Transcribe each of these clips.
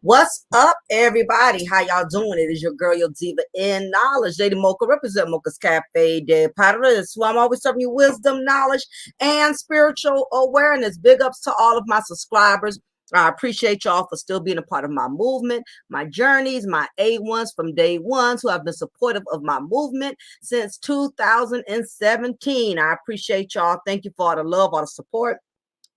What's up, everybody? How y'all doing? It is your girl, your diva in knowledge, Lady Mocha, represent Mocha's Cafe de Paradise. So I'm always serving you wisdom, knowledge, and spiritual awareness. Big ups to all of my subscribers. I appreciate y'all for still being a part of my movement, my journeys, my A1s from day ones who have been supportive of my movement since 2017. I appreciate y'all. Thank you for all the love, all the support.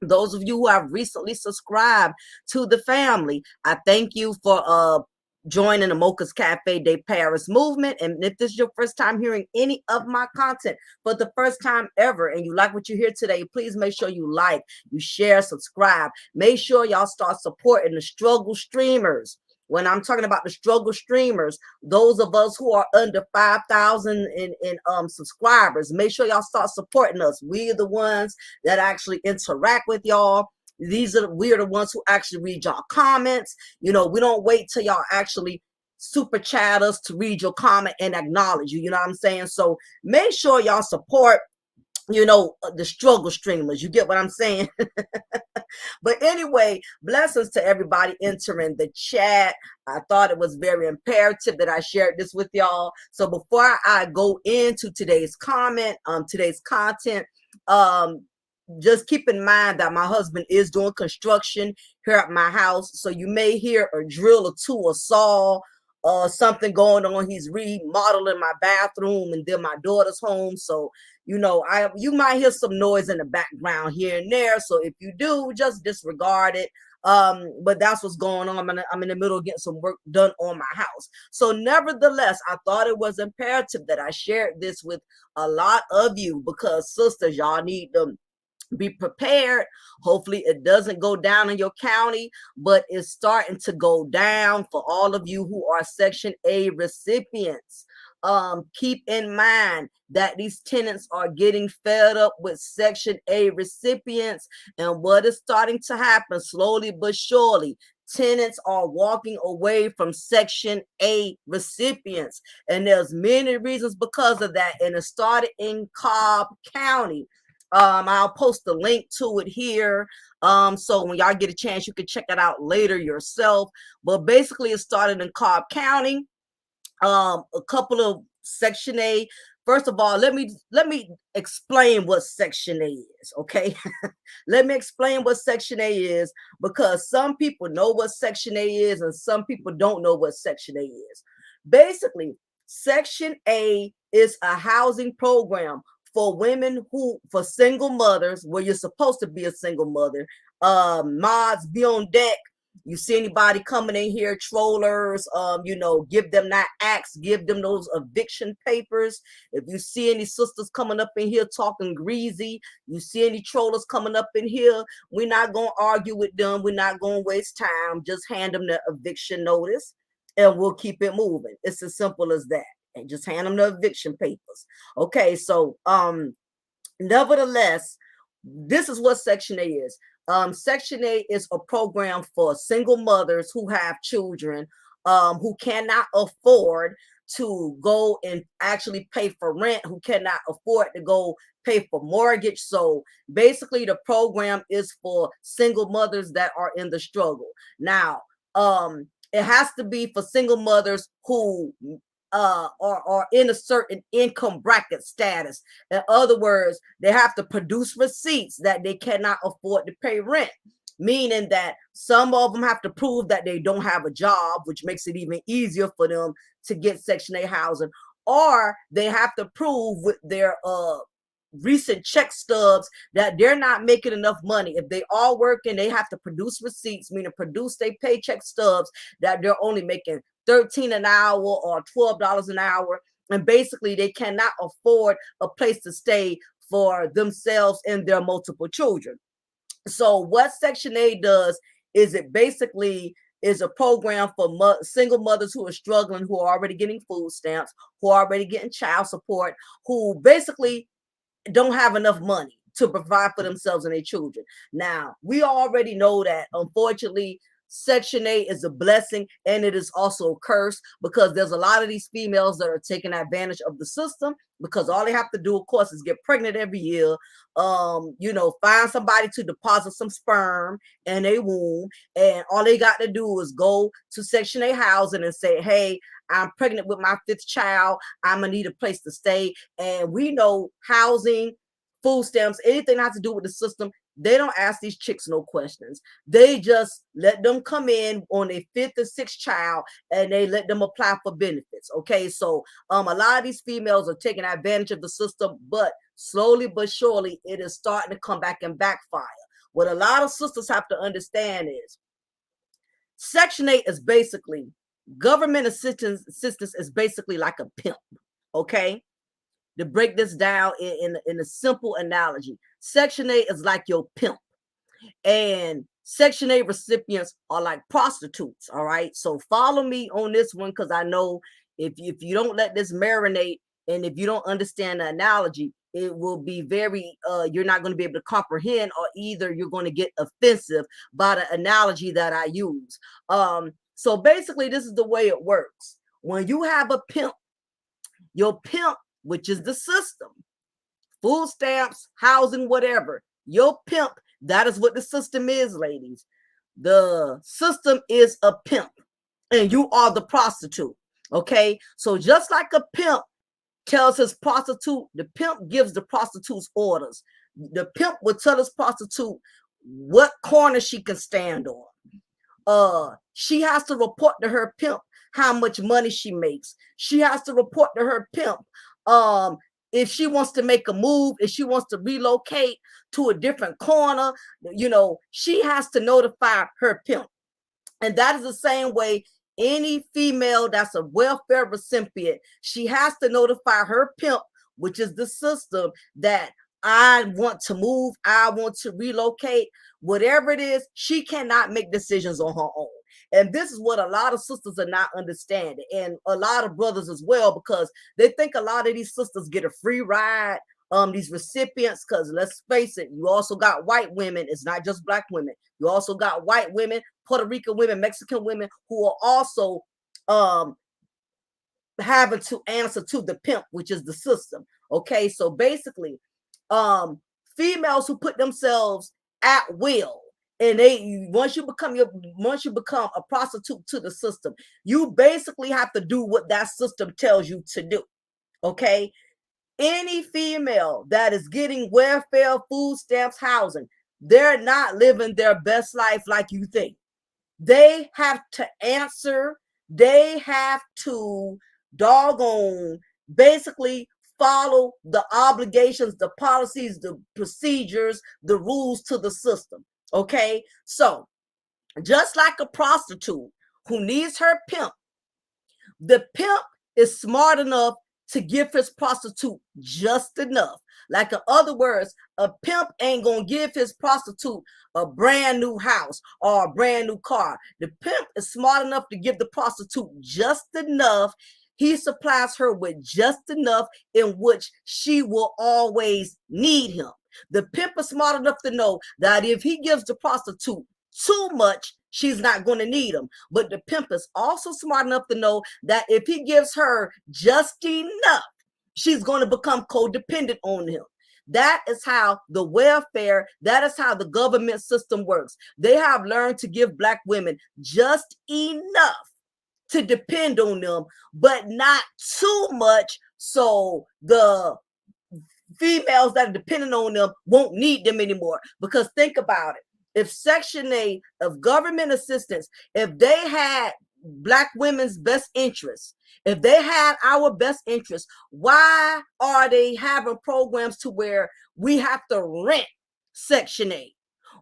Those of you who have recently subscribed to the family, I thank you for joining the Mocha's Cafe de Paris movement. And if this is your first time hearing any of my content for the first time ever, and you like what you hear today, please make sure you like, you share, subscribe. Make sure y'all start supporting the struggle streamers. When I'm talking about the struggle streamers, those of us who are under 5,000 in subscribers, make sure y'all start supporting us. We are the ones that actually interact with y'all. We are the ones who actually read y'all comments. You know, we don't wait till y'all actually super chat us to read your comment and acknowledge you. You know what I'm saying? So make sure y'all support, you know, the struggle streamers. You get what I'm saying? But anyway, blessings to everybody entering the chat. I thought it was very imperative that I shared this with y'all. So before I go into today's content, just keep in mind that my husband is doing construction here at my house. So you may hear a drill or two, a saw, something going on. He's remodeling my bathroom and then my daughter's home. So, you know, you might hear some noise in the background here and there. So if you do, just disregard it. But that's what's going on. I'm in the middle of getting some work done on my house. So nevertheless, I thought it was imperative that I shared this with a lot of you, because sisters, y'all need to be prepared. Hopefully it doesn't go down in your county, but it's starting to go down for all of you who are Section A recipients. Keep in mind that these tenants are getting fed up with Section A recipients, and what is starting to happen slowly but surely, tenants are walking away from Section A recipients, and there's many reasons because of that, and it started in Cobb County. I'll post the link to it here. So when y'all get a chance, you can check it out later yourself. But basically, it started in Cobb County. A couple of Section A. First of all, let me explain what Section A is, okay? Let me explain what Section A is, because some people know what Section A is and some people don't know what Section A is. Basically, Section A is a housing program for women for single mothers, where you're supposed to be a single mother. Mods be on deck. You see anybody coming in here, trollers, give them that axe, give them those eviction papers. If you see any sisters coming up in here talking greasy, you see any trollers coming up in here, we're not going to argue with them. We're not going to waste time. Just hand them the eviction notice and we'll keep it moving. It's as simple as that. And just hand them the eviction papers. Okay, so nevertheless, this is what Section A is. Section A is a program for single mothers who have children who cannot afford to go and actually pay for rent, who cannot afford to go pay for mortgage. So basically, the program is for single mothers that are in the struggle. Now, it has to be for single mothers who are in a certain income bracket status. In other words, they have to produce receipts that they cannot afford to pay rent, meaning that some of them have to prove that they don't have a job, which makes it even easier for them to get Section 8 housing, or they have to prove with their recent check stubs that they're not making enough money. If they are working, they have to produce receipts, meaning produce their paycheck stubs that they're only making $13 an hour or $12 an hour, and basically they cannot afford a place to stay for themselves and their multiple children. So what Section A does is it basically is a program for single mothers who are struggling, who are already getting food stamps, who are already getting child support, who basically don't have enough money to provide for themselves and their children. Now, we already know that, unfortunately, Section 8 is a blessing and it is also a curse, because there's a lot of these females that are taking advantage of the system, because all they have to do, of course, is get pregnant every year, find somebody to deposit some sperm in a womb, and all they got to do is go to Section 8 housing and say, hey, I'm pregnant with my 5th child, I'm gonna need a place to stay. And we know housing, food stamps, anything that has to do with the system, they don't ask these chicks no questions. They just let them come in on their 5th or 6th child and they let them apply for benefits. Okay, so a lot of these females are taking advantage of the system, but slowly but surely it is starting to come back and backfire. What a lot of sisters have to understand is Section 8 is basically government assistance is basically like a pimp. Okay, to break this down in a simple analogy, Section 8 is like your pimp, and Section 8 recipients are like prostitutes. All right, so follow me on this one, because I know if you don't let this marinate and if you don't understand the analogy, it will be very you're not going to be able to comprehend, or either you're going to get offensive by the analogy that I use. So basically, this is the way it works. When you have a pimp, your pimp, which is the system, food stamps, housing, whatever, your pimp, that is what the system is, ladies. The system is a pimp and you are the prostitute. Okay, so just like a pimp tells his prostitute, the pimp gives the prostitute's orders. The pimp will tell his prostitute what corner she can stand on. She has to report to her pimp how much money she makes. She has to report to her pimp if she wants to make a move, if she wants to relocate to a different corner, she has to notify her pimp. And that is the same way any female that's a welfare recipient, she has to notify her pimp, which is the system, that I want to move, I want to relocate, whatever it is. She cannot make decisions on her own. And this is what a lot of sisters are not understanding, and a lot of brothers as well, because they think a lot of these sisters get a free ride, these recipients, because let's face it, you also got white women. It's not just black women. You also got white women, Puerto Rican women, Mexican women, who are also having to answer to the pimp, which is the system. Okay, so basically, females who put themselves at will, and once you become a prostitute to the system, you basically have to do what that system tells you to do. Okay, any female that is getting welfare, food stamps, housing, they're not living their best life like you think. They have to answer. They have to doggone basically follow the obligations, the policies, the procedures, the rules to the system. Okay, so Just like a prostitute who needs her pimp, the pimp is smart enough to give his prostitute just enough. Like, in other words, a pimp ain't gonna give his prostitute a brand new house or a brand new car. The pimp is smart enough to give the prostitute just enough. He supplies her with just enough in which she will always need him. The pimp is smart enough to know that if he gives the prostitute too much, she's not going to need him. But the pimp is also smart enough to know that if he gives her just enough, she's going to become codependent on him. That is how the welfare, that is how the government system works. They have learned to give Black women just enough to depend on them, but not too much so the females that are dependent on them won't need them anymore. Because think about it. If Section 8 of government assistance, if they had Black women's best interests, if they had our best interests, why are they having programs to where we have to rent Section 8?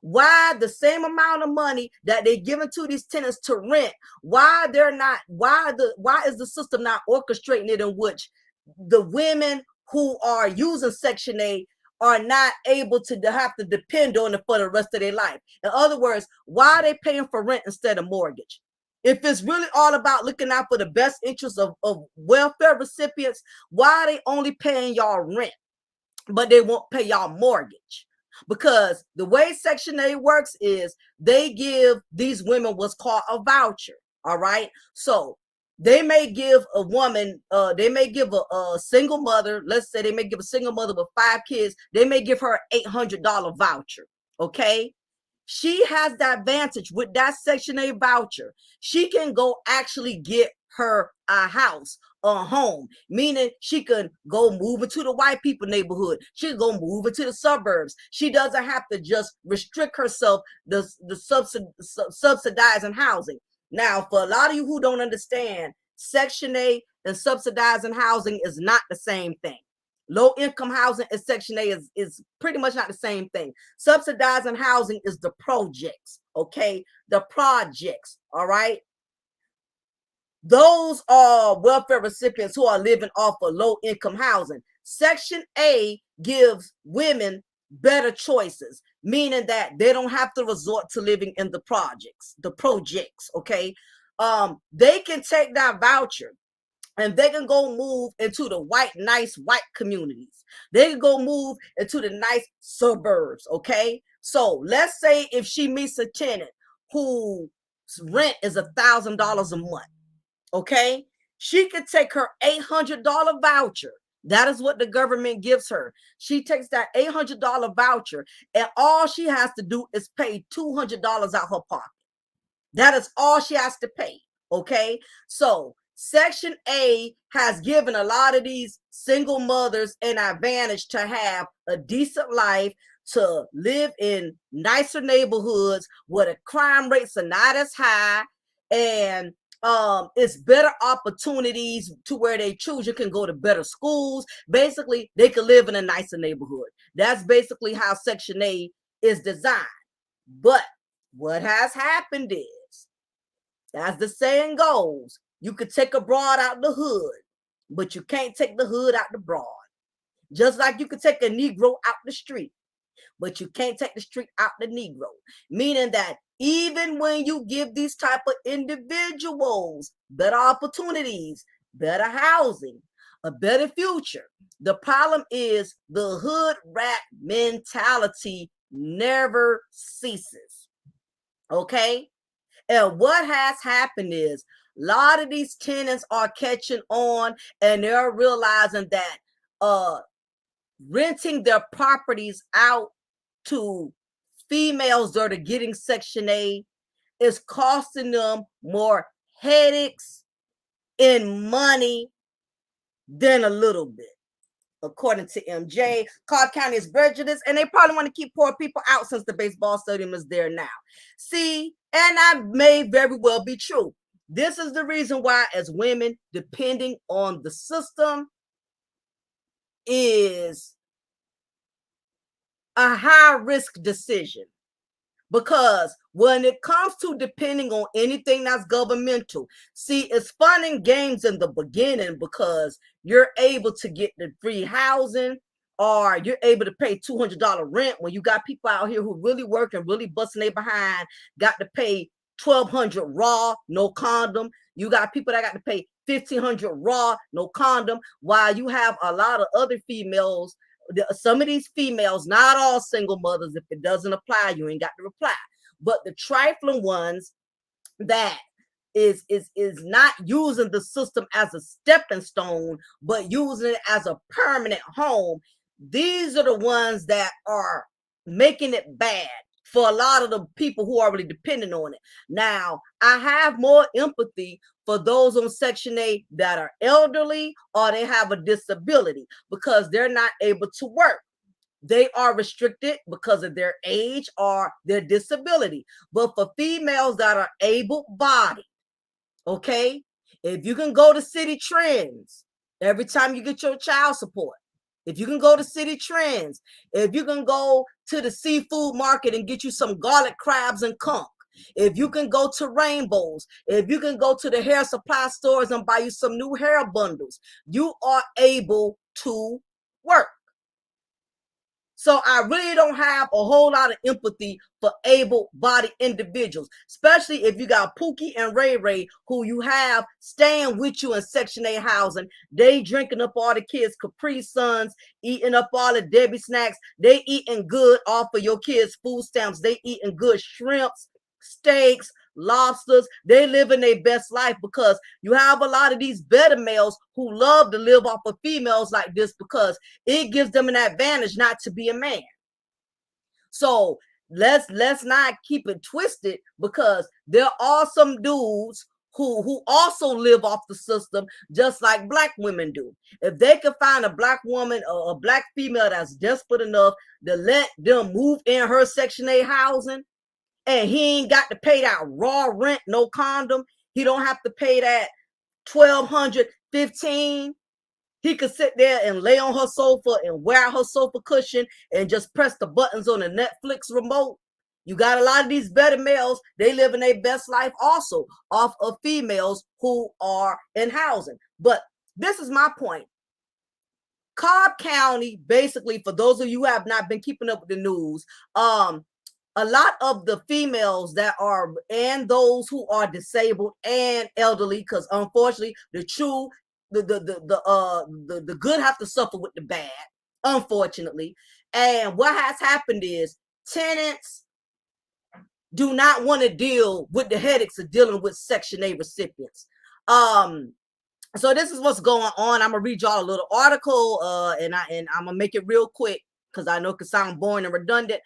Why the same amount of money that they're giving to these tenants to rent, why is the system not orchestrating it in which the women who are using Section 8 are not able to have to depend on it for the rest of their life? In other words, why are they paying for rent instead of mortgage? If it's really all about looking out for the best interests of welfare recipients, why are they only paying y'all rent, but they won't pay y'all mortgage? Because the way Section 8 works is they give these women what's called a voucher. All right. So they may give a woman, they may give a single mother, let's say they may give a single mother with 5 kids, they may give her an $800 voucher. Okay. She has that advantage with that Section 8 voucher. She can go actually get her a house, a home, meaning she can go move into the white people neighborhood. She can go move into the suburbs. She doesn't have to just restrict herself the subsidizing housing. Now, for a lot of you who don't understand, Section 8 and subsidizing housing is not the same thing. Low income housing and Section 8 is pretty much not the same thing. Subsidizing housing is the projects, okay? The projects, all right? Those are welfare recipients who are living off of low income housing. Section 8 gives women better choices, meaning that they don't have to resort to living in the projects, okay? They can take that voucher and they can go move into the nice white communities. They can go move into the nice suburbs, okay? So let's say if she meets a tenant whose rent is $1,000 a month, okay? She could take her $800 voucher. That is what the government gives her. She takes that $800 voucher and all she has to do is pay $200 out her pocket. That is all she has to pay, okay? So Section 8 has given a lot of these single mothers an advantage to have a decent life, to live in nicer neighborhoods where the crime rates are not as high, and it's better opportunities to where their children can go to better schools. Basically, they can live in a nicer neighborhood. That's basically how Section 8 is designed. But what has happened is, as the saying goes, you could take a broad out the hood, but you can't take the hood out the broad. Just like you could take a Negro out the street, but you can't take the street out the Negro. Meaning that even when you give these type of individuals better opportunities, better housing, a better future, the problem is the hood rat mentality never ceases. Okay? And what has happened is a lot of these tenants are catching on, and they're realizing that renting their properties out to females that are getting Section 8 is costing them more headaches and money than a little bit. According to MJ, Cobb County is prejudiced, and they probably want to keep poor people out since the baseball stadium is there now. See, and that may very well be true. This is the reason why, as women, depending on the system is a high risk decision. Because when it comes to depending on anything that's governmental, see, it's fun and games in the beginning because you're able to get the free housing, or you're able to pay $200 rent when you got people out here who really work and really busting their behind, got to pay 1,200 raw, no condom. You got people that got to pay 1,500 raw, no condom, while you have a lot of other females. Some of these females, not all single mothers, if it doesn't apply, you ain't got to reply. But the trifling ones that is not using the system as a stepping stone, but using it as a permanent home, these are the ones that are making it bad for a lot of the people who are really dependent on it. Now, I have more empathy for those on Section 8 that are elderly or they have a disability because they're not able to work. They are restricted because of their age or their disability. But for females that are able-bodied, okay, if you can go to City Trends every time you get your child support, if you can go to City Trends, if you can go to the seafood market and get you some garlic crabs and conch, if you can go to Rainbows, if you can go to the hair supply stores and buy you some new hair bundles, you are able to work. So I really don't have a whole lot of empathy for able-bodied individuals, especially if you got Pookie and Ray Ray, who you have staying with you in Section 8 housing. They drinking up all the kids' Capri Suns, eating up all the Debbie snacks. They eating good off of your kids' food stamps. They eating good shrimps, steaks, lobsters. They living their best life because you have a lot of these better males who love to live off of females like this because it gives them an advantage not to be a man. So let's not keep it twisted, because there are some dudes who also live off the system just like black women do. If they can find a black woman or a black female that's desperate enough to let them move in her Section 8 housing, and he ain't got to pay that raw rent, no condom. He don't have to pay that 1,200, 15. He could sit there and lay on her sofa and wear her sofa cushion and just press the buttons on the Netflix remote. You got a lot of these better males, they live in their best life also off of females who are in housing. But this is my point. Cobb County, basically, for those of you who have not been keeping up with the news, a lot of the females that are, and those who are disabled and elderly, because unfortunately the good have to suffer with the bad, unfortunately. And what has happened is tenants do not want to deal with the headaches of dealing with Section 8 recipients. So this is what's going on. I'm gonna read y'all a little article, and I'm gonna make it real quick because I know it can sound boring and redundant.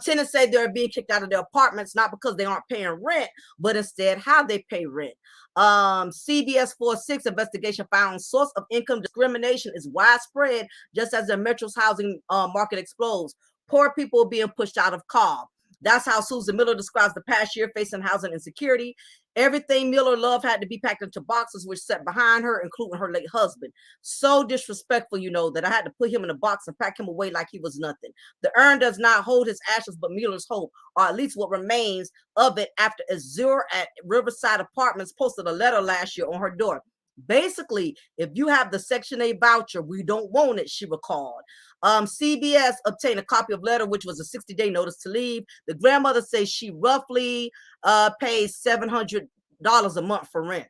Tenants say they're being kicked out of their apartments not because they aren't paying rent, but instead how they pay rent. CBS 46 investigation found source of income discrimination is widespread, just as the Metro's housing market explodes. Poor people are being pushed out of Cobb. That's how Susan Miller describes the past year facing housing insecurity. Everything Miller loved had to be packed into boxes, which sat behind her, including her late husband. So disrespectful, that I had to put him in a box and pack him away like he was nothing. The urn does not hold his ashes, but Miller's hope, or at least what remains of it, after Azure at Riverside Apartments posted a letter last year on her door. Basically, if you have the Section 8 voucher, we don't want it, she recalled. CBS obtained a copy of letter, which was a 60-day notice to leave. The grandmother says she roughly pays $700 a month for rent.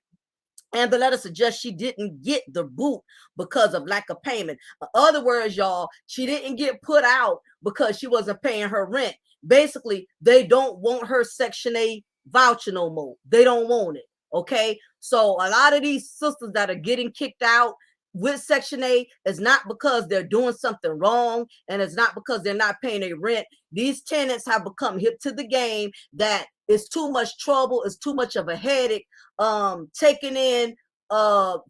And the letter suggests she didn't get the boot because of lack of payment. In other words, y'all, she didn't get put out because she wasn't paying her rent. Basically, they don't want her Section 8 voucher no more. They don't want it. Okay, so a lot of these sisters that are getting kicked out with Section 8 is not because they're doing something wrong, and it's not because they're not paying their rent. These tenants have become hip to the game that it's too much trouble, it's too much of a headache taking in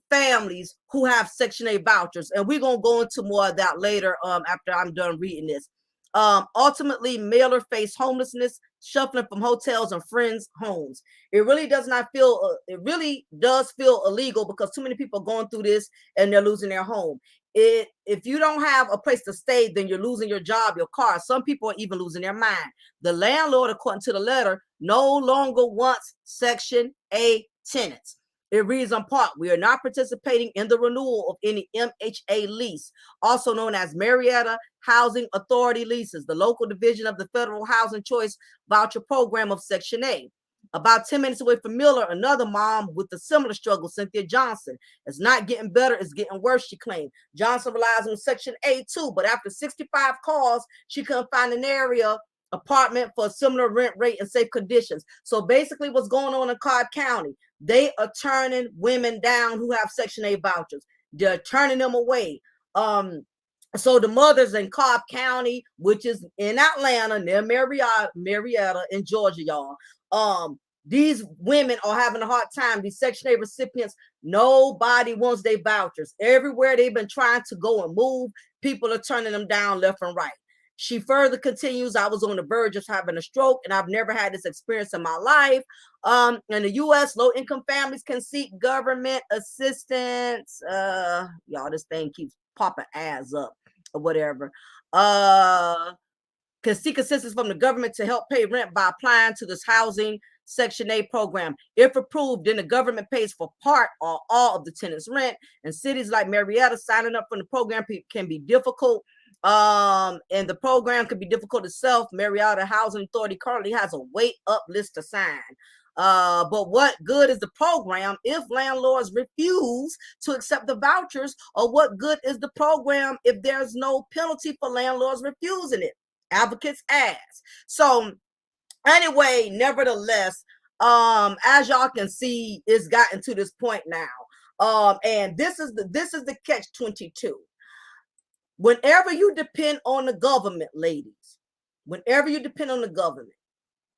families who have Section 8 vouchers. And we're gonna go into more of that later after I'm done reading this. Ultimately, mailer face homelessness, shuffling from hotels and friends' homes. It really does not feel. It really does feel illegal because too many people are going through this and they're losing their home. If you don't have a place to stay, then you're losing your job, your car. Some people are even losing their mind. The landlord, according to the letter, no longer wants Section A tenants. It reads on part, we are not participating in the renewal of any MHA lease, also known as Marietta Housing Authority leases, the local division of the Federal Housing Choice Voucher Program of Section A. About 10 minutes away from Miller, another mom with a similar struggle, Cynthia Johnson. It's not getting better, it's getting worse, she claimed. Johnson relies on Section A too, but after 65 calls, she couldn't find an area apartment for a similar rent rate and safe conditions. So basically what's going on in Cobb County, they are turning women down who have Section A vouchers. They're turning them away. So the mothers in Cobb County, which is in Atlanta, near Marietta in Georgia, y'all. These women are having a hard time. These Section A recipients, nobody wants their vouchers. Everywhere they've been trying to go and move, people are turning them down left and right. She further continues, I was on the verge of having a stroke, and I've never had this experience in my life. In the U.S., low-income families can seek government assistance. Y'all, this thing keeps popping ads up or whatever. Can seek assistance from the government to help pay rent by applying to this housing Section A program. If approved, then the government pays for part or all of the tenant's rent. In cities like Marietta, signing up for the program can be difficult. And the program can be difficult itself. Marietta Housing Authority currently has a wait up list to sign. But what good is the program if landlords refuse to accept the vouchers? Or what good is the program if there's no penalty for landlords refusing it? Advocates ask. So anyway, nevertheless, as y'all can see, it's gotten to this point now. And this is the catch-22. Whenever you depend on the government, ladies, whenever you depend on the government,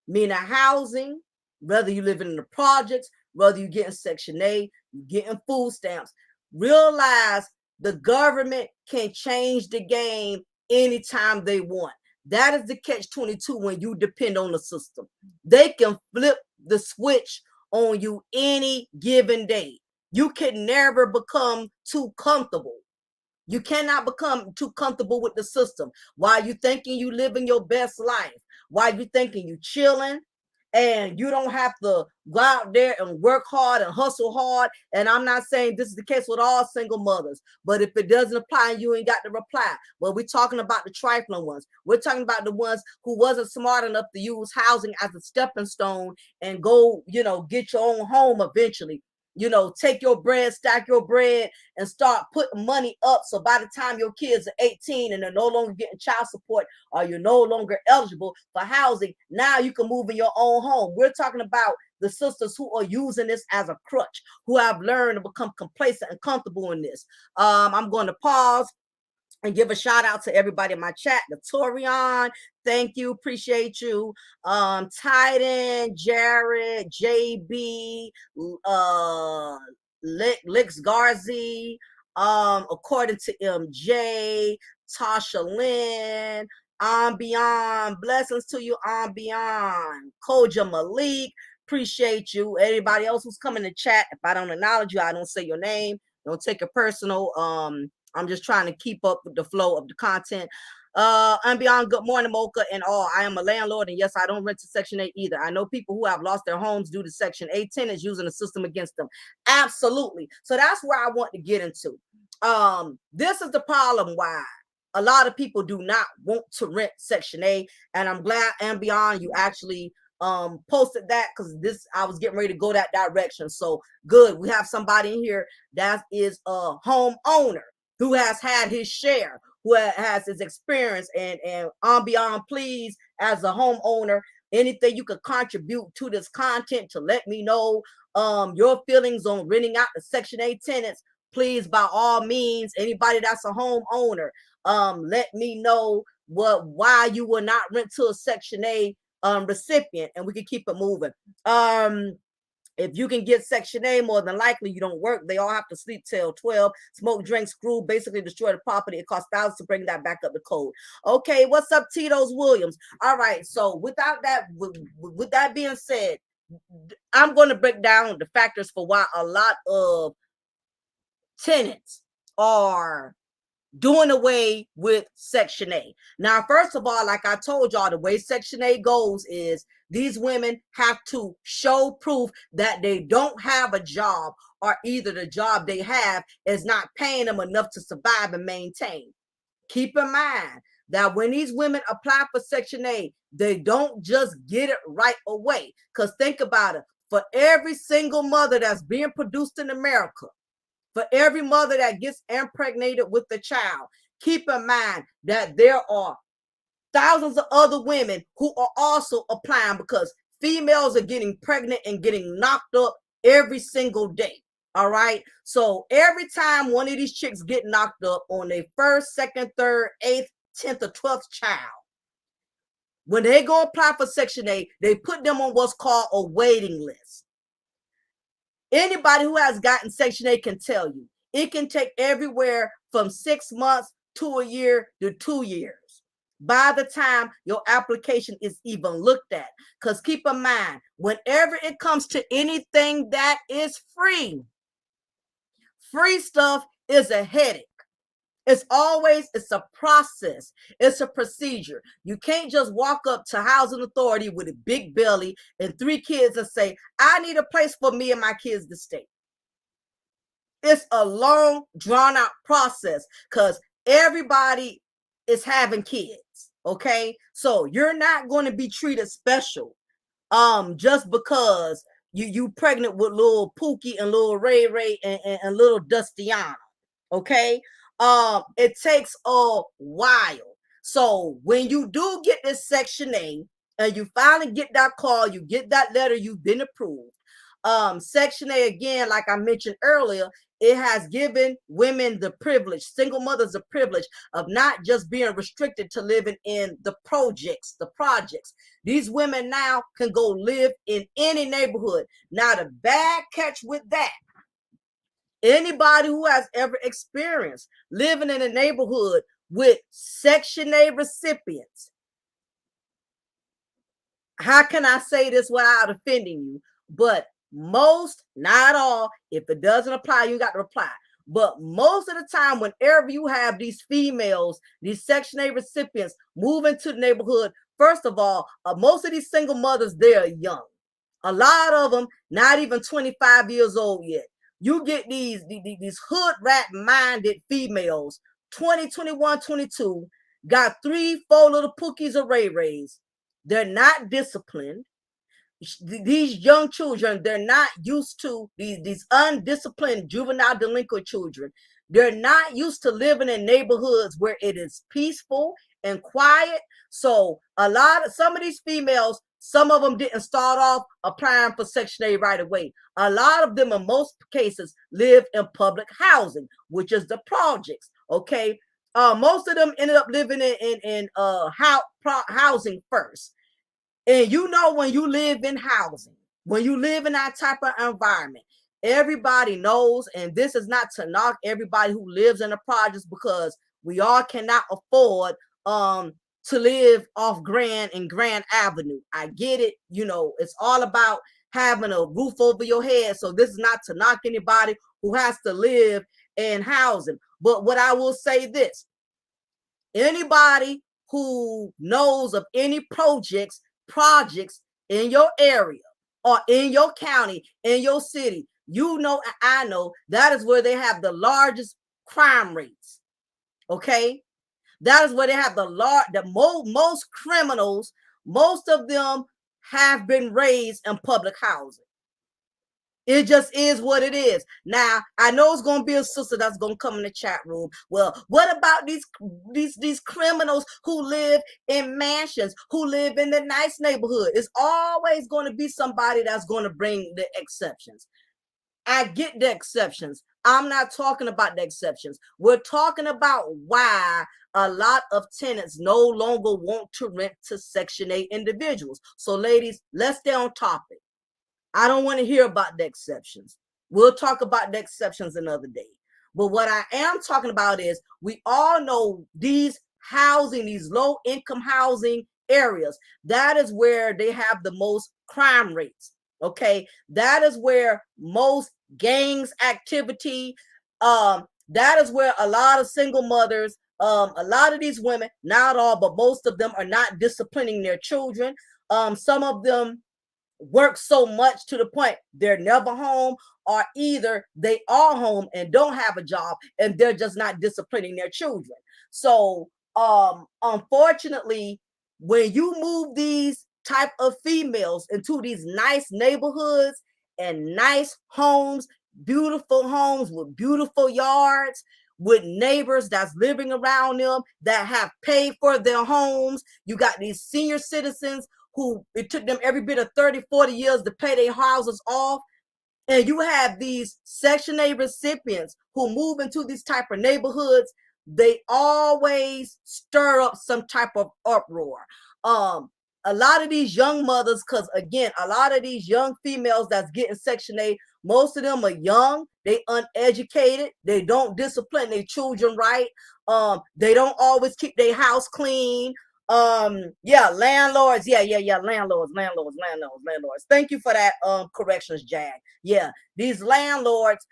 meaning housing, whether you live in the projects, whether you're getting Section A, you're getting food stamps, realize the government can change the game anytime they want. That is the catch-22 when you depend on the system. They can flip the switch on you any given day. You can never become too comfortable. You cannot become too comfortable with the system. While you thinking you living your best life, while you thinking you chilling, and you don't have to go out there and work hard and hustle hard. And I'm not saying this is the case with all single mothers, but if it doesn't apply, you ain't got to reply. Well, we're talking about the trifling ones. We're talking about the ones who wasn't smart enough to use housing as a stepping stone and go, get your own home eventually. Take your bread, stack your bread, and start putting money up. So by the time your kids are 18 and they're no longer getting child support, or you're no longer eligible for housing, now you can move in your own home. We're talking about the sisters who are using this as a crutch, who have learned to become complacent and comfortable in this. I'm going to pause and give a shout out to everybody in my chat. Torion, thank you, appreciate you. Titan, Jared, JB, Lix Garzi, according to MJ, Tasha Lynn, Ambion, blessings to you, Ambion, Koja Malik, appreciate you. Anybody else who's coming to chat, if I don't acknowledge you, I don't say your name. Don't take it personal. I'm just trying to keep up with the flow of the content. And beyond, good morning, Mocha and all. I am a landlord, and yes, I don't rent to Section 8 either. I know people who have lost their homes due to Section 8 tenants using the system against them. Absolutely. So that's where I want to get into. This is the problem why a lot of people do not want to rent Section 8, and I'm glad, and beyond, you actually posted that, because I was getting ready to go that direction. So good, we have somebody in here that is a homeowner who has had his share, who has his experience, and beyond, please, as a homeowner, anything you could contribute to this content to let me know your feelings on renting out the Section 8 tenants, please, by all means. Anybody that's a homeowner, let me know why you will not rent to a Section 8 recipient, and we can keep it moving. If you can get Section A, more than likely you don't work. They all have to sleep till 12, smoke, drink, screw, basically destroy the property. It costs thousands to bring that back up to code. Okay, what's up, Tito's Williams? All right, so without that, with that being said, I'm going to break down the factors for why a lot of tenants are doing away with Section A. Now, first of all, like I told y'all, the way Section A goes is these women have to show proof that they don't have a job, or either the job they have is not paying them enough to survive and maintain. Keep in mind that when these women apply for Section A, they don't just get it right away. Because think about it. For every single mother that's being produced in America, for every mother that gets impregnated with a child, keep in mind that there are thousands of other women who are also applying, because females are getting pregnant and getting knocked up every single day. All right. So every time one of these chicks get knocked up on their first, second, third, eighth, 10th, or 12th child, when they go apply for Section A, they put them on what's called a waiting list. Anybody who has gotten Section A can tell you it can take everywhere from 6 months to a year to 2 years by the time your application is even looked at. Because keep in mind, whenever it comes to anything that is free stuff is a headache. It's a process. It's a procedure. You can't just walk up to housing authority with a big belly and 3 kids and say, I need a place for me and my kids to stay. It's a long, drawn out process, because everybody is having kids. Okay. So you're not going to be treated special just because you pregnant with little Pookie and little Ray Ray and little Dustiana. Okay. It takes a while. So when you do get this Section A and you finally get that call, you get that letter, you've been approved. Section A, again, like I mentioned earlier, it has given women the privilege, single mothers, the privilege of not just being restricted to living in the projects. These women now can go live in any neighborhood. Now, the bad catch with that, anybody who has ever experienced living in a neighborhood with Section A recipients, how can I say this without offending you? But most, not all, if it doesn't apply, you got to reply. But most of the time, whenever you have these females, these Section A recipients move into the neighborhood, first of all, most of these single mothers, they're young. A lot of them not even 25 years old yet. You get these hood rat minded females, 20, 21, 22, got 3, 4 little Pookies or Ray Rays. They're not disciplined. These young children, they're not used to these undisciplined juvenile delinquent children. They're not used to living in neighborhoods where it is peaceful and quiet. So some of these females, some of them didn't start off applying for Section A right away. A lot of them, in most cases, live in public housing, which is the projects. Okay. Most of them ended up living in housing first. And you know, when you live in housing, when you live in that type of environment, everybody knows, and this is not to knock everybody who lives in the projects, because we all cannot afford to live off Grand and Grand Avenue. I get it. You know, it's all about having a roof over your head. So this is not to knock anybody who has to live in housing. But what I will say this, anybody who knows of any projects in your area or in your county, in your city, you know, I know that is where they have the largest crime rates. Okay. That is where they have most criminals. Most of them have been raised in public housing. It just is what it is. Now, I know it's going to be a sister that's going to come in the chat room. Well, what about these criminals who live in mansions, who live in the nice neighborhood? It's always going to be somebody that's going to bring the exceptions. I get the exceptions. I'm not talking about the exceptions. We're talking about why a lot of tenants no longer want to rent to Section 8 individuals. So, ladies, let's stay on topic. I don't want to hear about the exceptions. We'll talk about the exceptions another day. But what I am talking about is we all know these housing, these low income housing areas, that is where they have the most crime rates. Okay. That is where most gangs activity, that is where a lot of single mothers, a lot of these women, not all, but most of them are not disciplining their children. Some of them work so much to the point they're never home, or either they are home and don't have a job and they're just not disciplining their children. So unfortunately, when you move these type of females into these nice neighborhoods and nice homes, beautiful homes with beautiful yards, with neighbors that's living around them that have paid for their homes, you got these senior citizens who it took them every bit of 30, 40 years to pay their houses off. And you have these Section 8 recipients who move into these type of neighborhoods. They always stir up some type of uproar. A lot of these young mothers, because again, a lot of these young females that's getting Section 8, most of them are young, they uneducated, they don't discipline their children right. They don't always keep their house clean. Yeah, landlords, yeah, landlords. Thank you for that corrections, Jag. Yeah, these landlords,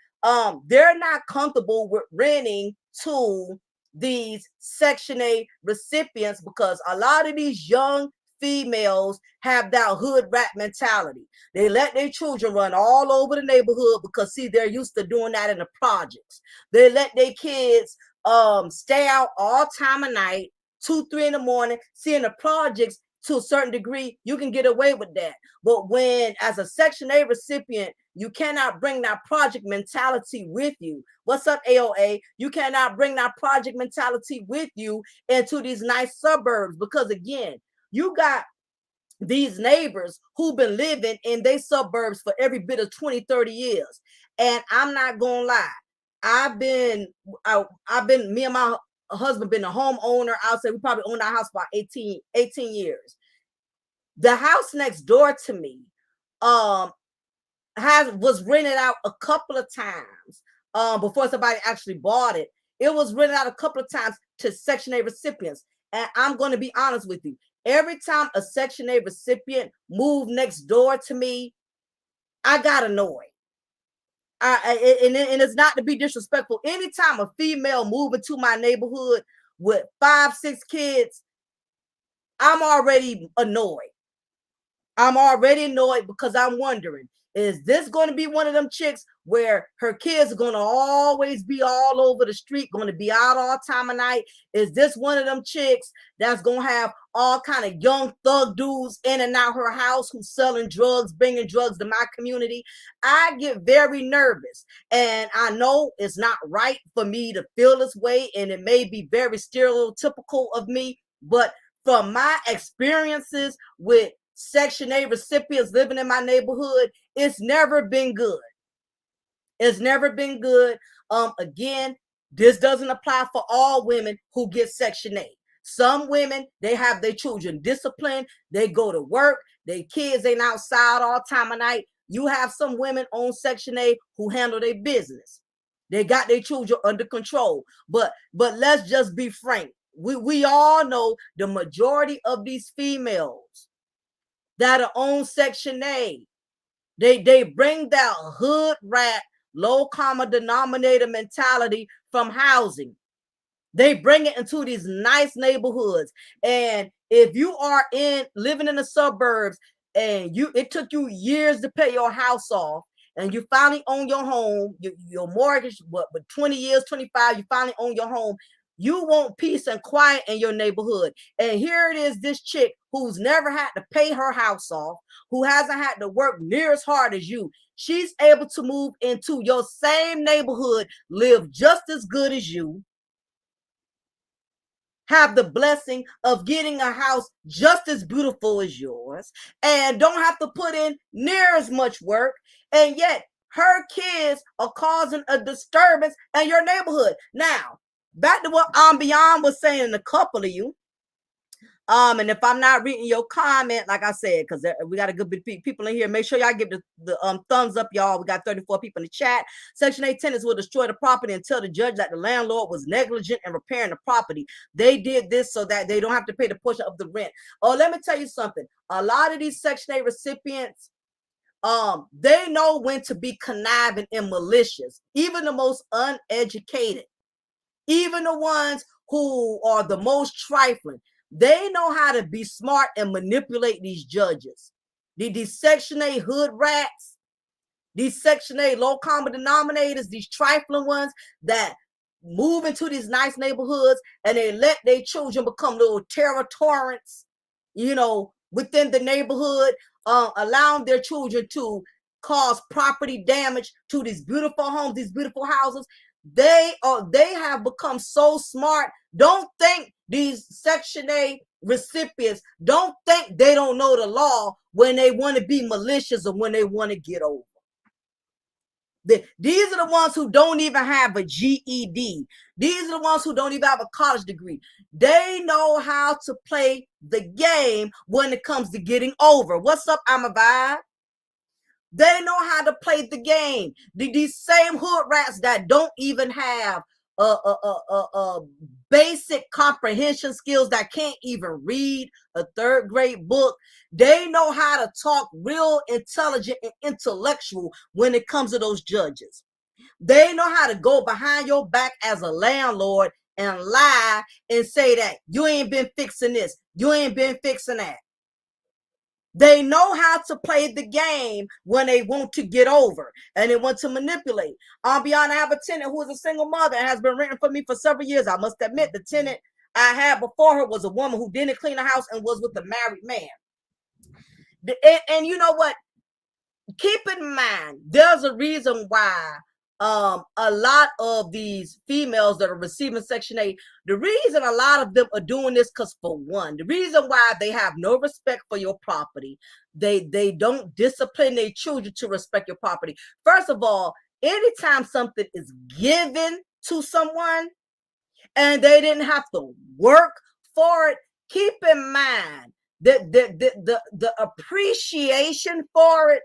they're not comfortable with renting to these Section 8 recipients because a lot of these young females have that hood rat mentality. They let their children run all over the neighborhood because see, they're used to doing that in the projects. They let their kids stay out all time of night, 2, 3 in the morning. See, in the projects, to a certain degree, you can get away with that. But when, as a Section 8 recipient, you cannot bring that project mentality with you. What's up, AOA? You cannot bring that project mentality with you into these nice suburbs because, again, you got these neighbors who've been living in their suburbs for every bit of 20, 30 years. And I'm not gonna lie, I've been, me and my husband been a homeowner. I'll say we probably owned our house for 18 years. The house next door to me was rented out a couple of times before somebody actually bought it. It was rented out a couple of times to Section 8 recipients. And I'm going to be honest with you. Every time a Section 8 recipient moved next door to me, I got annoyed. And it's not to be disrespectful. Anytime a female move into my neighborhood with 5, 6 kids, I'm already annoyed. I'm already annoyed because I'm wondering, is this going to be one of them chicks where her kids are going to always be all over the street, going to be out all time of night? Is this one of them chicks that's going to have all kind of young thug dudes in and out her house who's selling drugs, bringing drugs to my community? I get very nervous, and I know it's not right for me to feel this way, and it may be very stereotypical of me, but from my experiences with Section 8 recipients living in my neighborhood, it's never been good. It's never been good. Again, this doesn't apply for all women who get Section 8. Some women, they have their children disciplined. They go to work. Their kids ain't outside all time of night. You have some women on Section 8 who handle their business. They got their children under control. But let's just be frank. We all know the majority of these females that are on Section 8, they bring that hood rat, low common denominator mentality from housing. They bring it into these nice neighborhoods. And if you are living in the suburbs and it took you years to pay your house off, and you finally own your home, your mortgage, with 20 years, 25, you finally own your home. You want peace and quiet in your neighborhood. And here it is, this chick who's never had to pay her house off, who hasn't had to work near as hard as you. She's able to move into your same neighborhood, live just as good as you, have the blessing of getting a house just as beautiful as yours, and don't have to put in near as much work. And yet her kids are causing a disturbance in your neighborhood. Now, back to what Beyond was saying, a couple of you. And if I'm not reading your comment, like I said, because we got a good bit of people in here, make sure y'all give the thumbs up, y'all. We got 34 people in the chat. Section 8 tenants will destroy the property and tell the judge that the landlord was negligent in repairing the property. They did this so that they don't have to pay the portion of the rent. Oh, let me tell you something. A lot of these Section 8 recipients, they know when to be conniving and malicious. Even the most uneducated, even the ones who are the most trifling, they know how to be smart and manipulate these judges. These Section 8 hood rats, these Section 8 low common denominators, these trifling ones that move into these nice neighborhoods and they let their children become little terror torrents, within the neighborhood, allowing their children to cause property damage to these beautiful homes, these beautiful houses. They have become so smart. Don't think these Section 8 recipients, don't think they don't know the law when they want to be malicious or when they want to get over. These are the ones who don't even have a GED. These are the ones who don't even have a college degree. They know how to play the game when it comes to getting over. What's up, I'm a vibe? They know how to play the game. These same hood rats that don't even have basic comprehension skills, that can't even read a third grade book, they know how to talk real intelligent and intellectual when it comes to those judges. They know how to go behind your back as a landlord and lie and say that you ain't been fixing this, you ain't been fixing that. They know how to play the game when they want to get over and they want to manipulate. Beyond, I have a tenant who is a single mother and has been renting for me for several years. I must admit, the tenant I had before her was a woman who didn't clean the house and was with a married man. And you know what? Keep in mind, there's a reason why a lot of these females that are receiving Section 8, the reason a lot of them are doing this, because for one, the reason why they have no respect for your property, they don't discipline their children to respect your property. First of all, anytime something is given to someone and they didn't have to work for it, keep in mind that the appreciation for it,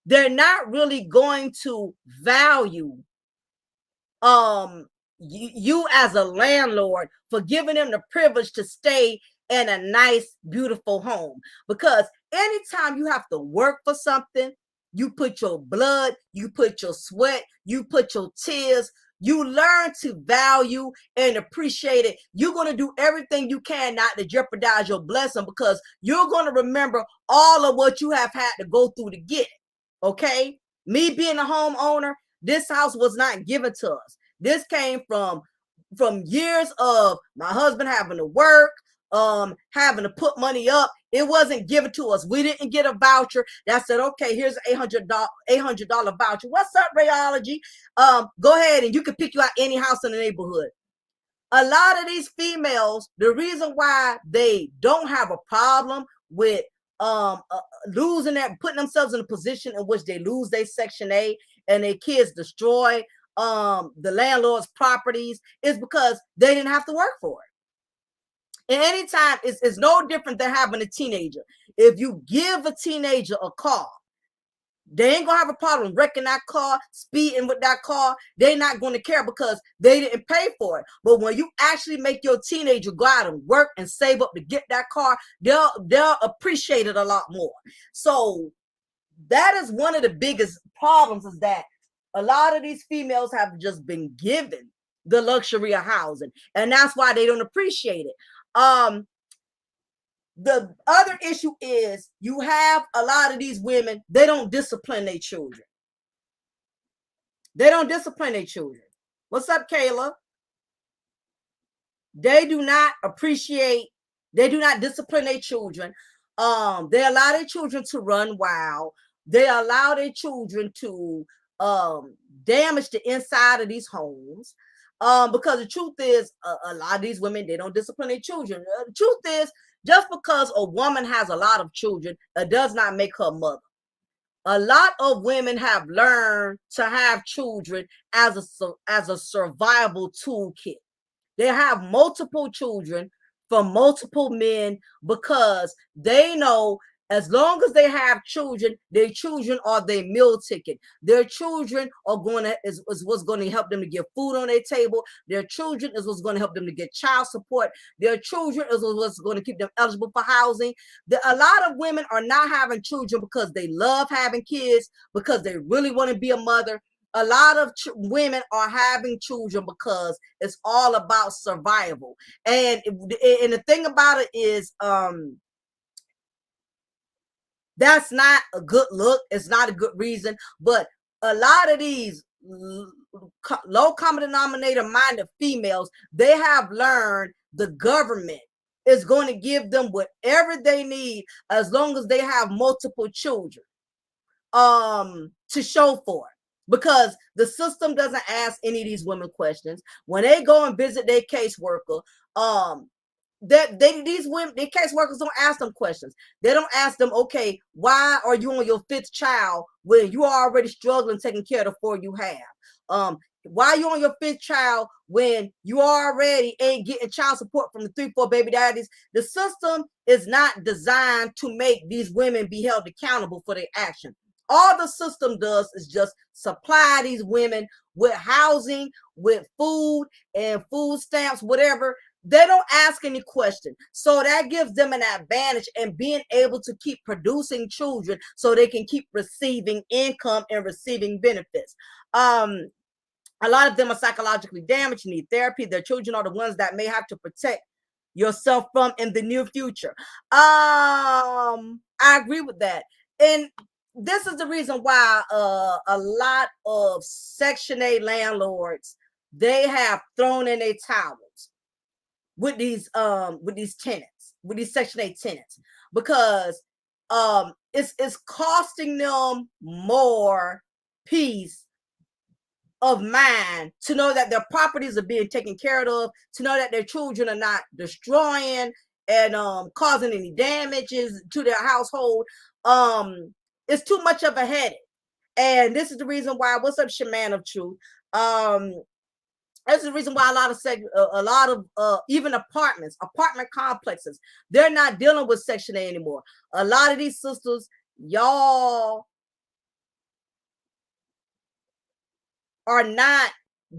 they're not really going to value you as a landlord for giving them the privilege to stay in a nice, beautiful home. Because anytime you have to work for something, you put your blood, you put your sweat, you put your tears, you learn to value and appreciate it. You're going to do everything you can not to jeopardize your blessing, because you're going to remember all of what you have had to go through to get it. Okay, me being a homeowner, this house was not given to us. This came from years of my husband having to work, having to put money up. It wasn't given to us. We didn't get a voucher that said, okay, here's an $800 voucher. What's up, Rayology? Go ahead and you can pick you out any house in the neighborhood. A lot of these females, the reason why they don't have a problem with losing that, putting themselves in a position in which they lose their Section 8 and their kids destroy the landlord's properties, is because they didn't have to work for it. And anytime, it's no different than having a teenager. If you give a teenager a car, they ain't gonna have a problem wrecking that car, speeding with that car. They're not going to care because they didn't pay for it. But when you actually make your teenager go out and work and save up to get that car, they'll appreciate it a lot more. So that is one of the biggest problems, is that a lot of these females have just been given the luxury of housing, and that's why they don't appreciate it. The other issue is you have a lot of these women, they don't discipline their children. They don't discipline their children. What's up, Kayla? They do not appreciate, they do not discipline their children. They allow their children to run wild. They allow their children to damage the inside of these homes. Because the truth is, a lot of these women, they don't discipline their children. The truth is, just because a woman has a lot of children, it does not make her a mother. A lot of women have learned to have children as a survival toolkit. They have multiple children from multiple men because they know as long as they have children, their children are their meal ticket. Their children are going to is what's going to help them to get food on their table. Their children is what's going to help them to get child support. Their children is what's going to keep them eligible for housing. A lot of women are not having children because they love having kids, because they really want to be a mother. A lot of women are having children because it's all about survival. And the thing about it is, that's not a good look. It's not a good reason. But a lot of these low common denominator minded females, they have learned the government is going to give them whatever they need as long as they have multiple children to show for it. Because the system doesn't ask any of these women questions. When they go and visit their caseworker, these women, the caseworkers don't ask them questions. They don't ask them, okay, why are you on your 5th child when you are already struggling taking care of the 4 you have? Why are you on your 5th child when you already ain't getting child support from the 3-4 baby daddies? The system is not designed to make these women be held accountable for their action. All the system does is just supply these women with housing, with food and food stamps, whatever. They don't ask any question. So that gives them an advantage in being able to keep producing children so they can keep receiving income and receiving benefits. A lot of them are psychologically damaged, need therapy. Their children are the ones that may have to protect yourself from in the near future. I agree with that. And this is the reason why a lot of Section 8 landlords, they have thrown in their towels with these tenants, with these Section 8 tenants, because it's costing them more peace of mind to know that their properties are being taken care of, to know that their children are not destroying and causing any damages to their household. It's too much of a headache. And this is the reason why, what's up, Shaman of Truth? That's the reason why a lot of even apartment complexes, they're not dealing with Section 8 anymore. A lot of these sisters, y'all are not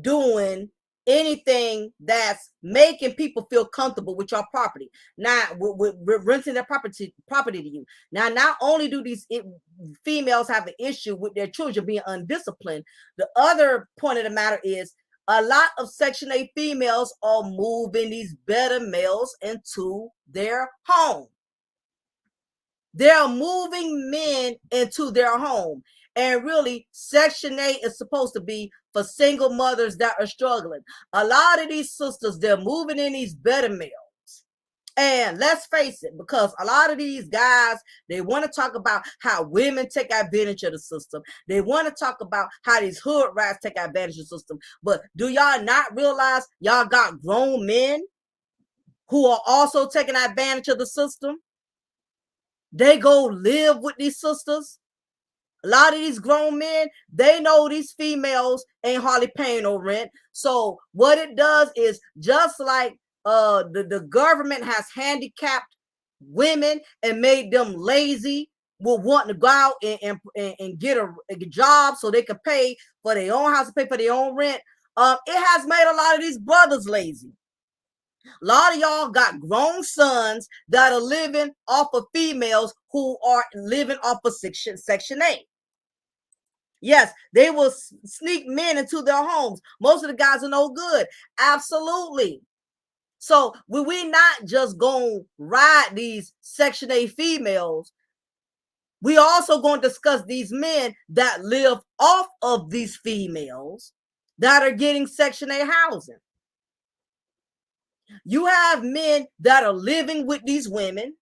doing anything that's making people feel comfortable with your property. Now, with renting their property to you. Now, not only do these females have an issue with their children being undisciplined, the other point of the matter is a lot of Section 8 females are moving these better males into their home. They're moving men into their home. And really, Section 8 is supposed to be for single mothers that are struggling. A lot of these sisters, they're moving in these better males. And let's face it, because a lot of these guys, they want to talk about how women take advantage of the system. They want to talk about how these hood rats take advantage of the system. But do y'all not realize y'all got grown men who are also taking advantage of the system? They go live with these sisters. A lot of these grown men, they know these females ain't hardly paying no rent. So what it does is, just like the government has handicapped women and made them lazy with wanting to go out and get a job so they can pay for their own house, pay for their own rent. It has made a lot of these brothers lazy. A lot of y'all got grown sons that are living off of females who are living off of Section 8. Yes, they will sneak men into their homes. Most of the guys are no good. Absolutely. So we not just going to ride these Section 8 females. We also going to discuss these men that live off of these females that are getting Section 8 housing. You have men that are living with these women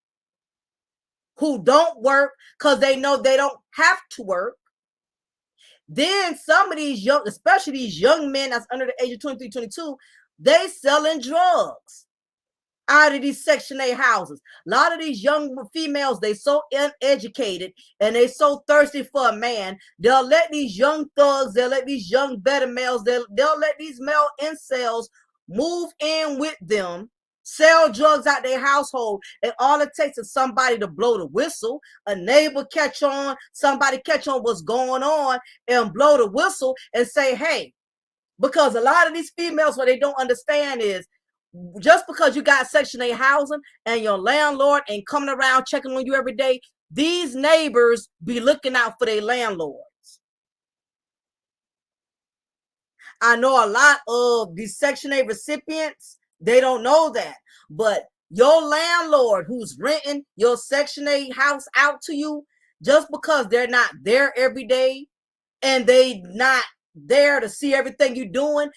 who don't work because they know they don't have to work. Then some of these young, especially these young men that's under the age of 23, 22, they selling drugs out of these Section 8 houses. A lot of these young females, they so uneducated and they so thirsty for a man. They'll let these young thugs, they'll let these young better males, they'll let these male incels move in with them sell drugs out their household, and all it takes is somebody to blow the whistle, a neighbor catch on, somebody catch on what's going on and blow the whistle and say, hey, because a lot of these females, what they don't understand is just because you got Section 8 housing and your landlord ain't coming around checking on you every day, these neighbors be looking out for their landlords. I know a lot of these Section 8 recipients, they don't know that. But your landlord who's renting your Section 8 house out to you, just because they're not there every day and they not there to see everything you're doing,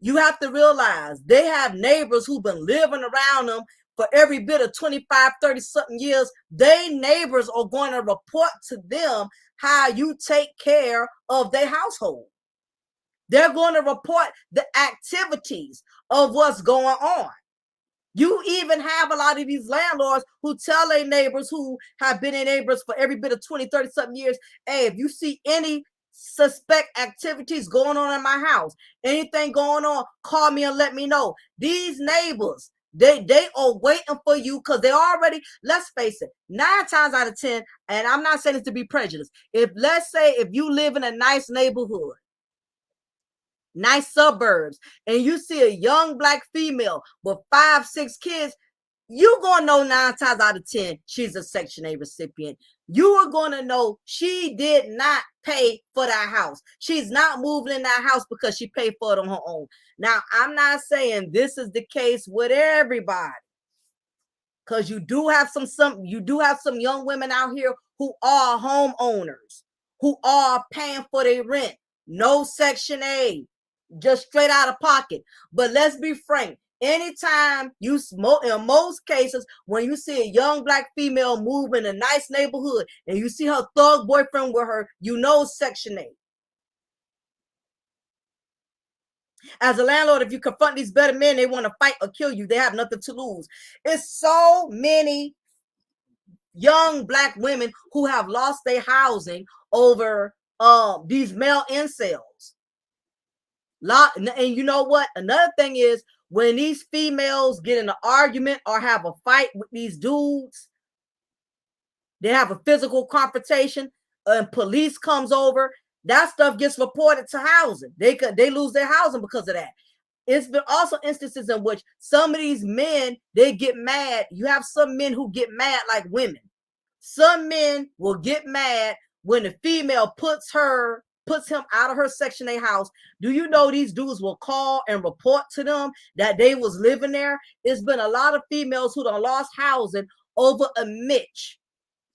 you have to realize they have neighbors who've been living around them for every bit of 25, 30 something years. They neighbors are going to report to them how you take care of their household. They're going to report the activities of what's going on. You even have a lot of these landlords who tell their neighbors who have been their neighbors for every bit of 20, 30 something years, hey, if you see any suspect activities going on in my house, anything going on, call me and let me know. These neighbors, they are waiting for you because they already, let's face it, 9 times out of 10, and I'm not saying this to be prejudiced, if let's say if you live in a nice neighborhood, nice suburbs, and you see a young black female with 5, 6 kids, you're going to know 9 times out of 10 she's a Section 8 recipient. You are going to know she did not pay for that house. She's not moving in that house because she paid for it on her own. Now, I'm not saying this is the case with everybody, because you do have some young women out here who are homeowners, who are paying for their rent, no Section 8, just straight out of pocket. But let's be frank, anytime in most cases, when you see a young black female move in a nice neighborhood and you see her thug boyfriend with her, you know Section 8. As a landlord, if you confront these better men, they want to fight or kill you. They have nothing to lose. It's so many young black women who have lost their housing over these male incels. And you know what? Another thing is, when these females get in an argument or have a fight with these dudes, they have a physical confrontation and police comes over, that stuff gets reported to housing. They lose their housing because of that. It's been also instances in which some of these men, they get mad. You have some men who get mad like women. Some men will get mad when the female puts him out of her Section 8 house. Do you know these dudes will call and report to them that they was living there? It's been a lot of females who done lost housing over a Mitch,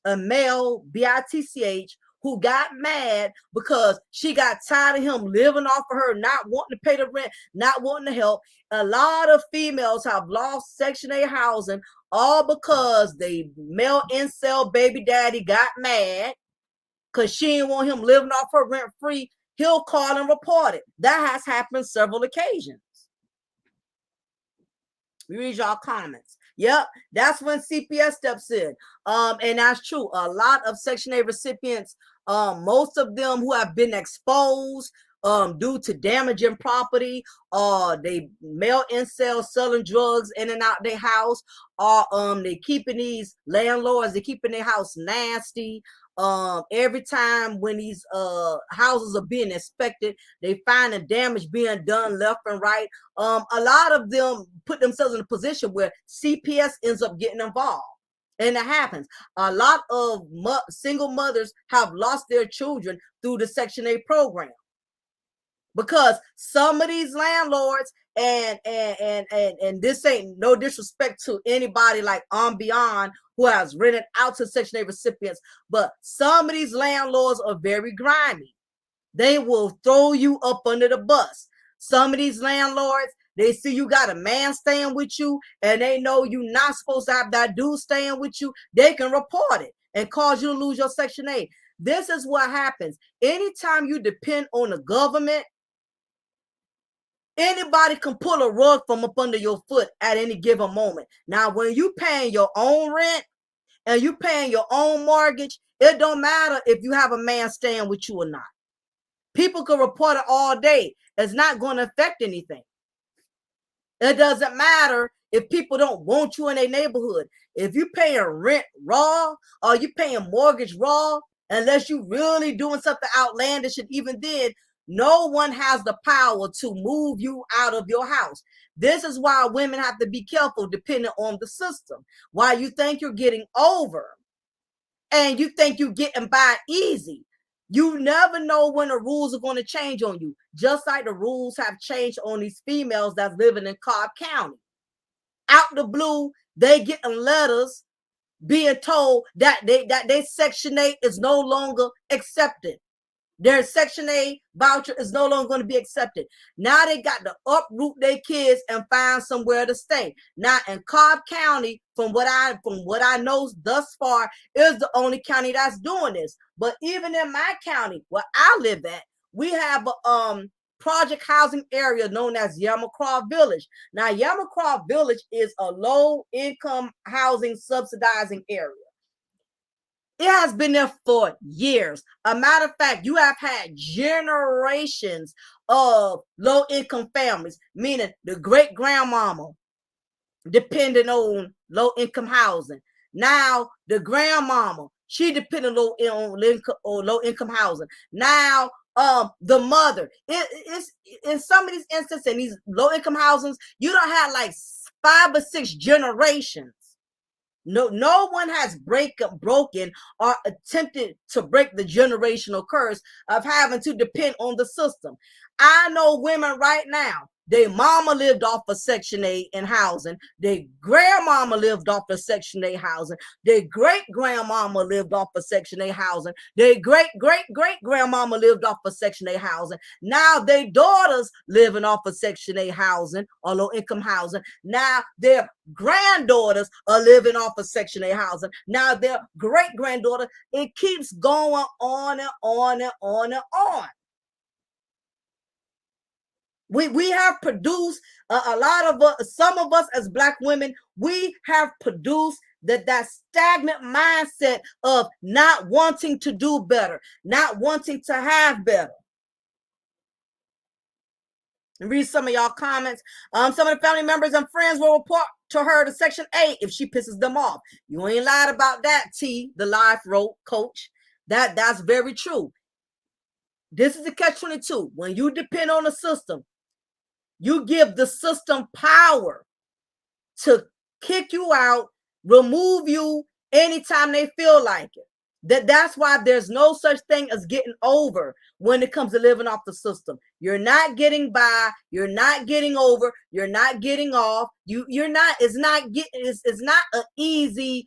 a male, B-I-T-C-H, who got mad because she got tired of him living off of her, not wanting to pay the rent, not wanting to help. A lot of females have lost Section 8 housing all because the male incel baby daddy got mad because she didn't want him living off her rent free. He'll call and report it. That has happened several occasions. We read y'all comments. Yep, that's when CPS steps in. And that's true. A lot of Section 8 recipients, most of them who have been exposed due to damaging property, they male incels selling drugs in and out their house, or they keeping these landlords, they keeping their house nasty. Every time when these houses are being inspected, they find the damage being done left and right. A lot of them put themselves in a position where CPS ends up getting involved. And it happens. A lot of single mothers have lost their children through the Section 8 program, because some of these landlords, and this ain't no disrespect to anybody like Beyond who has rented out to Section 8 recipients, but some of these landlords are very grimy. They will throw you up under the bus. Some of these landlords, they see you got a man staying with you and they know you're not supposed to have that dude staying with you. They can report it and cause you to lose your Section 8. This is what happens. Anytime you depend on the government, anybody can pull a rug from up under your foot at any given moment. Now, when you paying your own rent and you paying your own mortgage, it don't matter if you have a man staying with you or not. People can report it all day. It's not going to affect anything. It doesn't matter if people don't want you in their neighborhood. If you paying rent raw or you paying mortgage raw, unless you really doing something outlandish, and even then, no one has the power to move you out of your house. This is why women have to be careful depending on the system. Why you think you're getting over and you think you're getting by easy. You never know when the rules are going to change on you. Just like the rules have changed on these females that's living in Cobb County. Out the blue, they getting letters being told that they Section 8 is no longer accepted. Their Section 8 voucher is no longer going to be accepted. Now they got to uproot their kids and find somewhere to stay. Now in Cobb County, from what I know thus far, is the only county that's doing this. But even in my county, where I live at, we have a project housing area known as Yamacraw Village. Now Yamacraw Village is a low income housing subsidizing area. It has been there for years. A matter of fact, you have had generations of low-income families, meaning the great-grandmama depending on low-income housing. Now, the grandmama, she depending on low-income housing. Now, the mother. It's in some of these instances, in these low-income housings, you don't have like 5 or 6 generations. No one has broken or attempted to break the generational curse of having to depend on the system. I know women right now, their mama lived off of Section 8 in housing. Their grandmama lived off of Section 8 housing. Their great-grandmama lived off of Section 8 housing. Their great-great-great-grandmama lived off of Section 8 housing. Now their daughters living off of Section 8 housing or low-income housing. Now their granddaughters are living off of Section 8 housing. Now their great-granddaughter. It keeps going on and on and on and on. We have produced a lot of us, some of us as Black women, we have produced that stagnant mindset of not wanting to do better, not wanting to have better. And read some of y'all comments. Some of the family members and friends will report to her to Section 8 if she pisses them off. You ain't lied about that, T, the life coach. That's very true. This is the catch-22. When you depend on the system, you give the system power to kick you out, remove you anytime they feel like it. That's why there's no such thing as getting over when it comes to living off the system. You're not getting by, you're not getting over, you're not getting off. You're not, it's not an easy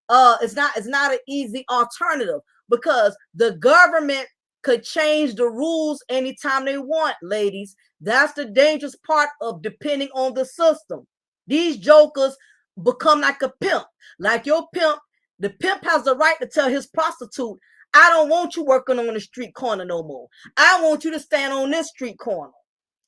it's not an easy alternative, because the government could change the rules anytime they want, ladies. That's the dangerous part of depending on the system. These jokers become like a pimp. Like your pimp, the pimp has the right to tell his prostitute, I don't want you working on the street corner no more. I want you to stand on this street corner.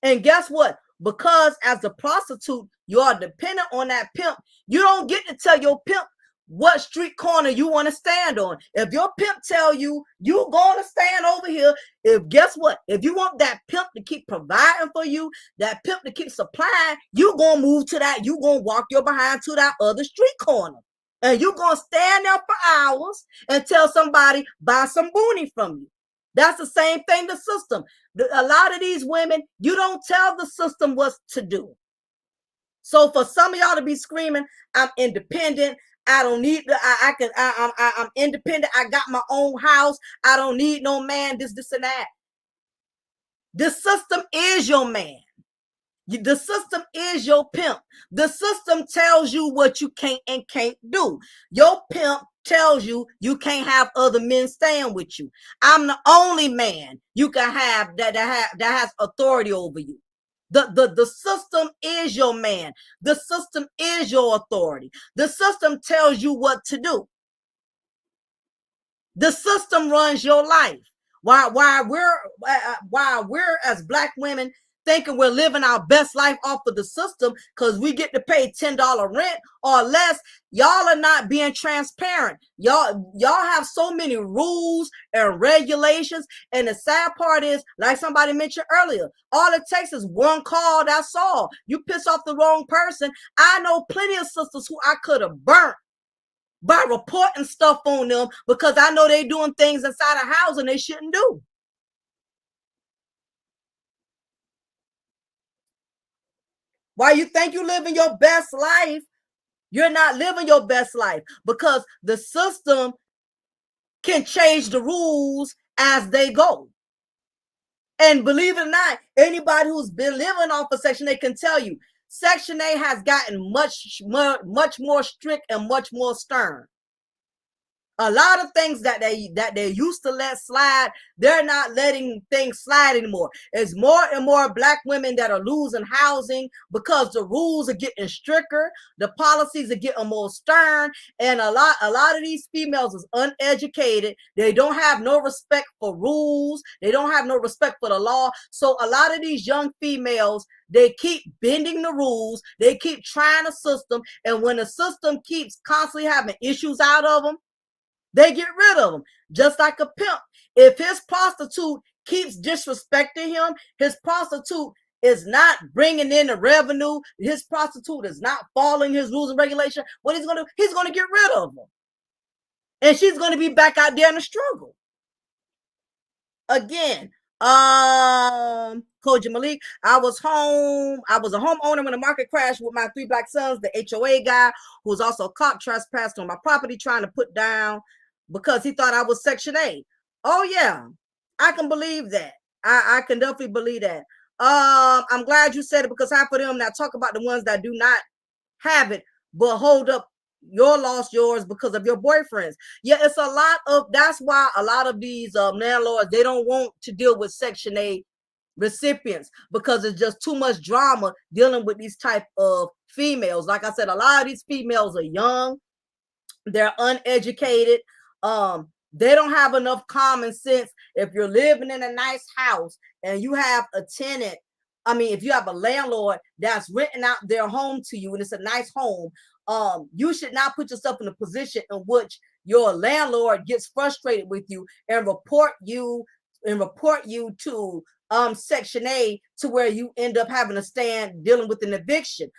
And guess what? Because as the prostitute, you are dependent on that pimp. You don't get to tell your pimp what street corner you want to stand on. If your pimp tell you you going to stand over here, guess what? If you want that pimp to keep providing for you, that pimp to keep supplying, you going to move to that. You going to walk your behind to that other street corner. And you going to stand there for hours and tell somebody, buy some booty from you. That's the same thing, the system. A lot of these women, you don't tell the system what to do. So for some of y'all to be screaming, I'm independent, I don't need I'm independent, I got my own house, I don't need no man, this and that. The system is your man. The system is your pimp. The system tells you what you can and can't do. Your pimp tells you you can't have other men staying with you. I'm the only man you can have that has authority over you. The system is your man. The system is your authority. The system tells you what to do. The system runs your life. While we're as Black women thinking we're living our best life off of the system because we get to pay $10 rent or less. Y'all are not being transparent. Y'all have so many rules and regulations. And the sad part is, like somebody mentioned earlier, all it takes is one call, that's all. You piss off the wrong person. I know plenty of sisters who I could have burnt by reporting stuff on them because I know they doing things inside a house and they shouldn't do. Why you think you living your best life? You're not living your best life because the system can change the rules as they go. And believe it or not, anybody who's been living off of Section 8 can tell you, Section 8 has gotten much more strict and much more stern. A lot of things that they used to let slide, they're not letting things slide anymore. It's more and more Black women that are losing housing because the rules are getting stricter, the policies are getting more stern, and a lot of these females is uneducated. They don't have no respect for rules. They don't have no respect for the law. So a lot of these young females, they keep bending the rules. They keep trying a system, and when the system keeps constantly having issues out of them, they get rid of him, just like a pimp. If his prostitute keeps disrespecting him, his prostitute is not bringing in the revenue, his prostitute is not following his rules and regulations, what he's going to do, he's going to get rid of them. And she's going to be back out there in the struggle. Again, Koji Malik, I was a homeowner when the market crashed with my 3 Black sons. The HOA guy, who was also a cop, trespassed on my property, trying to put down because he thought I was Section 8. Oh yeah, I can believe that. I can definitely believe that. I'm glad you said it because half of them now talk about the ones that do not have it, but hold up, your lost yours because of your boyfriends. Yeah, it's a lot of, that's why a lot of these landlords, they don't want to deal with Section 8 recipients because it's just too much drama dealing with these type of females. Like I said, a lot of these females are young, they're uneducated, they don't have enough common sense. If you're living in a nice house and you have a tenant, I mean, if you have a landlord that's renting out their home to you and it's a nice home, you should not put yourself in a position in which your landlord gets frustrated with you and report you to Section 8 to where you end up having to stand dealing with an eviction.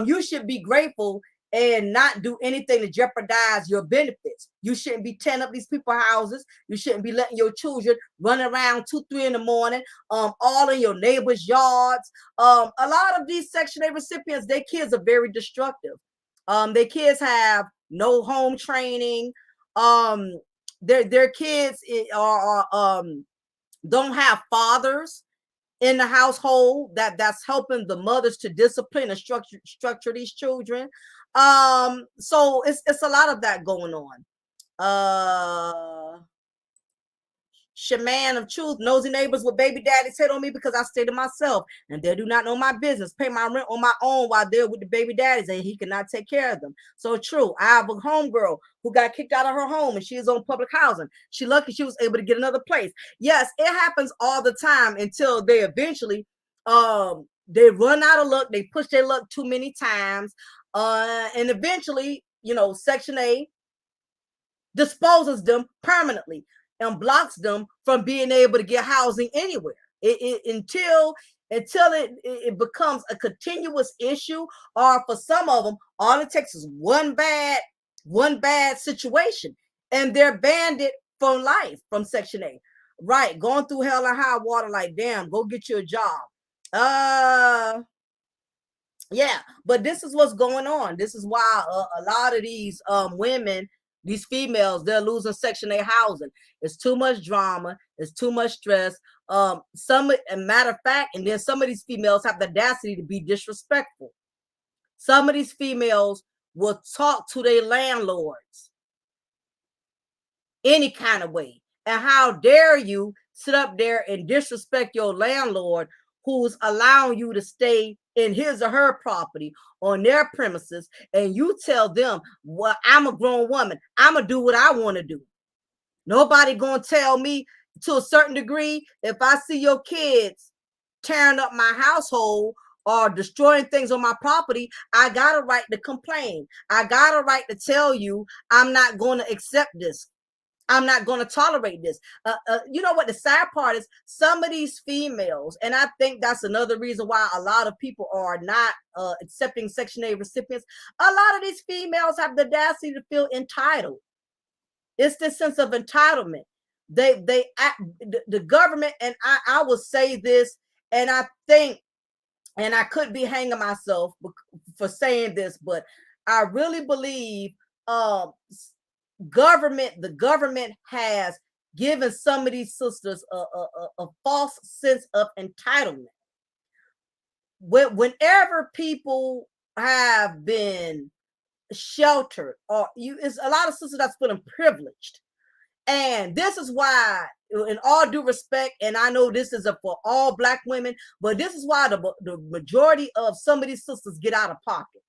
You should be grateful and not do anything to jeopardize your benefits. You shouldn't be tearing up these people's houses. You shouldn't be letting your children run around 2, 3 in the morning, all in your neighbors' yards. A lot of these Section 8 recipients, their kids are very destructive. Their kids have no home training. Their kids are don't have fathers in the household that's helping the mothers to discipline and structure these children. So it's a lot of that going on. Shaman of Truth, nosy neighbors with baby daddies hit on me because I stay to myself and they do not know my business. Pay my rent on my own while they're with the baby daddies and he cannot take care of them. So true. I have a homegirl who got kicked out of her home and she is on public housing. She lucky she was able to get another place. Yes, it happens all the time until they eventually they run out of luck. They push their luck too many times. And eventually, Section 8 disposes them permanently and blocks them from being able to get housing anywhere until it becomes a continuous issue, or for some of them, all it takes is one bad situation and they're banned from life from Section 8. Right, going through hell and high water, like, damn, go get you a job. Yeah, but this is what's going on. This is why a lot of these women, these females, they're losing Section 8 housing. It's too much drama. It's too much stress. A matter of fact, and then some of these females have the audacity to be disrespectful. Some of these females will talk to their landlords any kind of way. And how dare you sit up there and disrespect your landlord who's allowing you to stay in his or her property on their premises, and you tell them, well, I'm a grown woman, I'm gonna do what I want to do. Nobody gonna tell me. To a certain degree, if I see your kids tearing up my household or destroying things on my property, I got a right to complain. I got a right to tell you I'm not going to accept this. I'm not going to tolerate this. You know what the sad part is? Some of these females, and I think that's another reason why a lot of people are not accepting Section 8 recipients. A lot of these females have the audacity to feel entitled. It's this sense of entitlement. The government, and I will say this, and I think, and I could be hanging myself for saying this, but I really believe the government has given some of these sisters a false sense of entitlement. Whenever people have been sheltered, or it's a lot of sisters that's feeling privileged. And this is why, in all due respect, and I know this is for all Black women, but this is why the majority of some of these sisters get out of pocket.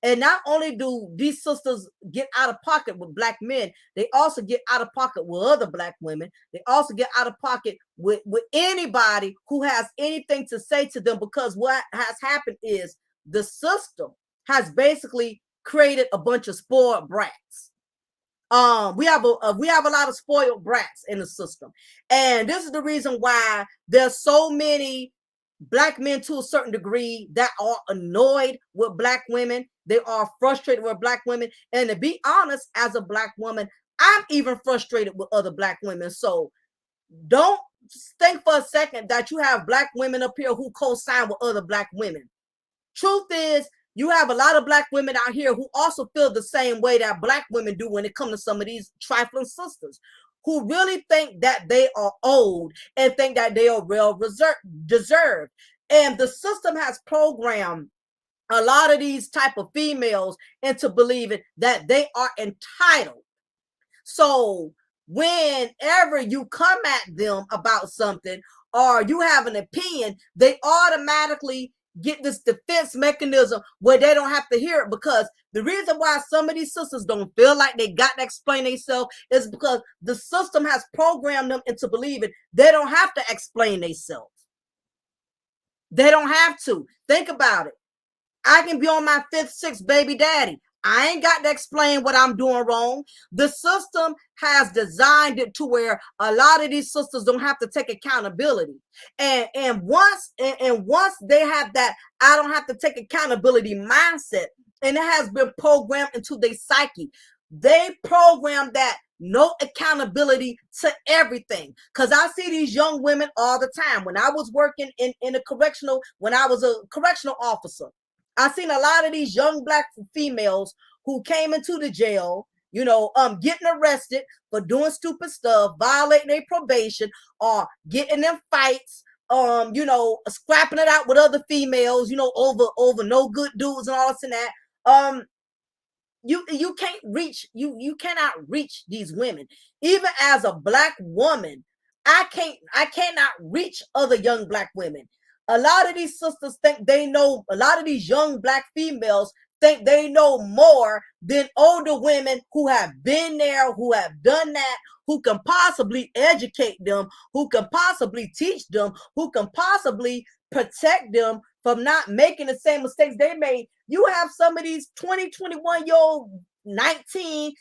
And not only do these sisters get out of pocket with Black men, they also get out of pocket with other Black women. They also get out of pocket with anybody who has anything to say to them, because what has happened is the system has basically created a bunch of spoiled brats. We have a lot of spoiled brats in the system, and this is the reason why there's so many Black men to a certain degree that are annoyed with Black women. They are frustrated with Black women, and to be honest, as a Black woman, I'm even frustrated with other Black women. So don't think for a second that you have Black women up here who co-sign with other Black women. Truth is, you have a lot of Black women out here who also feel the same way that Black women do when it comes to some of these trifling sisters, who really think that they are old and think that they are well deserved. And the system has programmed a lot of these type of females into believing that they are entitled. So whenever you come at them about something or you have an opinion, they automatically get this defense mechanism where they don't have to hear it, because the reason why some of these sisters don't feel like they got to explain themselves is because the system has programmed them into believing they don't have to explain themselves. They don't have to. Think about it. I can be on my 5th, 6th baby daddy. I ain't got to explain what I'm doing wrong. The system has designed it to where a lot of these sisters don't have to take accountability. And once they have that I don't have to take accountability mindset, and it has been programmed into their psyche, they program that no accountability to everything. Because I see these young women all the time. When I was working in a correctional, when I was a correctional officer, I seen a lot of these young Black females who came into the jail, getting arrested for doing stupid stuff, violating their probation, or getting in fights, scrapping it out with other females, over no good dudes and all this and that. You can't reach, you cannot reach these women. Even as a Black woman, I cannot reach other young Black women. A lot of these sisters think they know, a lot of these young Black females think they know more than older women who have been there, who have done that, who can possibly educate them, who can possibly teach them, who can possibly protect them from not making the same mistakes they made. You have some of these 20, 21-year-old, 19,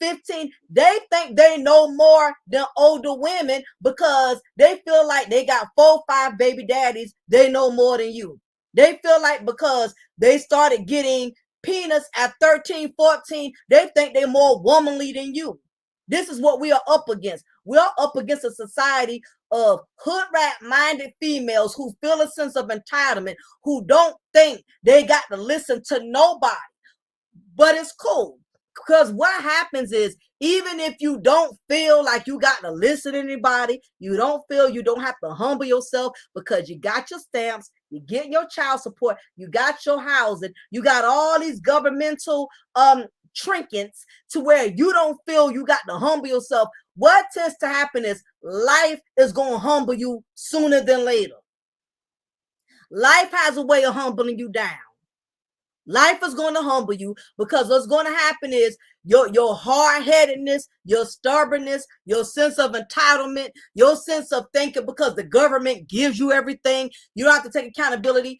15, they think they know more than older women because they feel like they got 4, 5 baby daddies, they know more than you. They feel like because they started getting penis at 13, 14, they think they're more womanly than you. This is what we are up against. We are up against a society of hood rat minded females who feel a sense of entitlement, who don't think they got to listen to nobody. But it's cool, because what happens is, even if you don't feel like you got to listen to anybody, you don't feel you don't have to humble yourself because you got your stamps, you get your child support, you got your housing, you got all these governmental trinkets to where you don't feel you got to humble yourself. What tends to happen is life is going to humble you sooner than later. Life has a way of humbling you down. Life is going to humble you, because what's going to happen is your hard-headedness, your stubbornness, your sense of entitlement, your sense of thinking because the government gives you everything. You don't have to take accountability.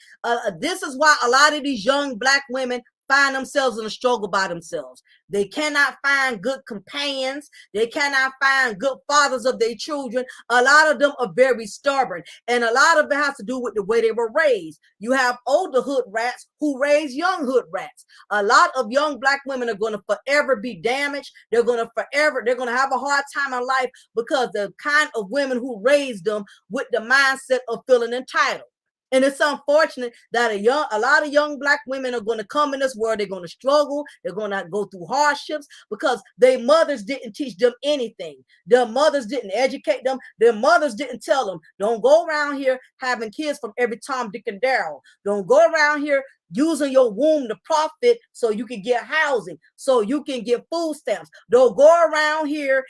This is why a lot of these young Black women find themselves in a struggle by themselves. They cannot find good companions. They cannot find good fathers of their children. A lot of them are very stubborn, and a lot of it has to do with the way they were raised. You have older hood rats who raise young hood rats. A lot of young Black women are going to forever be damaged. They're going to have a hard time in life because the kind of women who raised them with the mindset of feeling entitled. And it's unfortunate that a lot of young Black women are going to come in this world. They're going to struggle. They're going to go through hardships because their mothers didn't teach them anything. Their mothers didn't educate them. Their mothers didn't tell them, don't go around here having kids from every Tom, Dick, and Daryl. Don't go around here using your womb to profit so you can get housing, so you can get food stamps. Don't go around here,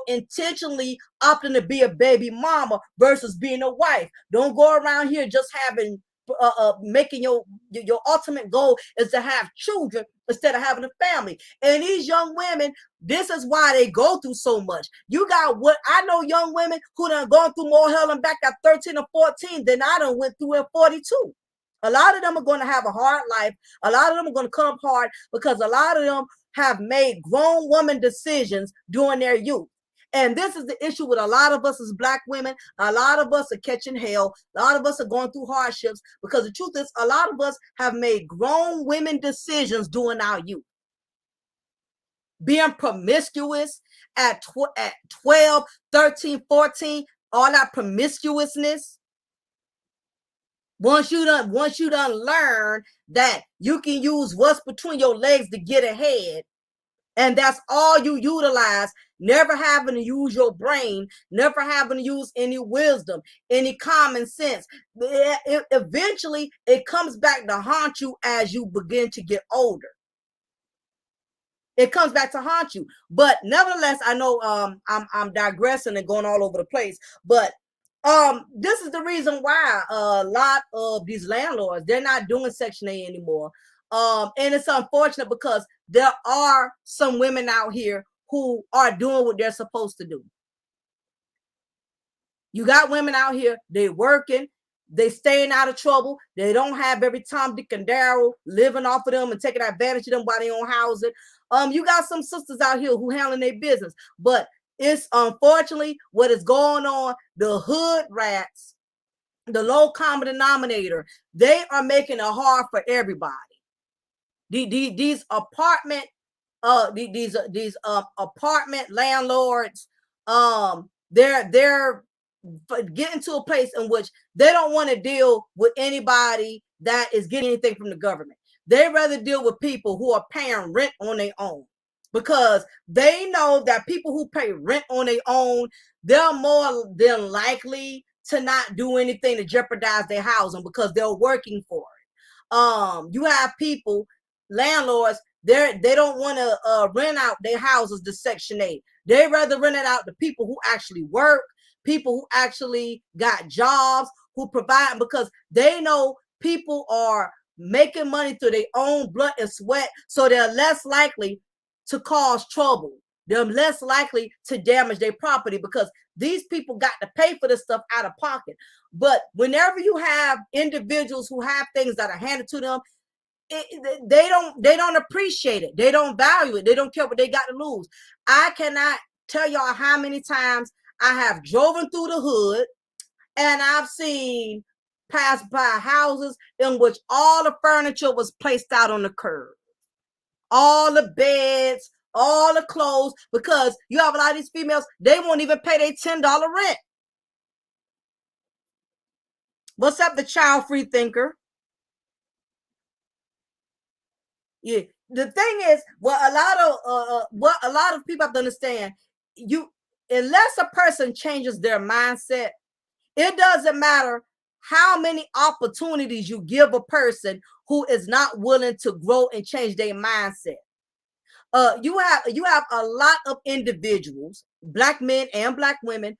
intentionally opting to be a baby mama versus being a wife. Don't go around here just having making your ultimate goal is to have children instead of having a family. And these young women, this is why they go through so much. You got what I know, young women who done gone through more hell and back at 13 or 14 than I done went through at 42. A lot of them are going to have a hard life. A lot of them are going to come up hard because a lot of them have made grown woman decisions during their youth. And this is the issue with a lot of us as Black women. A lot of us are catching hell. A lot of us are going through hardships because the truth is a lot of us have made grown women decisions during our youth. Being promiscuous at 12, 13, 14, all that promiscuousness. Once you done learn that you can use what's between your legs to get ahead, and that's all you utilize, never having to use your brain, never having to use any wisdom, any common sense. Eventually, it comes back to haunt you as you begin to get older. It comes back to haunt you. But nevertheless, I know I'm digressing and going all over the place, but this is the reason why a lot of these landlords, they're not doing Section 8 anymore. And it's unfortunate because there are some women out here who are doing what they're supposed to do. You got women out here, they working, they staying out of trouble. They don't have every Tom, Dick, and Daryl living off of them and taking advantage of them while they own housing. You got some sisters out here who handling their business, but it's unfortunately what is going on. The hood rats, the low common denominator, they are making it hard for everybody. These apartment apartment landlords, they're getting to a place in which they don't want to deal with anybody that is getting anything from the government. They rather deal with people who are paying rent on their own, because they know that people who pay rent on their own, they're more than likely to not do anything to jeopardize their housing because they're working for it. You have people, landlords, they don't want to rent out their houses to Section 8. They rather rent it out to people who actually work, people who actually got jobs, who provide, because they know people are making money through their own blood and sweat, so they're less likely to cause trouble. They're less likely to damage their property because these people got to pay for this stuff out of pocket. But whenever you have individuals who have things that are handed to them, they don't appreciate it. They don't value it. They don't care what they got to lose. I cannot tell y'all how many times I have driven through the hood and I've seen pass by houses in which all the furniture was placed out on the curb. All the beds, all the clothes, because you have a lot of these females, they won't even pay their $10 rent. What's up, the child-free thinker? Yeah. The thing is, what a lot of people have to understand, unless a person changes their mindset, it doesn't matter how many opportunities you give a person who is not willing to grow and change their mindset. You have a lot of individuals, Black men and Black women,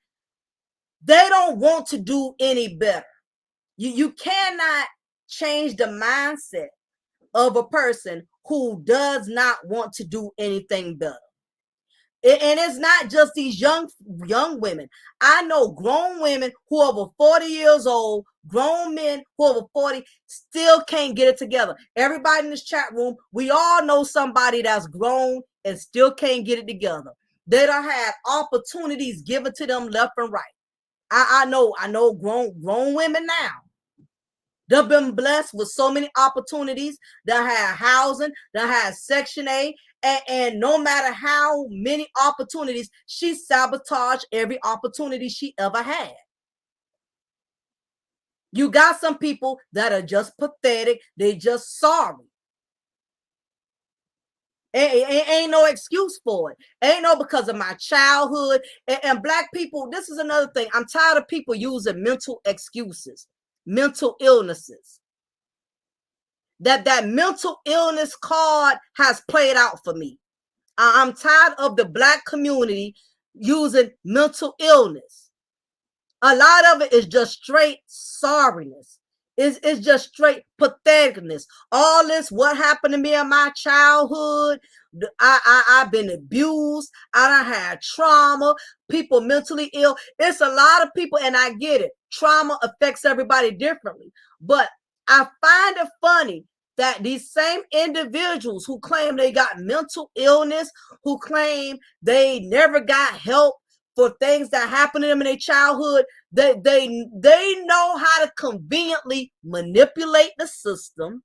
they don't want to do any better. You cannot change the mindset of a person who does not want to do anything better. And it's not just these young women. I know grown women who are over 40 years old, grown men who are over 40 still can't get it together. Everybody in this chat room, we all know somebody that's grown and still can't get it together. They don't have opportunities given to them left and right. I know grown women now. They've been blessed with so many opportunities. They have housing, they have Section 8, and no matter how many opportunities, she sabotaged every opportunity she ever had. You got some people that are just pathetic. They just sorry. Ain't no excuse for it. Ain't no because of my childhood. And Black people, this is another thing. I'm tired of people using mental excuses, mental illnesses. That mental illness card has played out for me. I'm tired of the Black community using mental illness. A lot of it is just straight sorriness. It's just straight patheticness. All this, what happened to me in my childhood, I've been abused, I done had trauma, people mentally ill. It's a lot of people, and I get it. Trauma affects everybody differently. But I find it funny that these same individuals who claim they got mental illness, who claim they never got help for things that happened to them in their childhood, they know how to conveniently manipulate the system.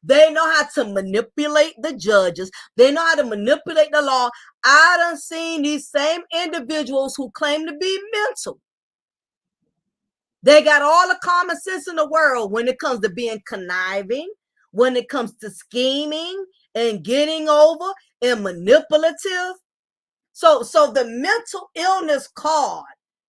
They know how to manipulate the judges. They know how to manipulate the law. I done seen these same individuals who claim to be mental. They got all the common sense in the world when it comes to being conniving, when it comes to scheming and getting over and manipulative. So the mental illness card,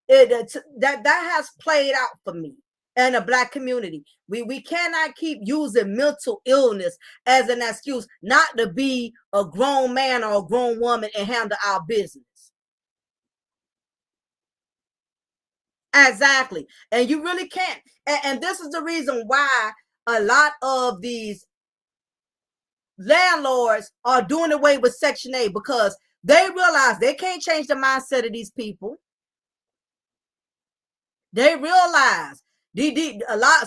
that has played out for me and the Black community. We cannot keep using mental illness as an excuse not to be a grown man or a grown woman and handle our business. Exactly. And you really can't. And this is the reason why a lot of these landlords are doing away with Section 8, because they realize they can't change the mindset of these people. They realize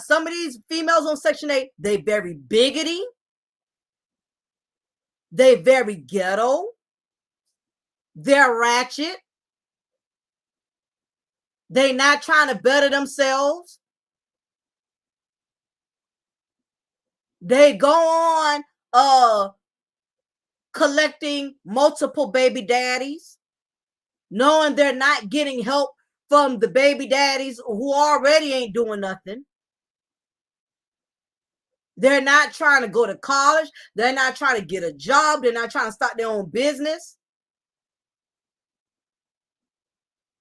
some of these females on Section 8, they very bigoty, they very ghetto, they're ratchet, they not trying to better themselves. They go on collecting multiple baby daddies, knowing they're not getting help from the baby daddies who already ain't doing nothing. They're not trying to go to college. They're not trying to get a job. They're not trying to start their own business.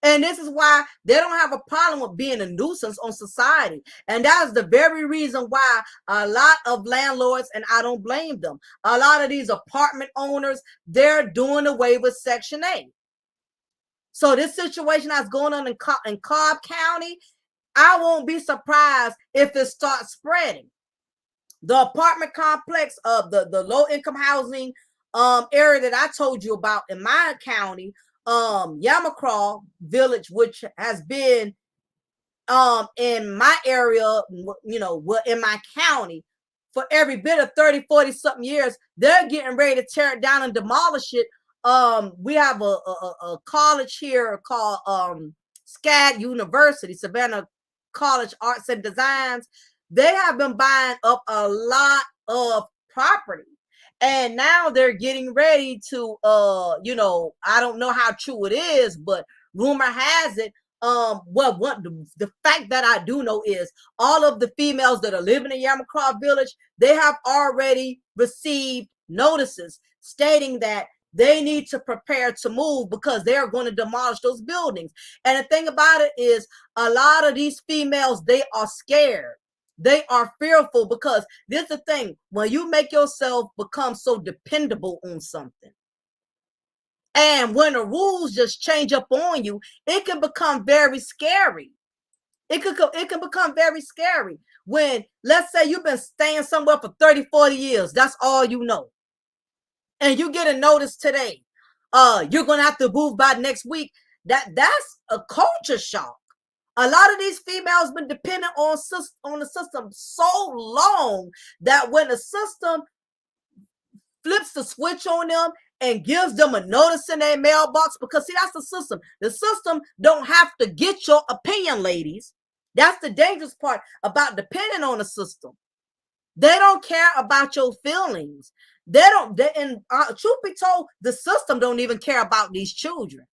And this is why they don't have a problem with being a nuisance on society. And that is the very reason why a lot of landlords, and I don't blame them, a lot of these apartment owners, they're doing away with Section 8. So this situation that's going on in Cobb County, I won't be surprised if it starts spreading. The apartment complex of the low-income housing area that I told you about in my county, Yamacraw Village, which has been in my area, in my county for every bit of 30, 40 something years. They're getting ready to tear it down and demolish it. We have a college here called SCAD University, Savannah College Arts and Designs. They have been buying up a lot of property. And now they're getting ready to, I don't know how true it is, but rumor has it, the fact that I do know is all of the females that are living in Yamacraw Village, they have already received notices stating that they need to prepare to move because they are going to demolish those buildings. And the thing about it is a lot of these females, they are scared. They are fearful because this is the thing. When you make yourself become so dependable on something, and when the rules just change up on you, it can become very scary. It can become very scary. When, let's say you've been staying somewhere for 30, 40 years, that's all you know. And you get a notice today, you're gonna have to move by next week. That's a culture shock. A lot of these females been dependent on the system so long that when the system flips the switch on them and gives them a notice in their mailbox, because see, that's the system. The system don't have to get your opinion, ladies. That's the dangerous part about depending on the system. They don't care about your feelings. And truth be told, the system don't even care about these children.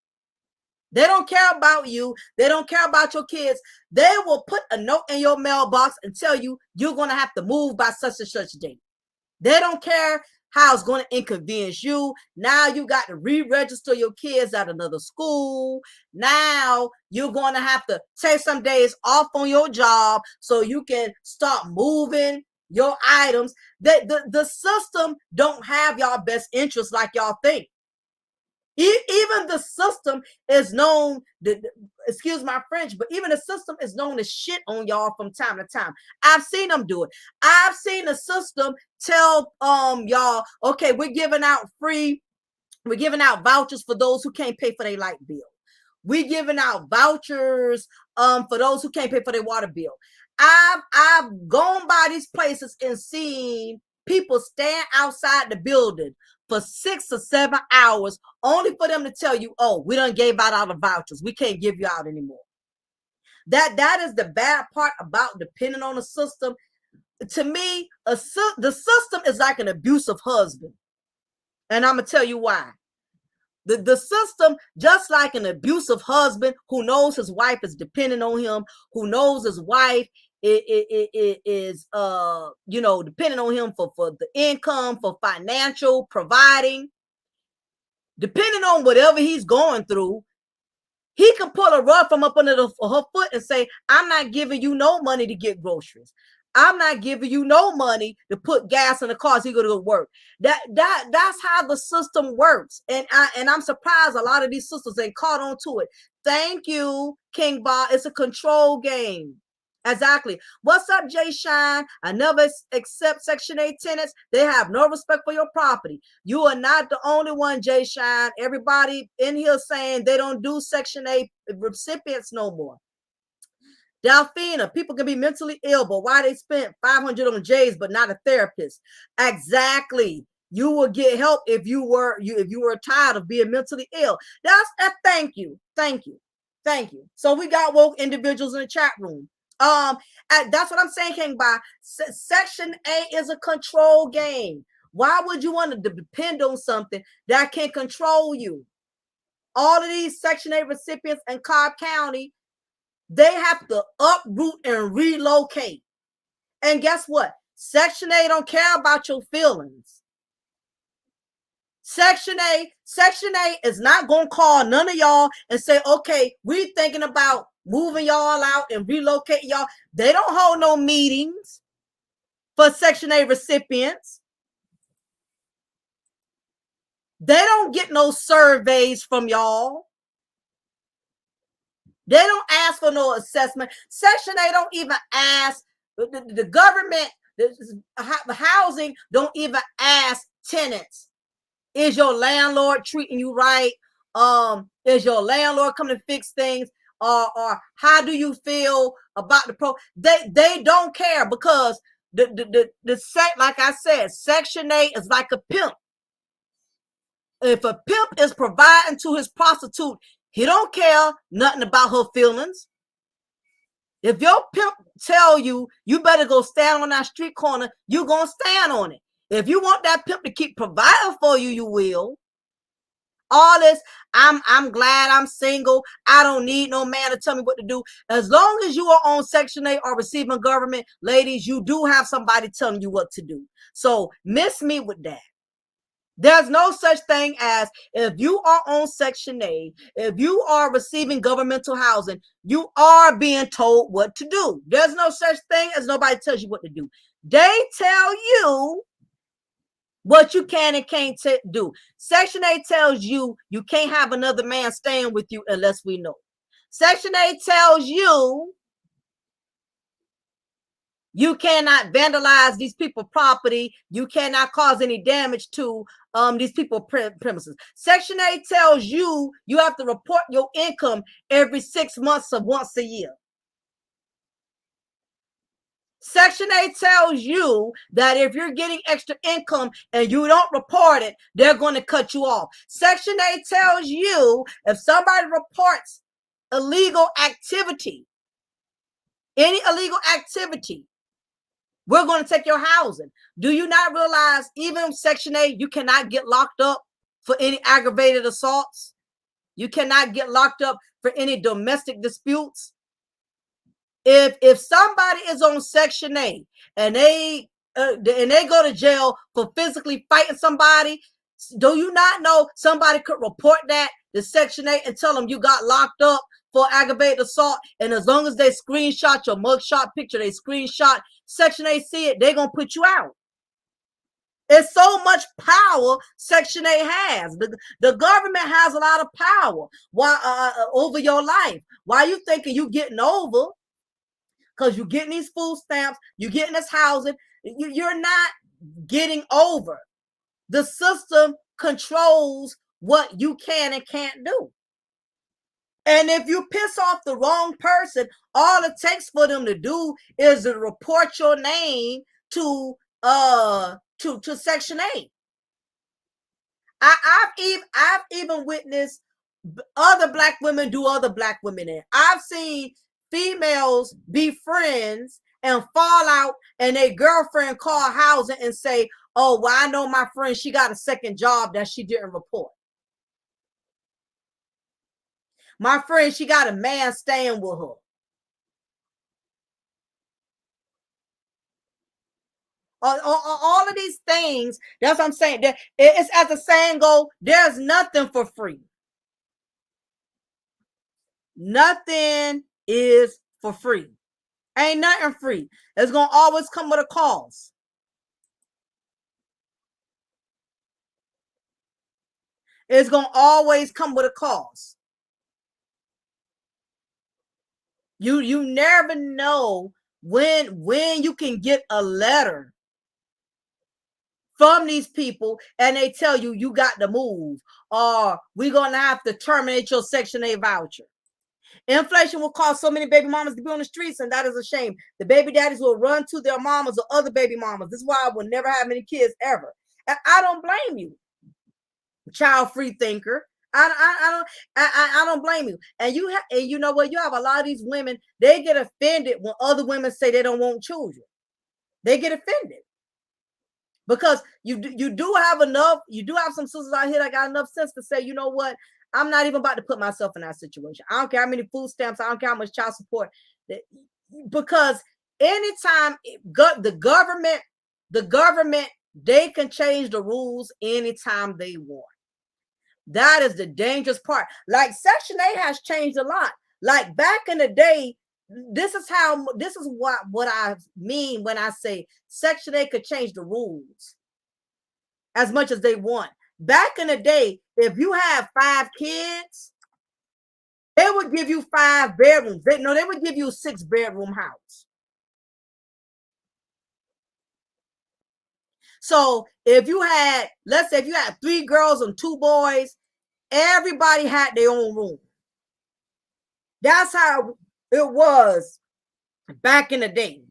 They don't care about you. They don't care about your kids. They will put a note in your mailbox and tell you you're going to have to move by such and such date. They don't care how it's going to inconvenience you. Now you got to re-register your kids at another school. Now you're going to have to take some days off on your job so you can start moving your items. The system don't have y'all best interest like y'all think. Even the system is known, excuse my French, but even the system is known to shit on y'all from time to time. I've seen them do it. I've seen the system tell y'all, okay, we're giving out vouchers for those who can't pay for their light bill. We're giving out vouchers for those who can't pay for their water bill. I've gone by these places and seen people stand outside the building for 6 or 7 hours only for them to tell you, oh, we done gave out all the vouchers. We can't give you out anymore. That is the bad part about depending on the system. To me, the system is like an abusive husband. And I'm going to tell you why. The system, just like an abusive husband who knows his wife is depending on him, who knows his wife is depending on him for the income, for financial providing, depending on whatever he's going through, he can pull a rug from up under her foot and say, I'm not giving you no money to get groceries. I'm not giving you no money to put gas in the car so you go to work. That's how the system works. And I'm surprised a lot of these sisters ain't caught on to it. Thank you, King Ba. It's a control game. Exactly. What's up, Jay Shine? I never accept Section 8 tenants. They have no respect for your property. You are not the only one, Jay Shine. Everybody in here saying they don't do Section 8 recipients no more. Delphina, people can be mentally ill, but why they spent $500 on J's but not a therapist? Exactly. You will get help if you were tired of being mentally ill. Thank you. So we got woke individuals in the chat room. That's what I'm saying, King Ba. Section 8 is a control game. Why would you want to depend on something that can control you? All of these Section 8 recipients in Cobb County, they have to uproot and relocate. And guess what? Section 8 don't care about your feelings. Section 8 is not going to call none of y'all and say, okay, we're thinking about moving y'all out and relocating y'all. They don't hold no meetings for Section 8 recipients. They don't get no surveys from y'all. They don't ask for no assessment. Section 8 don't even ask, the government, the housing don't even ask tenants. Is your landlord treating you right? Is your landlord coming to fix things? Or how do you feel about the They don't care, because like I said, Section 8 is like a pimp. If a pimp is providing to his prostitute, he don't care nothing about her feelings. If your pimp tell you, you better go stand on that street corner, you gonna stand on it. If you want that pimp to keep providing for you, you will. All this, I'm glad I'm single. I don't need no man to tell me what to do. As long as you are on Section 8 or receiving government, ladies, you do have somebody telling you what to do. So miss me with that. There's no such thing as, if you are on Section 8, if you are receiving governmental housing, you are being told what to do. There's no such thing as nobody tells you what to do. They tell you what you can and can't do. Section 8 tells you you can't have another man staying with you unless we know. Section 8 tells you You cannot vandalize these people's property. You cannot cause any damage to these people's premises. Section 8 tells you you have to report your income every 6 months or once a year. Section 8 tells you that if you're getting extra income and you don't report it, they're going to cut you off. Section 8 tells you if somebody reports illegal activity, any illegal activity, we're going to take your housing. Do you not realize even in Section 8, you cannot get locked up for any aggravated assaults? You cannot get locked up for any domestic disputes. If somebody is on Section 8 and they go to jail for physically fighting somebody, do you not know somebody could report that to Section 8 and tell them you got locked up for aggravated assault? And as long as they screenshot your mugshot picture, they screenshot Section 8, see it, they're gonna put you out. It's so much power Section 8 has. The government has a lot of power over your life. Why you thinking you getting over? Because you're getting these food stamps, you're getting this housing, you're not getting over. The system controls what you can and can't do. And if you piss off the wrong person, all it takes for them to do is to report your name to Section 8. I've even witnessed other black women do other black women in. I've seen females be friends and fall out, and their girlfriend call housing and say, oh, well, I know my friend, she got a second job that she didn't report. My friend, she got a man staying with her. All of these things, that's what I'm saying. It's as the saying goes, there's nothing for free. Nothing is for free. Ain't nothing free. It's going to always come with a cost. It's going to always come with a cost. You never know when you can get a letter from these people and they tell you you got to move, or we're going to have to terminate your Section 8 voucher. Inflation will cause so many baby mamas to be on the streets, and that is a shame. The baby daddies will run to their mamas or other baby mamas. This is why I will never have many kids ever. And I don't blame you, child free thinker. I don't blame you. And you know what? You have a lot of these women, they get offended when other women say they don't want children. They get offended because you do have enough. You do have some sisters out here that got enough sense to say, you know what? I'm not even about to put myself in that situation. I don't care how many food stamps. I don't care how much child support. Because anytime the government, they can change the rules anytime they want. That is the dangerous part. Like Section 8 has changed a lot. Like back in the day, this is what I mean when I say Section 8 could change the rules as much as they want. Back in the day, if you have 5 kids, they would give you 5 bedrooms. They would give you a 6-bedroom house. So if you had, let's say if you had 3 girls and 2 boys, everybody had their own room. That's how it was back in the day.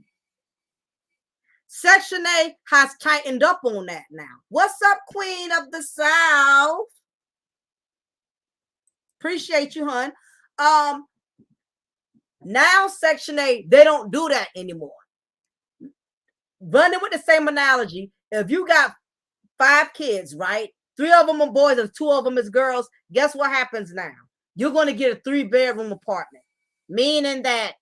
Section 8 has tightened up on that now. What's up, Queen of the South? Appreciate you, hon. Now Section 8, they don't do that anymore. Running with the same analogy, if you got 5 kids, right? 3 of them are boys and 2 of them is girls. Guess what happens now? You're going to get a 3-bedroom apartment, meaning that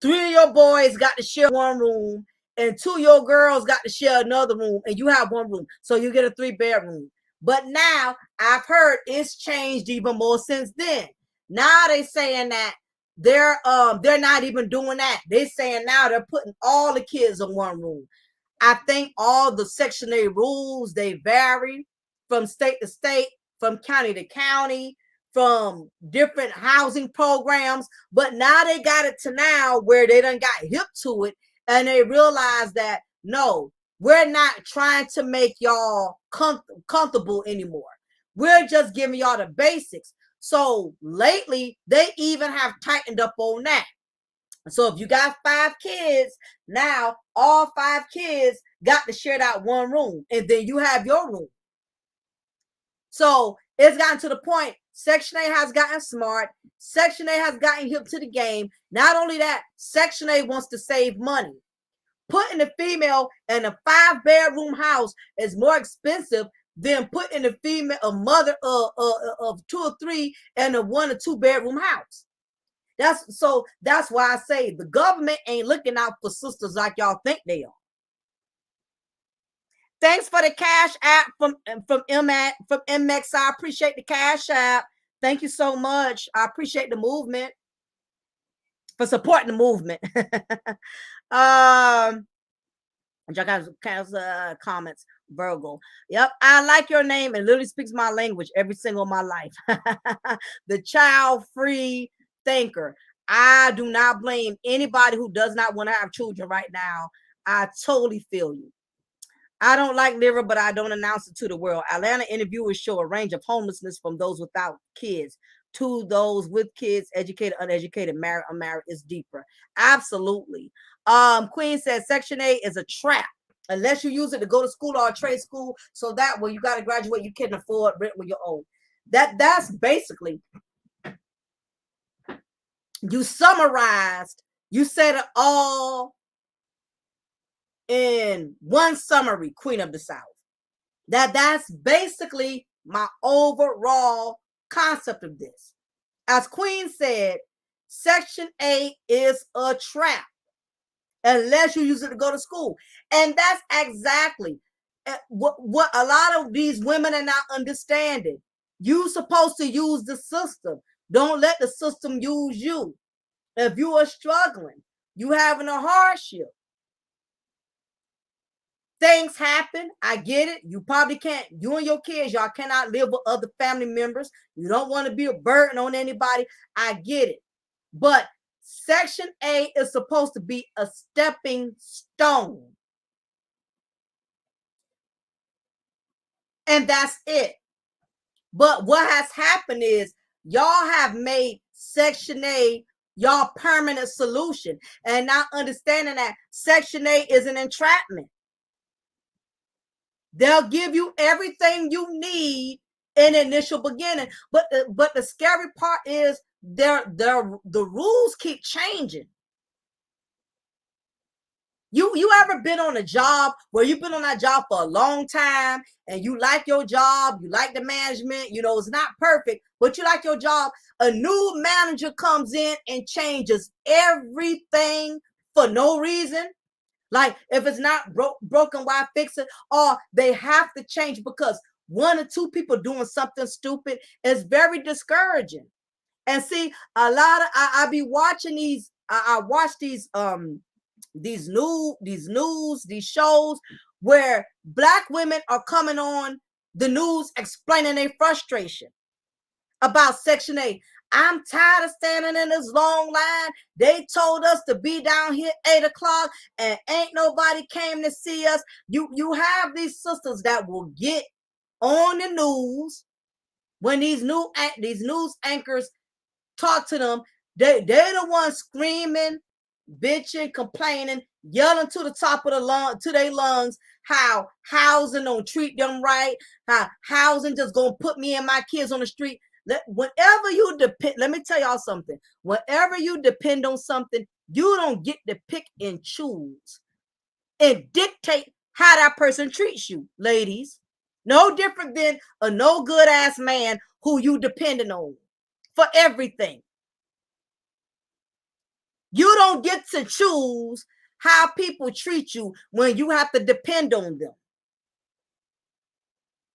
3 of your boys got to share 1 room and 2 of your girls got to share another room, and you have 1 room. So you get a 3-bedroom. But now I've heard it's changed even more since then. Now they saying that they're not even doing that. They're saying now they're putting all the kids in 1 room. I think all the Section 8 rules, they vary from state to state, from county to county, from different housing programs. But now they got it to now where they done got hip to it, And they realize that, no, we're not trying to make y'all comfortable anymore. We're just giving y'all the basics. So lately, they even have tightened up on that. So if you got 5 kids, now all 5 kids got to share that one room, and then you have your room. So it's gotten to the point, Section 8 has gotten smart. Section 8 has gotten hip to the game. Not only that, Section 8 wants to save money. Putting a female in a 5-bedroom house is more expensive than putting a mother of 2 or 3 in a 1 or 2 bedroom house. That's why I say the government ain't looking out for sisters like y'all think they are. Thanks for the cash app from MX. I appreciate the cash app. Thank you so much. I appreciate the movement, for supporting the movement. Comments. Virgo. Yep, I like your name. It literally speaks my language every single my life. The child-free thinker. I do not blame anybody who does not want to have children right now. I totally feel you. I don't like liver, but I don't announce it to the world. Atlanta interviewers show a range of homelessness from those without kids to those with kids, educated, uneducated, married, unmarried, is deeper. Absolutely. Queen says Section 8 is a trap unless you use it to go to school or a trade school. So that when you got to graduate, you can afford rent when you're old. That's basically, you summarized, you said it all in one summary, Queen of the South. That's basically my overall concept of this. As Queen said, Section 8 is a trap unless you use it to go to school. And that's exactly what a lot of these women are not understanding. You're supposed to use the system. Don't let the system use you. If you are struggling, you having a hardship, things happen. I get it. You probably can't, you and your kids, y'all cannot live with other family members. You don't want to be a burden on anybody. I get it. But Section 8 is supposed to be a stepping stone. And that's it. But what has happened is y'all have made Section 8 y'all permanent solution, and not understanding that Section 8 is an entrapment. They'll give you everything you need in the initial beginning, but the scary part is the rules keep changing. You ever been on a job where you've been on that job for a long time and you like your job, you like the management, you know, it's not perfect, but you like your job. A new manager comes in and changes everything for no reason. Like, if it's not broken, why fix it? Or they have to change because 1 or 2 people doing something stupid is very discouraging. And see, a lot of I be watching these. I watch these these shows where Black women are coming on the news explaining their frustration about Section 8. I'm tired of standing in this long line. They told us to be down here 8 o'clock and ain't nobody came to see us. You have these sisters that will get on the news when these news anchors talk to them. They're the ones screaming, bitching, complaining, yelling to the top of the lung, to their lungs, how housing don't treat them right, how housing just gonna put me and my kids on the street. Whenever you depend, let me tell y'all something. Whenever you depend on something, you don't get to pick and choose and dictate how that person treats you, ladies. No different than a no good ass man who you depending on for everything. You don't get to choose how people treat you when you have to depend on them.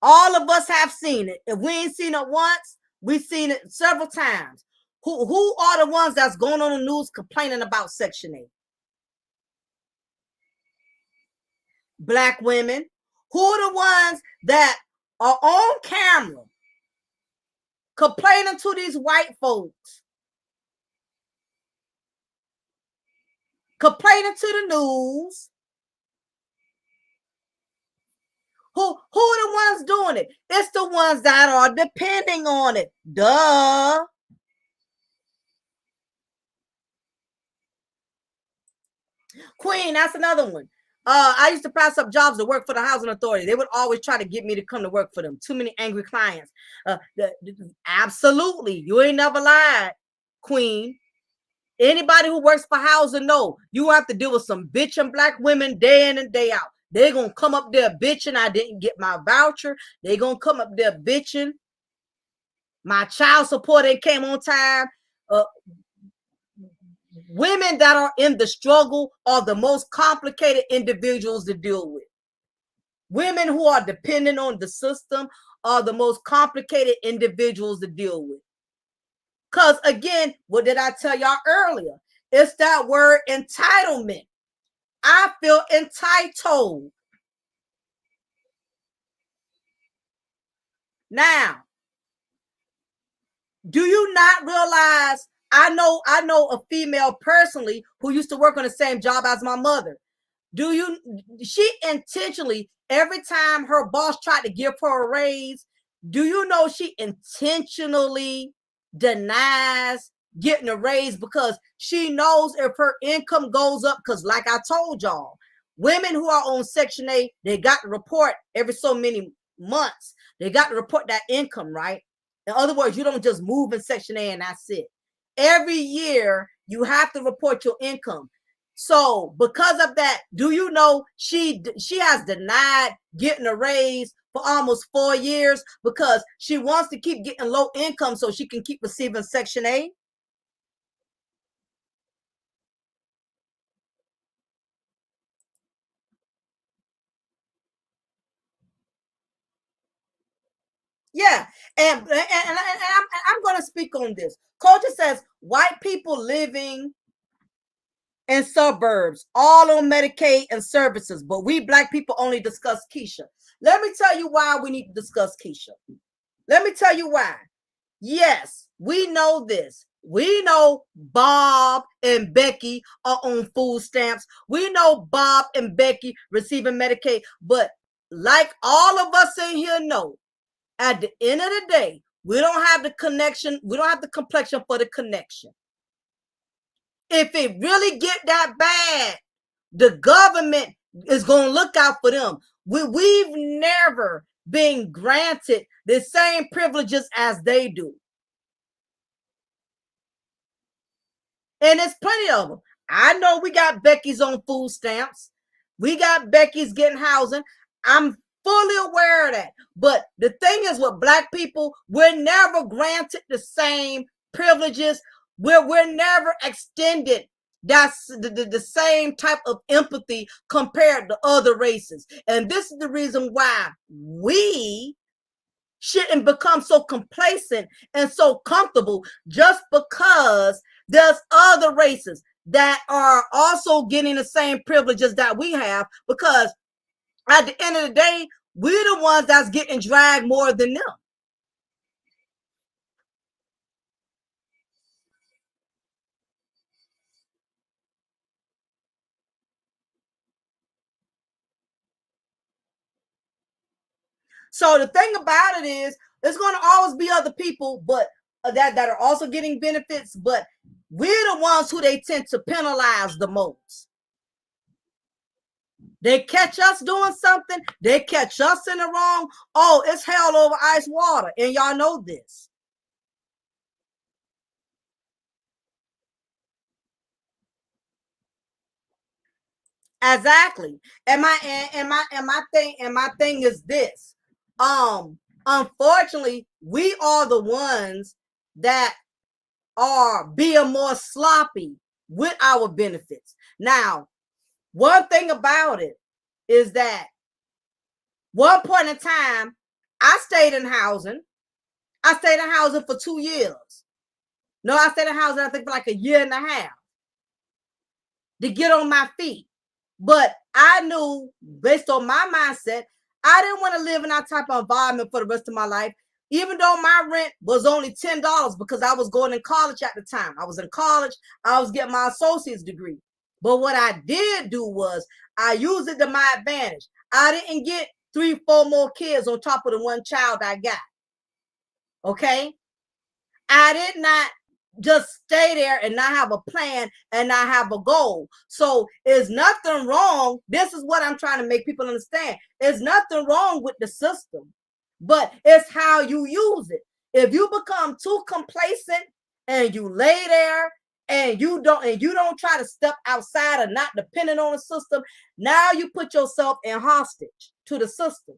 All of us have seen it. If we ain't seen it once, we've seen it several times. Who are the ones that's going on the news complaining about Section 8? Black women. Who are the ones that are on camera complaining to these white folks? complaining to the news. Who are the ones doing it? It's the ones that are depending on it. Duh. Queen, that's another one. I used to pass up jobs to work for the housing authority. They would always try to get me to come to work for them. Too many angry clients. Absolutely. You ain't never lied, Queen. Anybody who works for housing know you have to deal with some bitching black women day in and day out. They're going to come up there bitching, I didn't get my voucher. They're going to come up there bitching, my child support ain't came on time. Women that are in the struggle are the most complicated individuals to deal with. Women who are dependent on the system are the most complicated individuals to deal with. Because again, what did I tell y'all earlier? It's that word entitlement. I feel entitled. Now, do you not realize, I know a female personally who used to work on the same job as my mother. She intentionally, every time her boss tried to give her a raise, do you know she intentionally denies getting a raise because she knows if her income goes up, because like I told y'all, women who are on Section 8, they got to report every so many months. They got to report that income, right? In other words, you don't just move in Section A and that's it. Every year, you have to report your income. So because of that, do you know she has denied getting a raise for almost 4 years because she wants to keep getting low income so she can keep receiving Section A? Yeah, and I'm going to speak on this. Culture says white people living in suburbs, all on Medicaid and services, but we black people only discuss Keisha. Let me tell you why we need to discuss Keisha. Let me tell you why. Yes, we know this. We know Bob and Becky are on food stamps. We know Bob and Becky receiving Medicaid. But like all of us in here know, at the end of the day, we don't have the connection. We don't have the complexion for the connection. If it really get that bad, the government is going to look out for them. We've never been granted the same privileges as they do. And there's plenty of them. I know we got Becky's on food stamps. We got Becky's getting housing. I'm fully aware of that. But the thing is with black people, we're never granted the same privileges. We're never extended that's the same type of empathy compared to other races. And this is the reason why we shouldn't become so complacent and so comfortable just because there's other races that are also getting the same privileges that we have, because at the end of the day, we're the ones that's getting dragged more than them. So the thing about it is, there's going to always be other people, but that are also getting benefits, but we're the ones who they tend to penalize the most. They catch us doing something, they catch us in the wrong. Oh, it's hell over ice water, and y'all know this. Exactly. And my thing is this. Unfortunately, we are the ones that are being more sloppy with our benefits. Now, one thing about it is that one point in time, I stayed in housing. I stayed in housing for 2 years. No, I stayed in housing, I think, for like a year and a half to get on my feet. But I knew, based on my mindset, I didn't want to live in that type of environment for the rest of my life, even though my rent was only $10 because I was going in college at the time. I was in college. I was getting my associate's degree. But what I did do was I used it to my advantage. I didn't get 3, 4 more kids on top of the one child I got. Okay? I did not just stay there and not have a plan and not have a goal. So there's nothing wrong. This is what I'm trying to make people understand. There's nothing wrong with the system, but it's how you use it. If you become too complacent and you lay there and you don't try to step outside or not dependent on the system, now you put yourself in hostage to the system.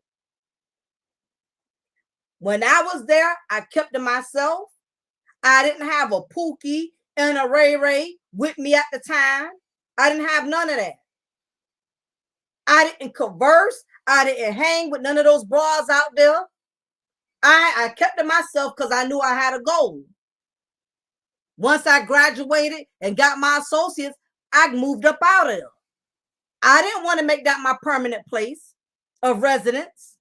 When I was there, I kept to myself. I didn't have a Pookie and a Ray Ray with me at the time. I didn't have none of that. I didn't converse. I didn't hang with none of those bras out there. I kept to myself because I knew I had a goal. Once I graduated and got my associates, I moved up out of there. I didn't want to make that my permanent place of residence.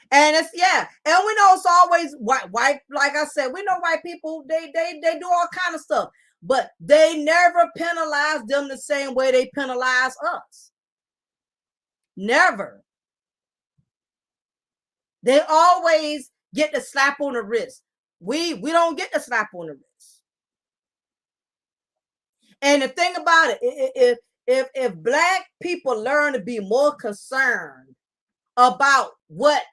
And it's and we know it's always white, like I said, we know white people, they do all kind of stuff, but they never penalize them the same way they penalize us. Never. They always get the slap on the wrist. We don't get the slap on the wrist. And the thing about it, if Black people learn to be more concerned about what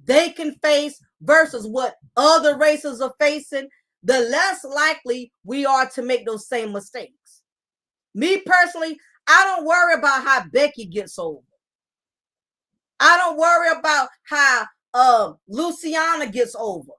they can face versus what other races are facing, the less likely we are to make those same mistakes. Me personally, I don't worry about how Becky gets over. I don't worry about how Luciana gets over.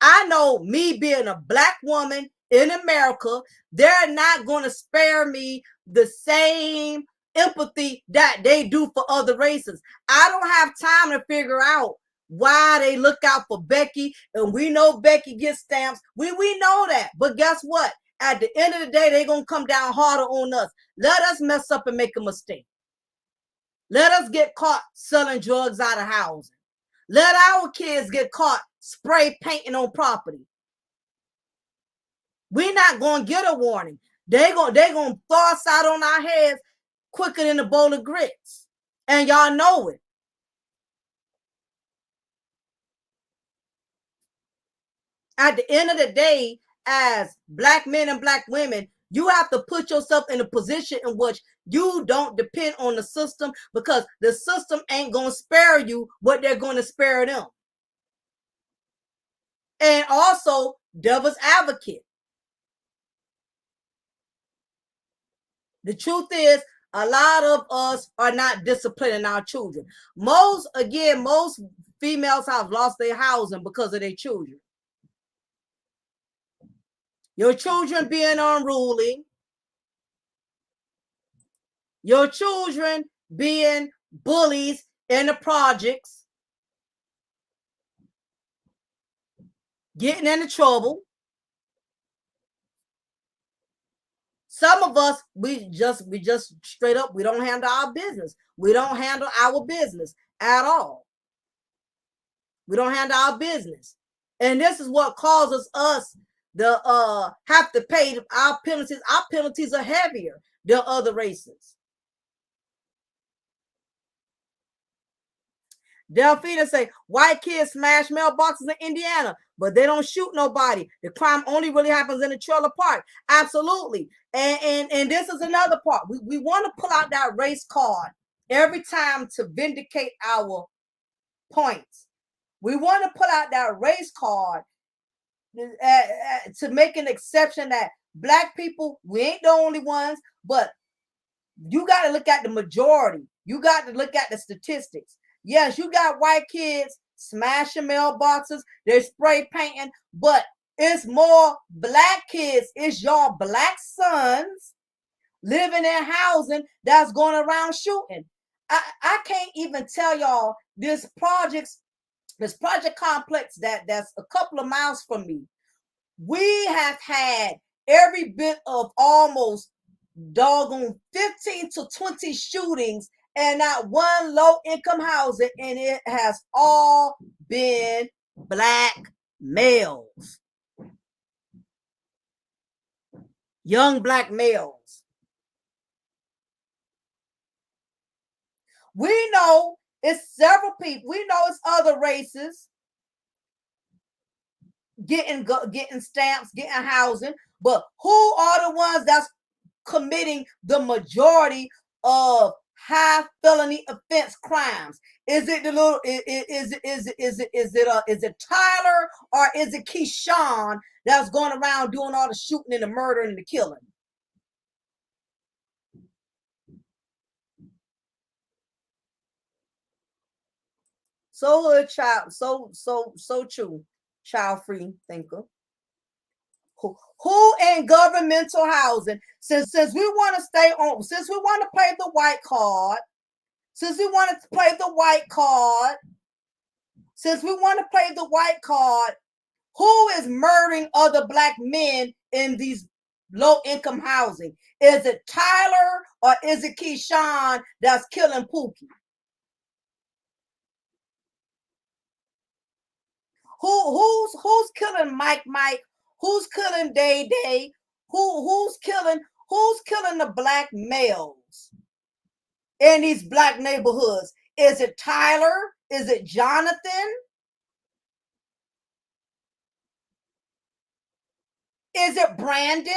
I know, me being a Black woman in America, they're not going to spare me the same empathy that they do for other races. I don't have time to figure out why they look out for Becky, and we know Becky gets stamps. We know that. But guess what? At the end of the day, they're going to come down harder on us. Let us mess up and make a mistake. Let us get caught selling drugs out of housing. Let our kids get caught spray painting on property. We're not going to get a warning. They're going to thaw us out on our heads quicker than a bowl of grits. And y'all know it. At the end of the day, as Black men and Black women, you have to put yourself in a position in which you don't depend on the system, because the system ain't going to spare you what they're going to spare them. And also, devil's advocate. The truth is, a lot of us are not disciplining our children. Most females have lost their housing because of their children. Your children being unruly. Your children being bullies in the projects. Getting into trouble. Some of us, we just straight up, we don't handle our business. We don't handle our business at all. We don't handle our business. And this is what causes us to have to pay our penalties. Our penalties are heavier than other races. Delphina say, white kids smash mailboxes in Indiana, but they don't shoot nobody. The crime only really happens in the trailer park. Absolutely. And this is another part. We want to pull out that race card every time to vindicate our points. We want to pull out that race card to make an exception that Black people, we ain't the only ones, but you got to look at the majority. You got to look at the statistics. Yes, you got white kids smashing mailboxes, they're spray painting, but it's more Black kids. It's y'all Black sons living in housing that's going around shooting. I can't even tell y'all this project complex that's a couple of miles from me. We have had every bit of almost doggone 15 to 20 shootings and not one low-income housing, and it has all been Black males. Young black males. We know it's several people. We know it's other races getting stamps, getting housing, but who are the ones that's committing the majority of high felony offense crimes? Is it the little is it Tyler, or is it Keyshawn that's going around doing all the shooting and the murder and the killing? So child, so true, child free thinker. Who in governmental housing? Since we want to stay on, since we want to play the white card, since we want to play the white card, since we want to play the white card, who is murdering other black men in these low income housing? Is it Tyler, or is it Keyshawn that's killing Pookie? Who's killing Mike? Who's killing Day? Who's killing the black males in these black neighborhoods? Is it Tyler? Is it Jonathan? Is it Brandon?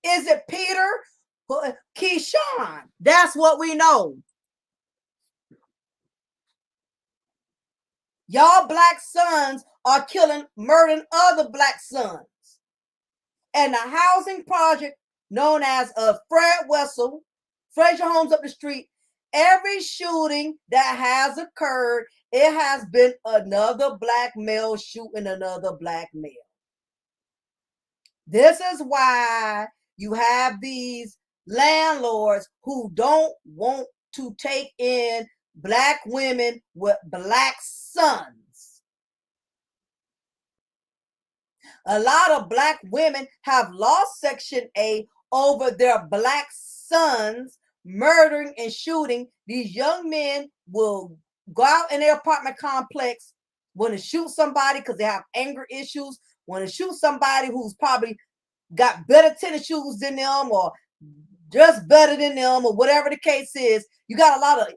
Is it Peter? Keyshawn. That's what we know. Y'all black sons are murdering other black sons. And the housing project known as Fred Wessel, Fraser Homes up the street, every shooting that has occurred, it has been another black male shooting another black male. This is why you have these landlords who don't want to take in black women with black sons. A lot of black women have lost Section A over their black sons murdering and shooting. These young men will go out in their apartment complex, want to shoot somebody because they have anger issues, want to shoot somebody who's probably got better tennis shoes than them or just better than them or whatever the case is. You got a lot of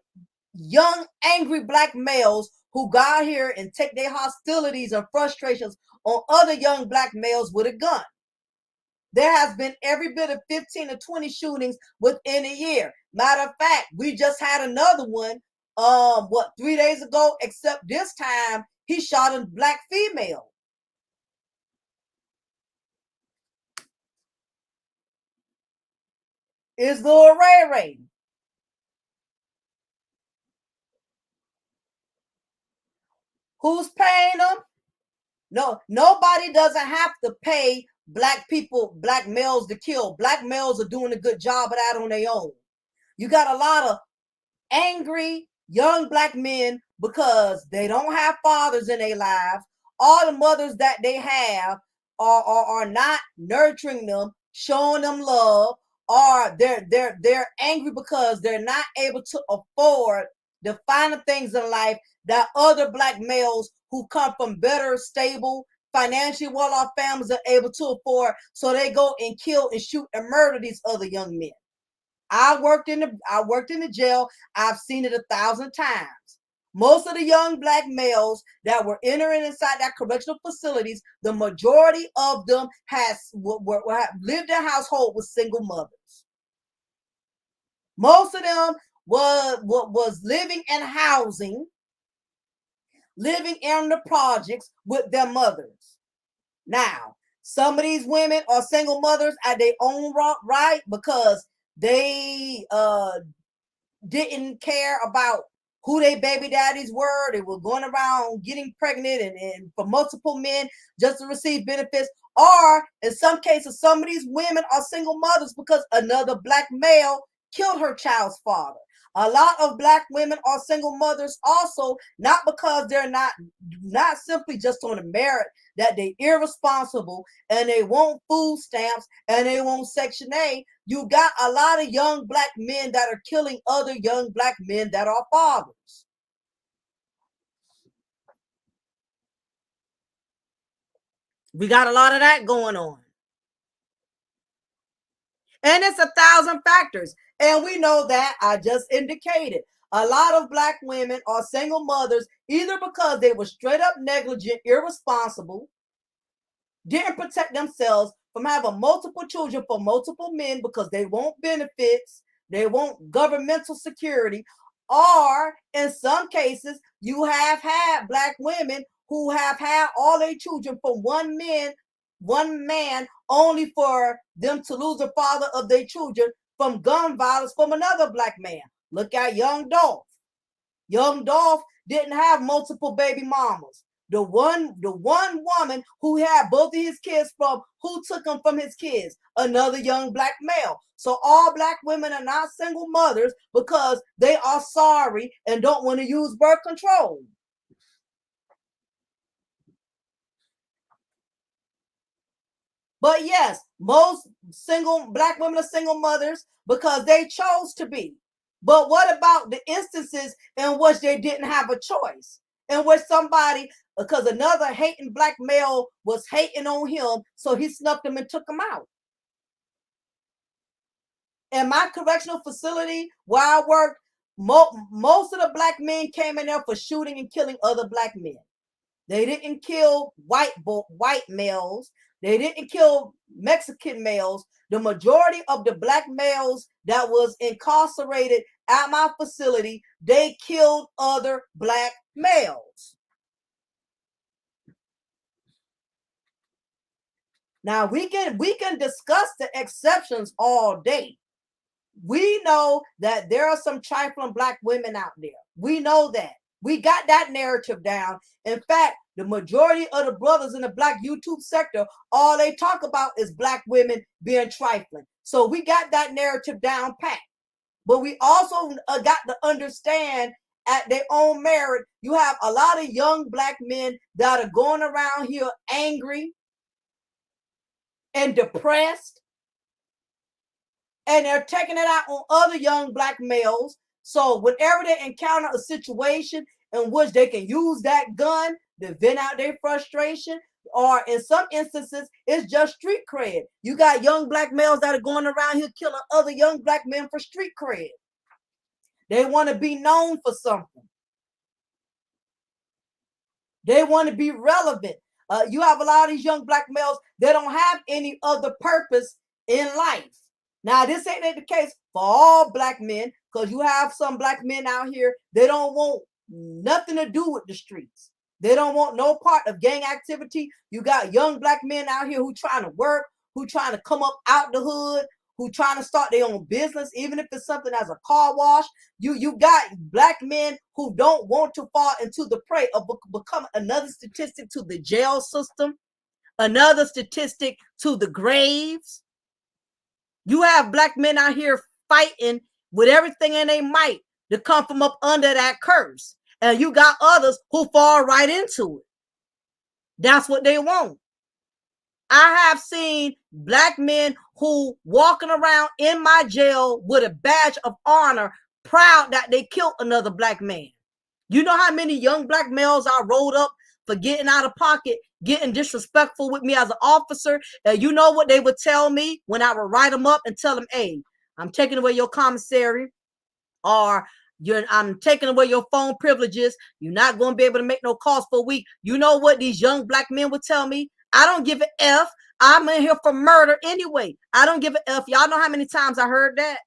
young, angry black males who got here and take their hostilities and frustrations on other young black males with a gun. There has been every bit of 15 to 20 shootings within a year. Matter of fact, we just had another one, 3 days ago, except this time he shot a black female. Is Lil Ray Ray. Who's paying them? No, nobody doesn't have to pay black people, black males to kill. Black males are doing a good job of that on their own. You got a lot of angry young black men because they don't have fathers in their lives. All the mothers that they have are not nurturing them, showing them love, or they're angry because they're not able to afford the finer things in life that other black males who come from better, stable, financially well-off families are able to afford. So they go and kill and shoot and murder these other young men. I worked in the jail. I've seen it 1,000 times. Most of the young black males that were entering inside that correctional facilities, the majority of them lived in household with single mothers. Most of them was living in housing, living in the projects with their mothers. Now, some of these women are single mothers at their own right because they didn't care about who their baby daddies were. They were going around getting pregnant and for multiple men just to receive benefits. Or in some cases, some of these women are single mothers because another black male killed her child's father. A lot of black women are single mothers also, not because they're not simply just on the merit that they're irresponsible and they want food stamps and they want Section A. You got a lot of young black men that are killing other young black men that are fathers. We got a lot of that going on. And it's 1,000 factors. And we know that I just indicated. A lot of Black women are single mothers either because they were straight up negligent, irresponsible, didn't protect themselves from having multiple children for multiple men because they want benefits, they want governmental security, or in some cases, you have had Black women who have had all their children from one man, only for them to lose the father of their children from gun violence from another Black man. Look at Young Dolph. Young Dolph didn't have multiple baby mamas. The one woman who had both of his kids from, who took them from his kids? Another young Black male. So all Black women are not single mothers because they are sorry and don't want to use birth control. But yes, most single Black women are single mothers because they chose to be. But what about the instances in which they didn't have a choice? In which somebody, because another hating Black male was hating on him, so he snuffed him and took him out. In my correctional facility where I worked, most of the Black men came in there for shooting and killing other Black men. They didn't kill white males. They didn't kill Mexican males. The majority of the Black males that was incarcerated at my facility, they killed other Black males. Now we can discuss the exceptions all day. We know that there are some trifling Black women out there. We know that. We got that narrative down. In fact, the majority of the brothers in the Black YouTube sector, all they talk about is Black women being trifling. So we got that narrative down pat. But we also got to understand at their own merit, you have a lot of young Black men that are going around here angry and depressed, and they're taking it out on other young Black males. So whenever they encounter a situation in which they can use that gun to vent out their frustration, or in some instances, it's just street cred. You got young Black males that are going around here killing other young Black men for street cred. They want to be known for something. They want to be relevant. You have a lot of these young Black males, they don't have any other purpose in life. Now, this ain't the case for all Black men, because you have some Black men out here, they don't want nothing to do with the streets. They don't want no part of gang activity. You got young Black men out here who trying to work, who trying to come up out the hood, who trying to start their own business, even if it's something as a car wash. You got Black men who don't want to fall into the prey of become another statistic to the jail system, another statistic to the graves. You have Black men out here fighting with everything in their might to come from up under that curse. And you got others who fall right into it. That's what they want. I have seen Black men who walking around in my jail with a badge of honor, proud that they killed another Black man. You know how many young Black males I rolled up for getting out of pocket, getting disrespectful with me as an officer? And you know what they would tell me when I would write them up and tell them, hey, I'm taking away your commissary, or I'm taking away your phone privileges. You're not going to be able to make no calls for a week. You know what these young Black men would tell me? I don't give an F. I'm in here for murder anyway. I don't give an F. Y'all know how many times I heard that?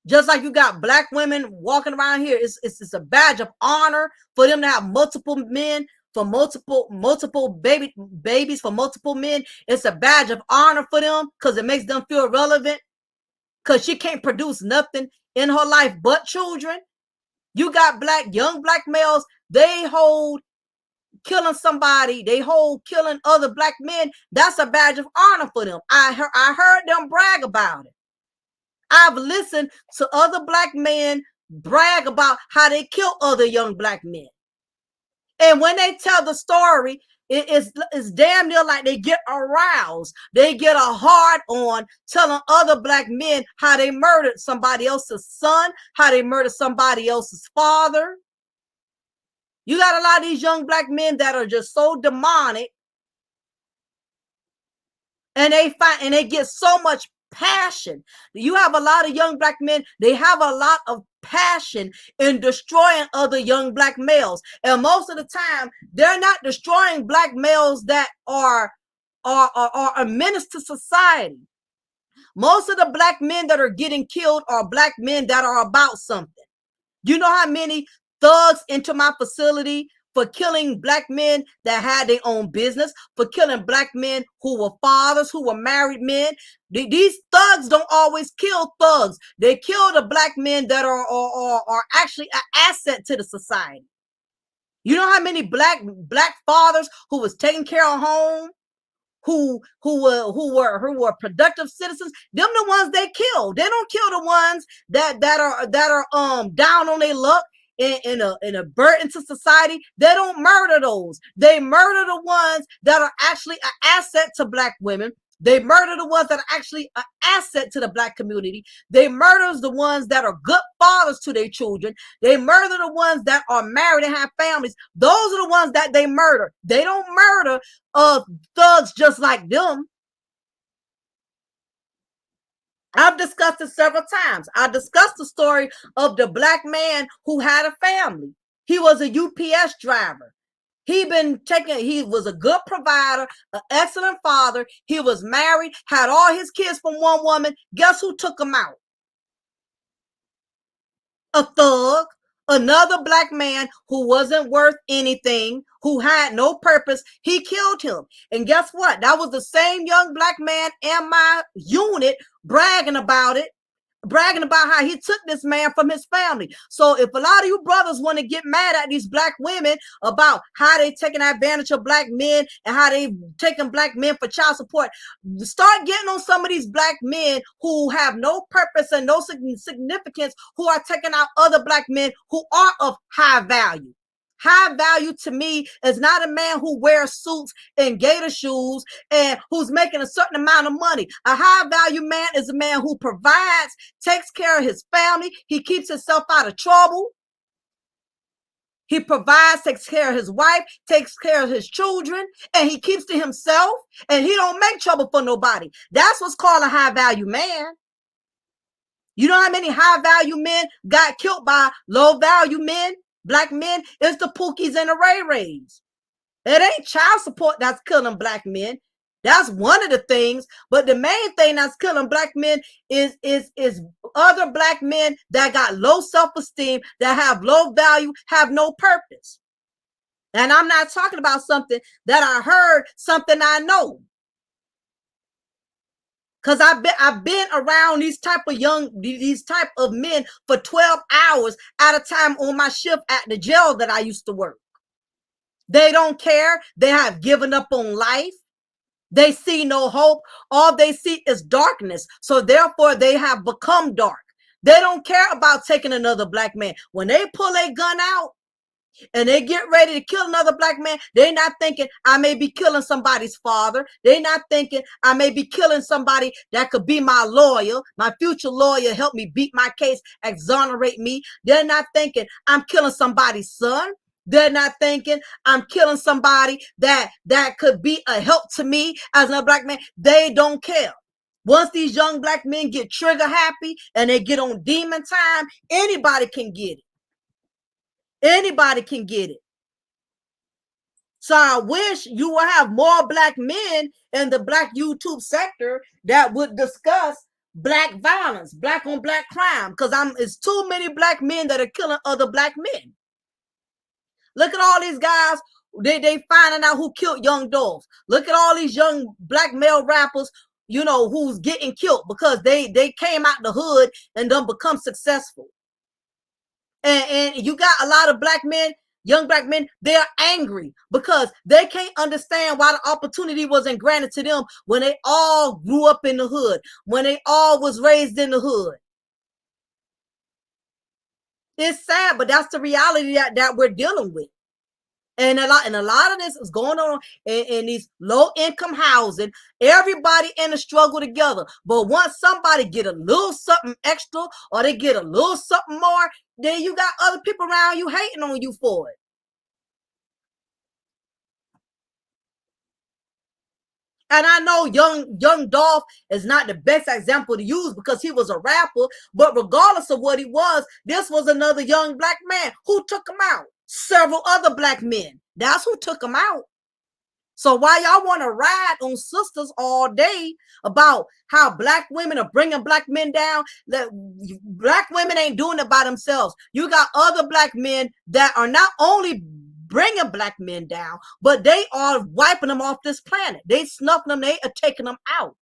Just like you got Black women walking around here, it's a badge of honor for them to have multiple men, for multiple babies for multiple men. It's a badge of honor for them because it makes them feel relevant, because she can't produce nothing in her life but children. You got young Black males, they hold killing somebody, they hold killing other Black men. That's a badge of honor for them. I heard them brag about it. I've listened to other Black men brag about how they kill other young Black men. And when they tell the story, it's damn near like they get aroused. They get a hard on telling other Black men how they murdered somebody else's son, how they murdered somebody else's father. You got a lot of these young black men that are just so demonic, and they get so much passion. You have a lot of young black men, they have a lot of passion in destroying other young black males. And most of the time, they're not destroying black males that are a menace to society. Most of the black men that are getting killed are black men that are about something. You know how many thugs enter my facility for killing black men that had their own business, for killing black men who were fathers, who were married men. These thugs don't always kill thugs. They kill the black men that are actually an asset to the society. You know how many black fathers who was taking care of home, who were productive citizens, them the ones they kill. They don't kill the ones that are down on their luck in a burden to society. They don't murder those. They murder the ones that are actually an asset to black women. They murder the ones that are actually an asset to the black community. They murder the ones that are good fathers to their children. They murder the ones that are married and have families. Those are the ones that they murder. They don't murder thugs just like them. I've discussed it several times. I discussed the story of the black man who had a family. He was a UPS driver. He was a good provider, an excellent father. He was married, had all his kids from one woman. Guess who took him out? A thug, another black man who wasn't worth anything, who had no purpose. He killed him. And guess what? That was the same young black man in my unit bragging about how he took this man from his family. So if a lot of you brothers want to get mad at these black women about how they taking advantage of black men and how they taking black men for child support, start getting on some of these black men who have no purpose and no significance, who are taking out other black men who are of high value. High value to me is not a man who wears suits and gator shoes and who's making a certain amount of money. A high value man is a man who provides, takes care of his family. He keeps himself out of trouble. He provides, takes care of his wife, takes care of his children, and he keeps to himself, and he don't make trouble for nobody. That's what's called a high value man. You know how many high value men got killed by low value men? Black men? It's the Pookies and the Ray Rays. It ain't child support that's killing black men. That's one of the things. But the main thing that's killing black men is other black men that got low self-esteem, that have low value, have no purpose. And I'm not talking about something that I heard, something I know. Because I've been around these type of men for 12 hours at a time on my shift at the jail that I used to work. They don't care. They have given up on life. They see no hope. All they see is darkness. So therefore, they have become dark. They don't care about taking another black man. When they pull a gun out and they get ready to kill another black man, they're not thinking, I may be killing somebody's father. They're not thinking, I may be killing somebody that could be my lawyer, my future lawyer, help me beat my case, exonerate me. They're not thinking, I'm killing somebody's son. They're not thinking, I'm killing somebody that could be a help to me as a black man. They don't care. Once these young black men get trigger happy and they get on demon time, anybody can get it. Anybody can get it. So I wish you would have more black men in the black YouTube sector that would discuss black violence, black on black crime, because it's too many black men that are killing other black men. Look at all these guys. They finding out who killed Young Dolph. Look at all these young black male rappers, you know, who's getting killed because they came out the hood and then become successful. And you got a lot of black men, young black men, they're angry because they can't understand why the opportunity wasn't granted to them when they all grew up in the hood, when they all was raised in the hood. It's sad, but that's the reality that we're dealing with. And a lot of this is going on in these low-income housing. Everybody in a struggle together. But once somebody get a little something extra or they get a little something more, then you got other people around you hating on you for it. And I know young Dolph is not the best example to use because he was a rapper, but regardless of what he was, this was another young black man who took him out. Several other black men. That's who took him out. So why y'all want to ride on sisters all day about how black women are bringing black men down? That black women ain't doing it by themselves. You got other black men that are not only bringing black men down, but they are wiping them off this planet. They snuffing them. They are taking them out.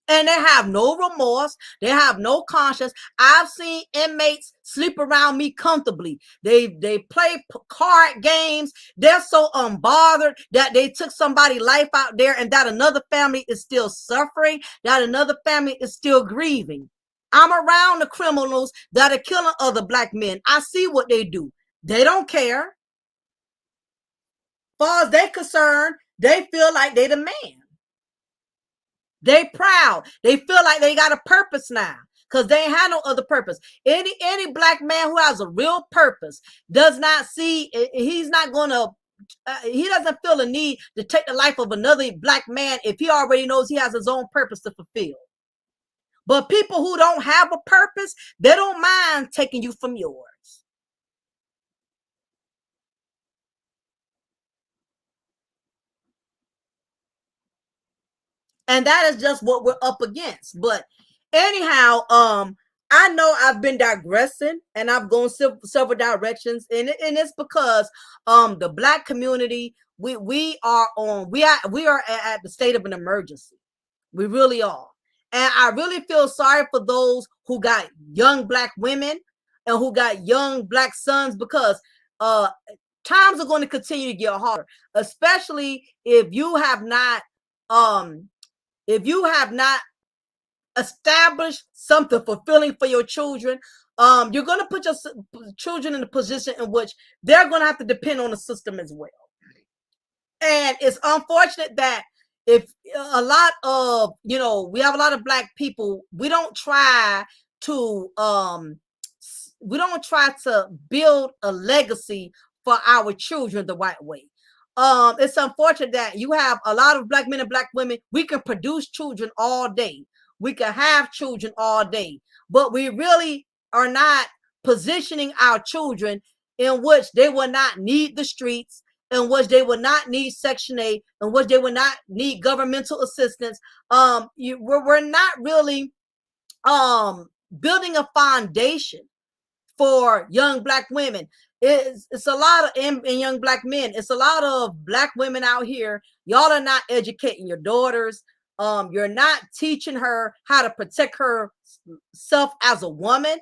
And they have no remorse. They have no conscience. I've seen inmates sleep around me comfortably. They play card games. They're so unbothered that they took somebody's life out there and that another family is still suffering, that another family is still grieving. I'm around the criminals that are killing other black men. I see what they do. They don't care. As far as they're concerned, they feel like they the man. They proud. They feel like they got a purpose now because they ain't had no other purpose. Any black man who has a real purpose does not see, he's not going to, he doesn't feel a need to take the life of another black man if he already knows he has his own purpose to fulfill. But people who don't have a purpose, they don't mind taking you from yours. And that is just what we're up against. But anyhow, I know I've been digressing and I've gone several directions, and it's because the black community, we are at the state of an emergency. We really are. And I really feel sorry for those who got young black women and who got young black sons, because times are going to continue to get harder, especially if you have not established something fulfilling for your children. You're going to put your children in a position in which they're going to have to depend on the system as well. And it's unfortunate that if a lot of, we have a lot of black people, we don't try to build a legacy for our children the right way. It's unfortunate that you have a lot of black men and black women. We can produce children all day. We can have children all day, but we really are not positioning our children in which they will not need the streets, in which they will not need Section 8, in which they will not need governmental assistance. We're not really building a foundation for young black women. It's a lot of and young black men. It's a lot of black women out here. Y'all are not educating your daughters. You're not teaching her how to protect herself as a woman.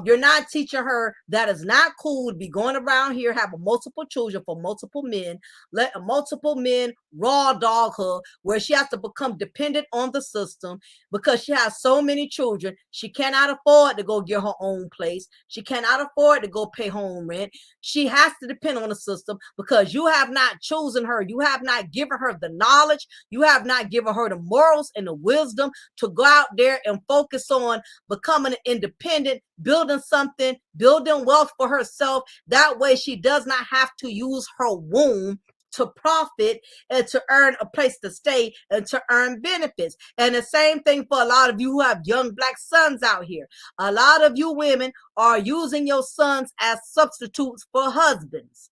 You're not teaching her that it's not cool to be going around here having multiple children for multiple men, let multiple men raw dog her, where she has to become dependent on the system because she has so many children. She cannot afford to go get her own place. She cannot afford to go pay home rent. She has to depend on the system because you have not chosen her. You have not given her the knowledge. You have not given her the morals and the wisdom to go out there and focus on becoming an independent, building something, building wealth for herself. That way she does not have to use her womb to profit and to earn a place to stay and to earn benefits. And the same thing for a lot of you who have young black sons out here. A lot of you women are using your sons as substitutes for husbands.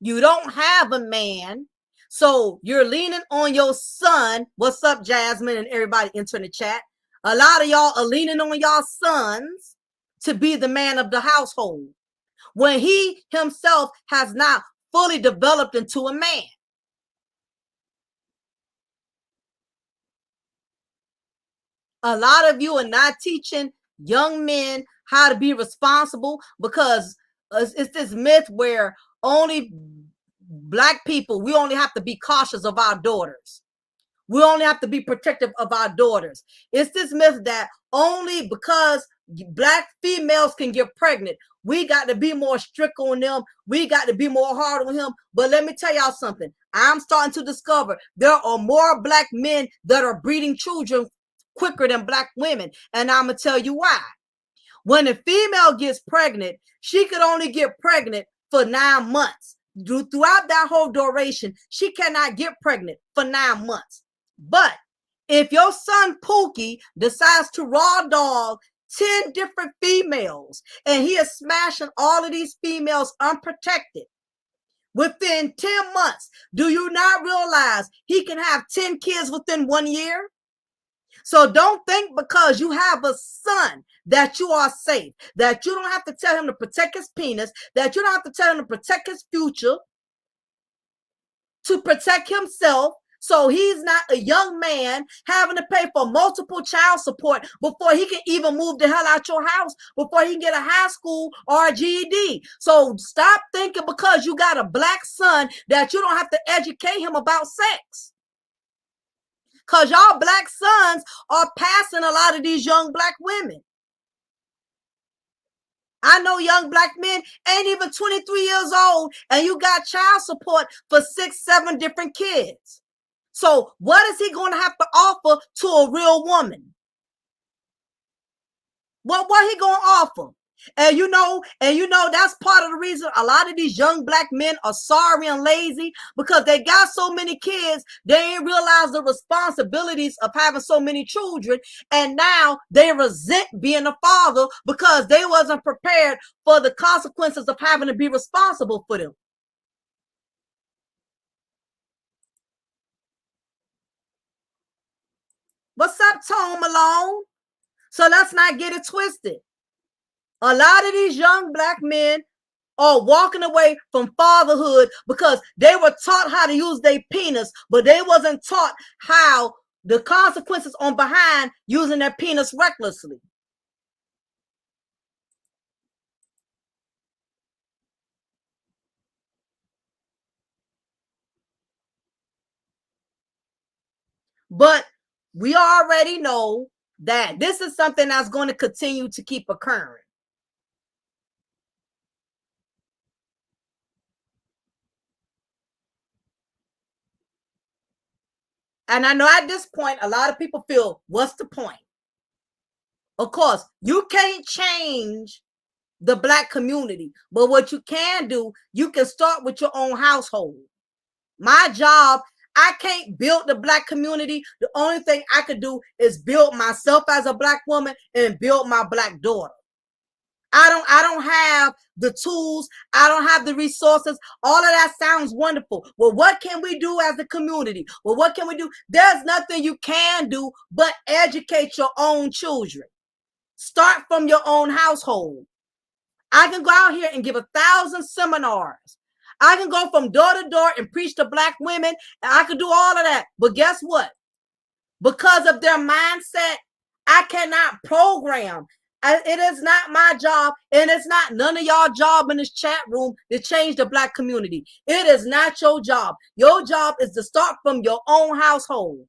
You don't have a man, so you're leaning on your son. What's up, Jasmine, and everybody entering the chat? A lot of y'all are leaning on y'all sons to be the man of the household when he himself has not fully developed into a man. A lot of you are not teaching young men how to be responsible because it's this myth where only black people, we only have to be cautious of our daughters. We only have to be protective of our daughters. It's this myth that only because black females can get pregnant, we got to be more strict on them. We got to be more hard on him. But let me tell y'all something. I'm starting to discover there are more black men that are breeding children quicker than black women. And I'm going to tell you why. When a female gets pregnant, she could only get pregnant for 9 months. Throughout that whole duration, she cannot get pregnant for 9 months. But if your son Pookie decides to raw dog 10 different females and he is smashing all of these females unprotected within 10 months, do you not realize he can have 10 kids within 1 year? So don't think because you have a son that you are safe, that you don't have to tell him to protect his penis, that you don't have to tell him to protect his future, to protect himself. So he's not a young man having to pay for multiple child support before he can even move the hell out your house, before he can get a high school or a GED. So stop thinking because you got a black son that you don't have to educate him about sex. Because y'all black sons are passing a lot of these young black women. I know young black men ain't even 23 years old and you got child support for 6, 7 different kids. So what is he going to have to offer to a real woman? What he going to offer? And you know, that's part of the reason a lot of these young black men are sorry and lazy, because they got so many kids, they ain't realize the responsibilities of having so many children. And now they resent being a father because they wasn't prepared for the consequences of having to be responsible for them. What's up, Tone Malone? So let's not get it twisted. A lot of these young black men are walking away from fatherhood because they were taught how to use their penis, but they wasn't taught how the consequences on behind using their penis recklessly. But we already know that this is something that's going to continue to keep occurring. And I know at this point, a lot of people feel, what's the point? Of course, you can't change the black community, but what you can do, you can start with your own household. My job, I can't build the black community. The only thing I could do is build myself as a black woman and build my black daughter. I don't have the tools. I don't have the resources. All of that sounds wonderful. Well, what can we do as a community? Well, what can we do? There's nothing you can do but educate your own children. Start from your own household. I can go out here and give 1,000 seminars. I can go from door to door and preach to black women. And I can do all of that. But guess what? Because of their mindset, I cannot program. It is not my job, and it's not none of y'all job in this chat room to change the black community. It is not your job. Your job is to start from your own household.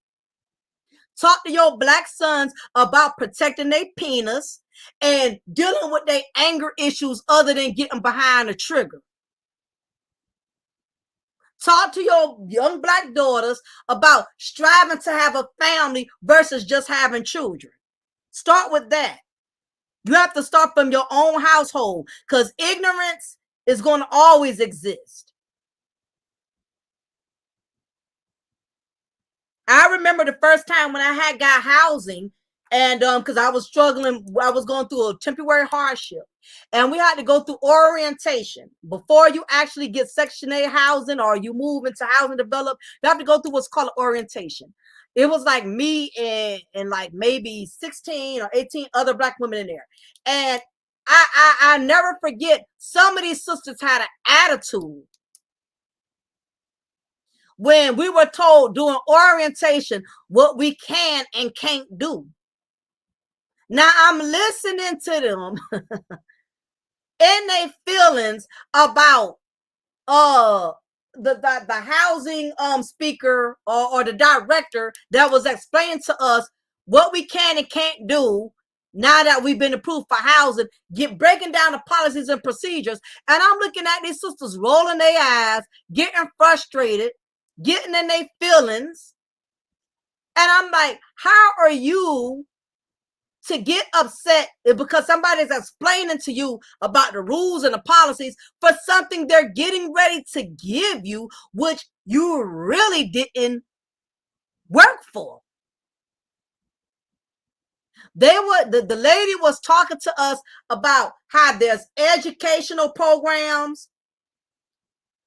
Talk to your black sons about protecting their penis and dealing with their anger issues other than getting behind a trigger. Talk to your young black daughters about striving to have a family versus just having children. Start with that. You have to start from your own household because ignorance is going to always exist. I remember the first time when I had got housing, and because I was struggling, I was going through a temporary hardship, and we had to go through orientation before you actually get Section 8 housing or you move into housing develop. You have to go through what's called orientation. It was like me and like maybe 16 or 18 other black women in there, and I never forget, some of these sisters had an attitude when we were told during orientation what we can and can't do. Now I'm listening to them in their feelings about the housing speaker or the director that was explaining to us what we can and can't do now that we've been approved for housing, breaking down the policies and procedures. And I'm looking at these sisters rolling their eyes, getting frustrated, getting in their feelings. And I'm like, how are you to get upset is because somebody's explaining to you about the rules and the policies for something they're getting ready to give you, which you really didn't work for. The lady was talking to us about how there's educational programs.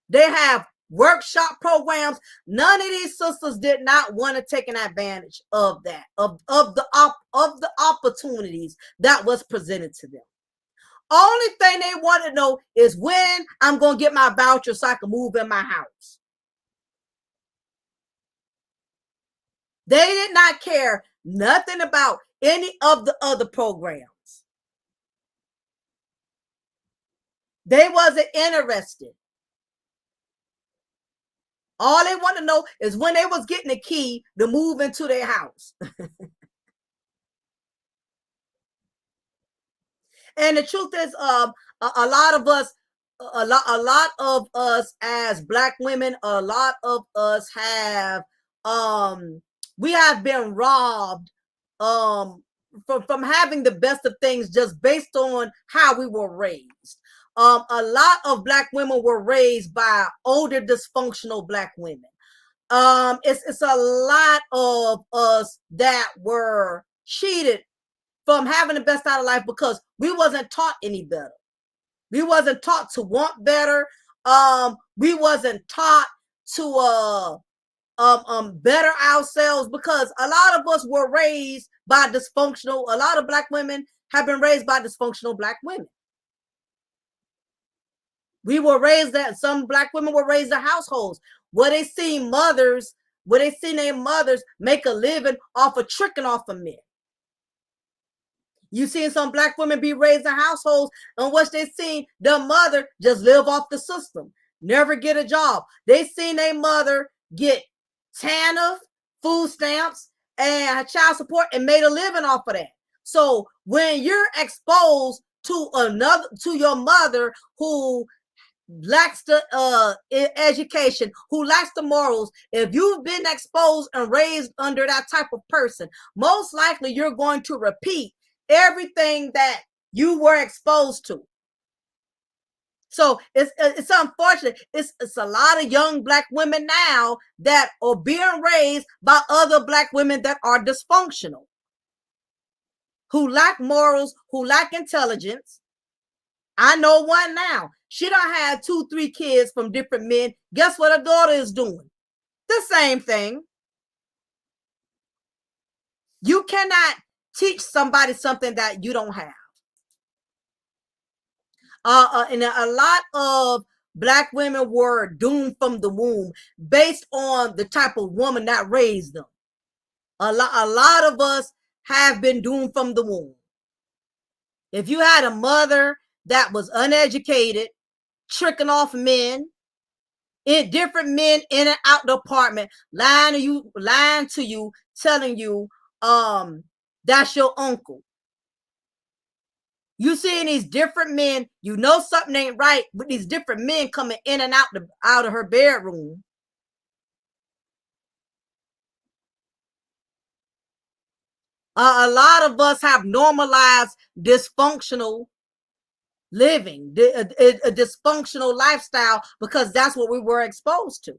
They have workshop programs. None of these sisters did not want to take an advantage of that, of the opportunities that was presented to them. Only thing they want to know is when I'm going to get my voucher so I can move in my house. They did not care nothing about any of the other programs. They wasn't interested. All they want to know is when they was getting the key to move into their house. And the truth is, a lot of us, a lot of us as Black women, a lot of us have, we have been robbed, from having the best of things just based on how we were raised. A lot of Black women were raised by older dysfunctional Black women. It's a lot of us that were cheated from having the best out of life because we wasn't taught any better. We wasn't taught to want better. We wasn't taught to better ourselves because a lot of us were raised by dysfunctional. A lot of Black women have been raised by dysfunctional Black women. We were raised that some Black women were raised in households where they seen their mothers make a living off of tricking off of men. You seen some Black women be raised in households in which they seen their mother just live off the system, never get a job. They seen their mother get TANF, food stamps, and child support and made a living off of that. So when you're exposed to your mother who lacks the education, who lacks the morals, if you've been exposed and raised under that type of person, most likely you're going to repeat everything that you were exposed to. So it's unfortunate. It's a lot of young Black women now that are being raised by other Black women that are dysfunctional, who lack morals, who lack intelligence. I know one now. She done had 2-3 kids from different men. Guess what her daughter is doing? The same thing. You cannot teach somebody something that you don't have. And a lot of Black women were doomed from the womb based on the type of woman that raised them. A lot of us have been doomed from the womb. If you had a mother that was uneducated, tricking off men, different men in and out the apartment, lying to you, telling you that's your uncle. You seeing these different men, you know something ain't right with these different men coming in and out of her bedroom. A lot of us have normalized dysfunctional living, a dysfunctional lifestyle, because that's what we were exposed to.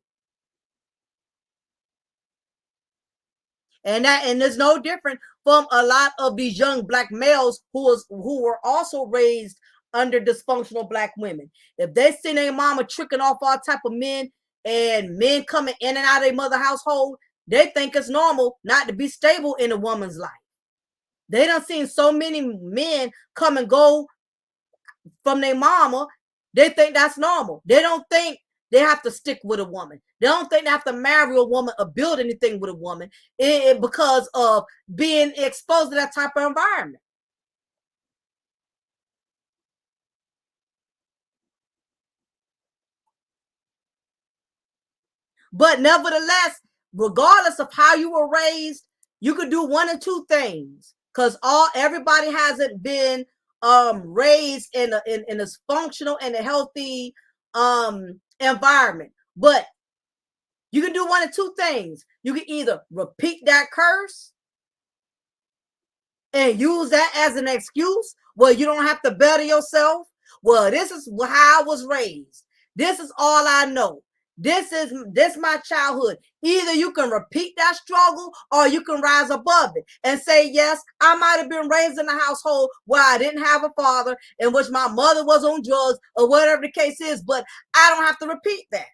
And it's no different from a lot of these young Black males who were also raised under dysfunctional Black women. If they see their mama tricking off all type of men and men coming in and out of their mother household, they think it's normal not to be stable in a woman's life. They done seen so many men come and go from their mama. They think that's normal. They don't think they have to stick with a woman. They don't think they have to marry a woman or build anything with a woman because of being exposed to that type of environment. But nevertheless, regardless of how you were raised, you could do one or two things, because everybody hasn't been raised in a functional and a healthy environment. But you can do one of two things. You can either repeat that curse and use that as an excuse. Well, you don't have to better yourself. Well, this is how I was raised. This is all I know. This my childhood. Either you can repeat that struggle or you can rise above it and say, yes, I might have been raised in a household where I didn't have a father, in which my mother was on drugs or whatever the case is, but I don't have to repeat that.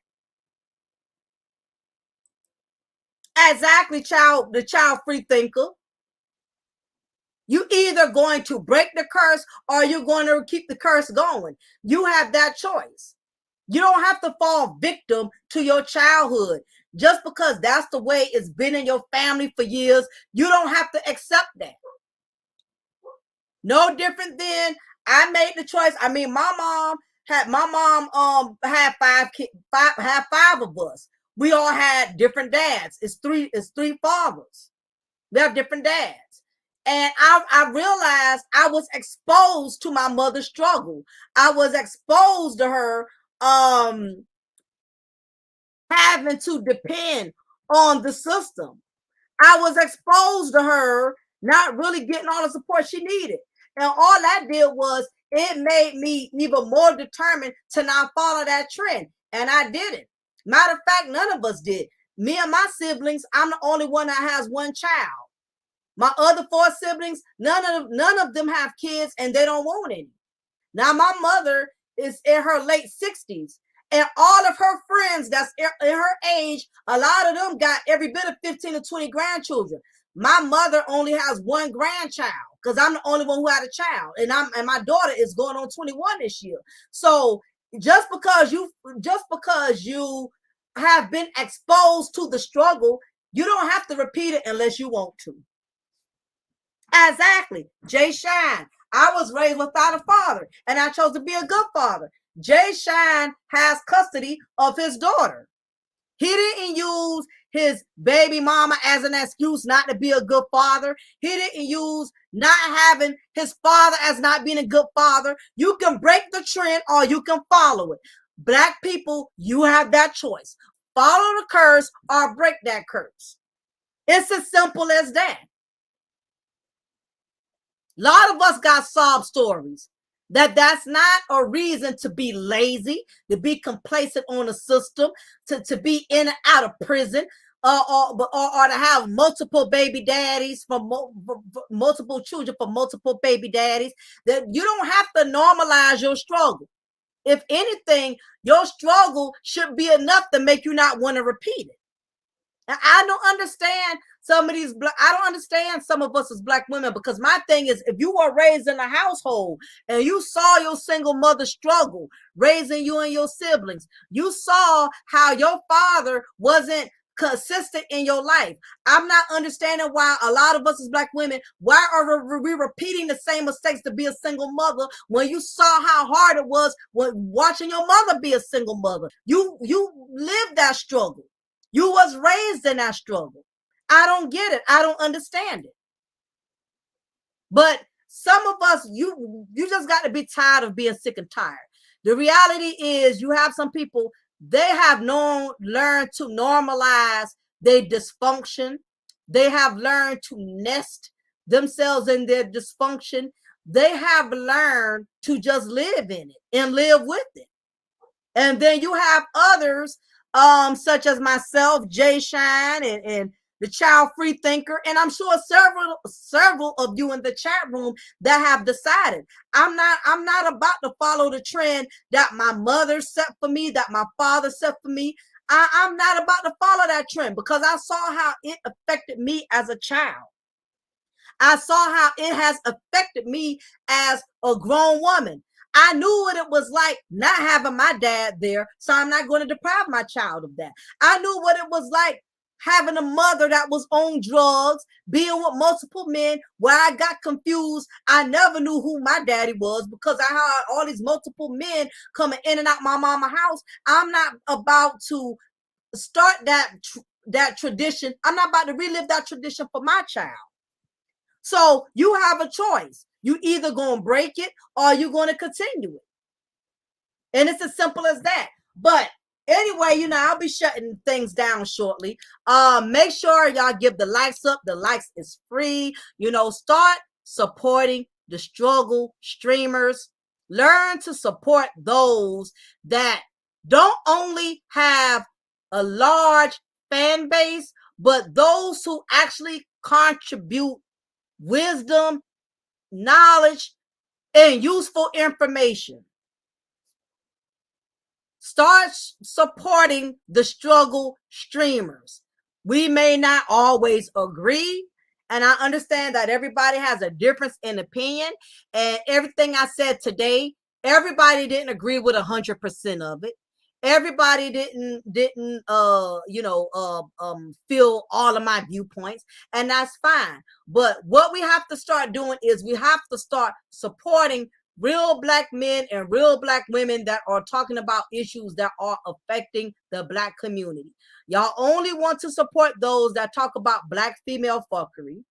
Exactly, the child free thinker. You either going to break the curse or you're going to keep the curse going. You have that choice. You don't have to fall victim to your childhood. Just because that's the way it's been in your family for years, you don't have to accept that. No different than I made the choice. I mean, my mom had five of us. We all had different dads. It's three fathers. We have different dads. And I realized I was exposed to my mother's struggle. I was exposed to her having to depend on the system. I was exposed to her not really getting all the support she needed. And all that did was it made me even more determined to not follow that trend. And I didn't. Matter of fact, none of us did. Me and my siblings, I'm the only one that has one child. My other four siblings, none of them have kids and they don't want any. Now, my mother is in her late 60s, and all of her friends that's in her age, a lot of them got every bit of 15 to 20 grandchildren. My mother only has one grandchild because I'm the only one who had a child, and my daughter is going on 21 this year. So just because you have been exposed to the struggle, you don't have to repeat it unless you want to. Exactly. Jay Shine. I was raised without a father, and I chose to be a good father. Jay Shine has custody of his daughter. He didn't use his baby mama as an excuse not to be a good father. He didn't use not having his father as not being a good father. You can break the trend or you can follow it. Black people, you have that choice. Follow the curse or break that curse. It's as simple as that. A lot of us got sob stories. That's not a reason to be lazy, to be complacent on the system, to be in and out of prison, or to have multiple baby daddies for multiple children for multiple baby daddies. That you don't have to normalize your struggle. If anything, your struggle should be enough to make you not want to repeat it. Now, I don't understand I don't understand some of us as Black women, because my thing is, if you were raised in a household and you saw your single mother struggle raising you and your siblings, you saw how your father wasn't consistent in your life. I'm not understanding why a lot of us as Black women, why are we repeating the same mistakes to be a single mother when you saw how hard it was when watching your mother be a single mother. You lived that struggle. You was raised in that struggle. I don't get it. I don't understand it. But some of us, you just got to be tired of being sick and tired. The reality is, you have some people, they have learned to normalize their dysfunction. They have learned to nest themselves in their dysfunction. They have learned to just live in it and live with it. And then you have others, such as myself, Jay Shine, and the child free thinker, and I'm sure several of you in the chat room that have decided I'm not about to follow the trend that my mother set for me, that my father set for me. I'm not about to follow that trend, because I saw how it affected me as a child. I saw how it has affected me as a grown woman. I knew what it was like not having my dad there, so I'm not going to deprive my child of that. I knew what it was like having a mother that was on drugs, being with multiple men, where I got confused. I never knew who my daddy was because I had all these multiple men coming in and out my mama's house. I'm not about to start that tradition. I'm not about to relive that tradition for my child. So you have a choice. You either going to break it or you're going to continue it. And it's as simple as that. But anyway, I'll be shutting things down shortly. Make sure y'all give the likes up. The likes is free. Start supporting the struggle streamers. Learn to support those that don't only have a large fan base, but those who actually contribute wisdom, knowledge, and useful information. Start supporting the struggle streamers. We may not always agree, and I understand that everybody has a difference in opinion, and everything I said today, everybody didn't agree with 100% of it. Everybody didn't feel all of my viewpoints, and that's fine. But what we have to start doing is we have to start supporting real Black men and real Black women that are talking about issues that are affecting the Black community. Y'all only want to support those that talk about Black female fuckery.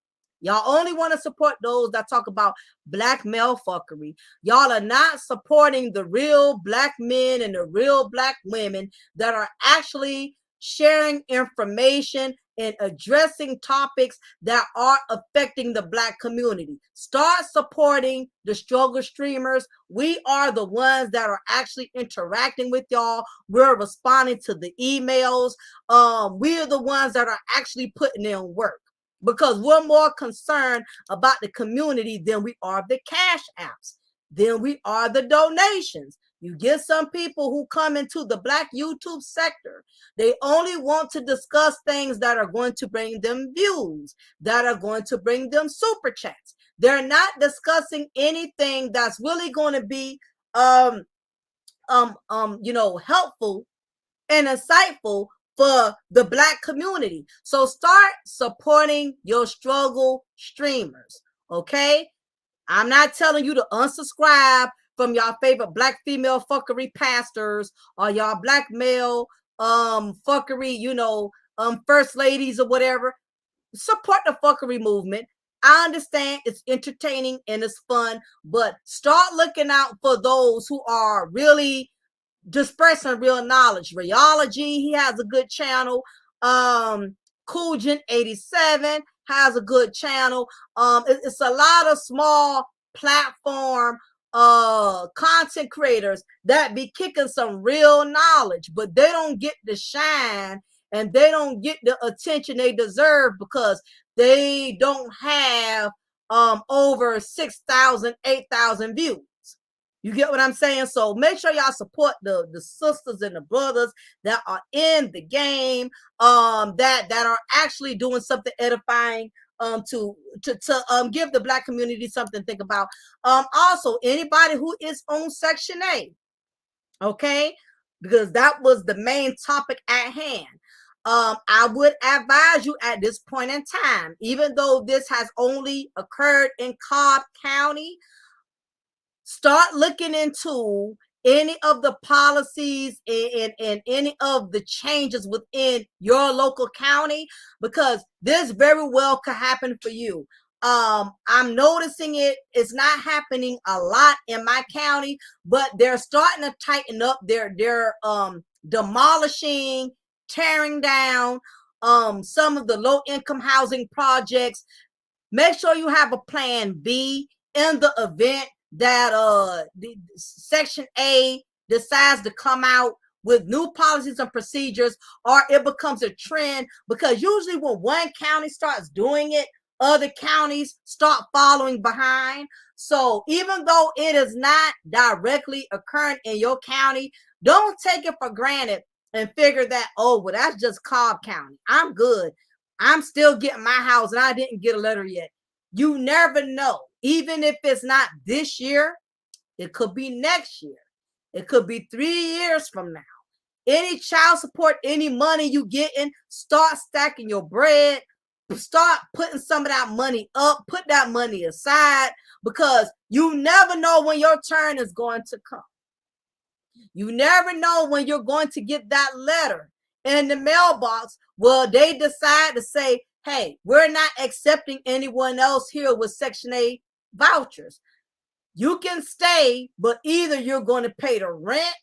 Y'all only want to support those that talk about Black male fuckery. Y'all are not supporting the real Black men and the real Black women that are actually sharing information and addressing topics that are affecting the Black community. Start supporting the struggle streamers. We are the ones that are actually interacting with y'all. We're responding to the emails. We're the ones that are actually putting in work, because we're more concerned about the community than we are the cash apps, than we are the donations. You get some people who come into the Black YouTube sector. They only want to discuss things that are going to bring them views, that are going to bring them super chats. They're not discussing anything that's really going to be helpful and insightful for the Black community. So start supporting your struggle streamers, okay? I'm not telling you to unsubscribe from y'all favorite Black female fuckery pastors or y'all Black male fuckery, first ladies or whatever. Support the fuckery movement. I understand it's entertaining and it's fun, but start looking out for those who are really dispersing real knowledge. Rheology, he has a good channel. Coolgent87 has a good channel. It's a lot of small platform content creators that be kicking some real knowledge, but they don't get the shine and they don't get the attention they deserve because they don't have over 6,000, 8,000 views. You get what I'm saying? So make sure y'all support the sisters and the brothers that are in the game, that are actually doing something edifying, to give the Black community something to think about. Also, anybody who is on Section A, okay, because that was the main topic at hand. I would advise you at this point in time, even though this has only occurred in Cobb County, start looking into any of the policies and any of the changes within your local county, because this very well could happen for you. I'm noticing it's not happening a lot in my county, but they're starting to tighten up. They're demolishing, tearing down some of the low income housing projects. Make sure you have a plan B in the event that the Section A decides to come out with new policies and procedures, or it becomes a trend, because usually when one county starts doing it, other counties start following behind. So even though it is not directly occurring in your county, don't take it for granted and figure that, oh, well, that's just Cobb County. I'm good. I'm still getting my house and I didn't get a letter yet. You never know. Even if it's not this year, it could be next year. It could be 3 years from now. Any child support, any money you getting, start stacking your bread. Start putting some of that money up. Put that money aside, because you never know when your turn is going to come. You never know when you're going to get that letter in the mailbox. Well, they decide to say, hey, we're not accepting anyone else here with Section A vouchers. You can stay, but either you're going to pay the rent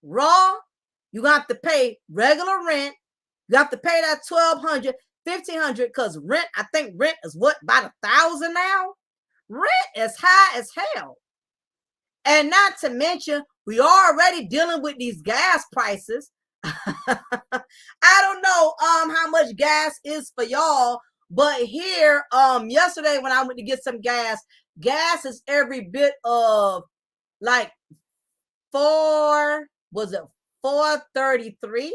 raw, you have to pay regular rent, you have to pay that $1,200, $1,500, because rent, I think rent is what, about $1,000 now? Rent is high as hell. And not to mention, we already dealing with these gas prices. I don't know how much gas is for y'all, but here yesterday when I went to get some gas is every bit of like 4.33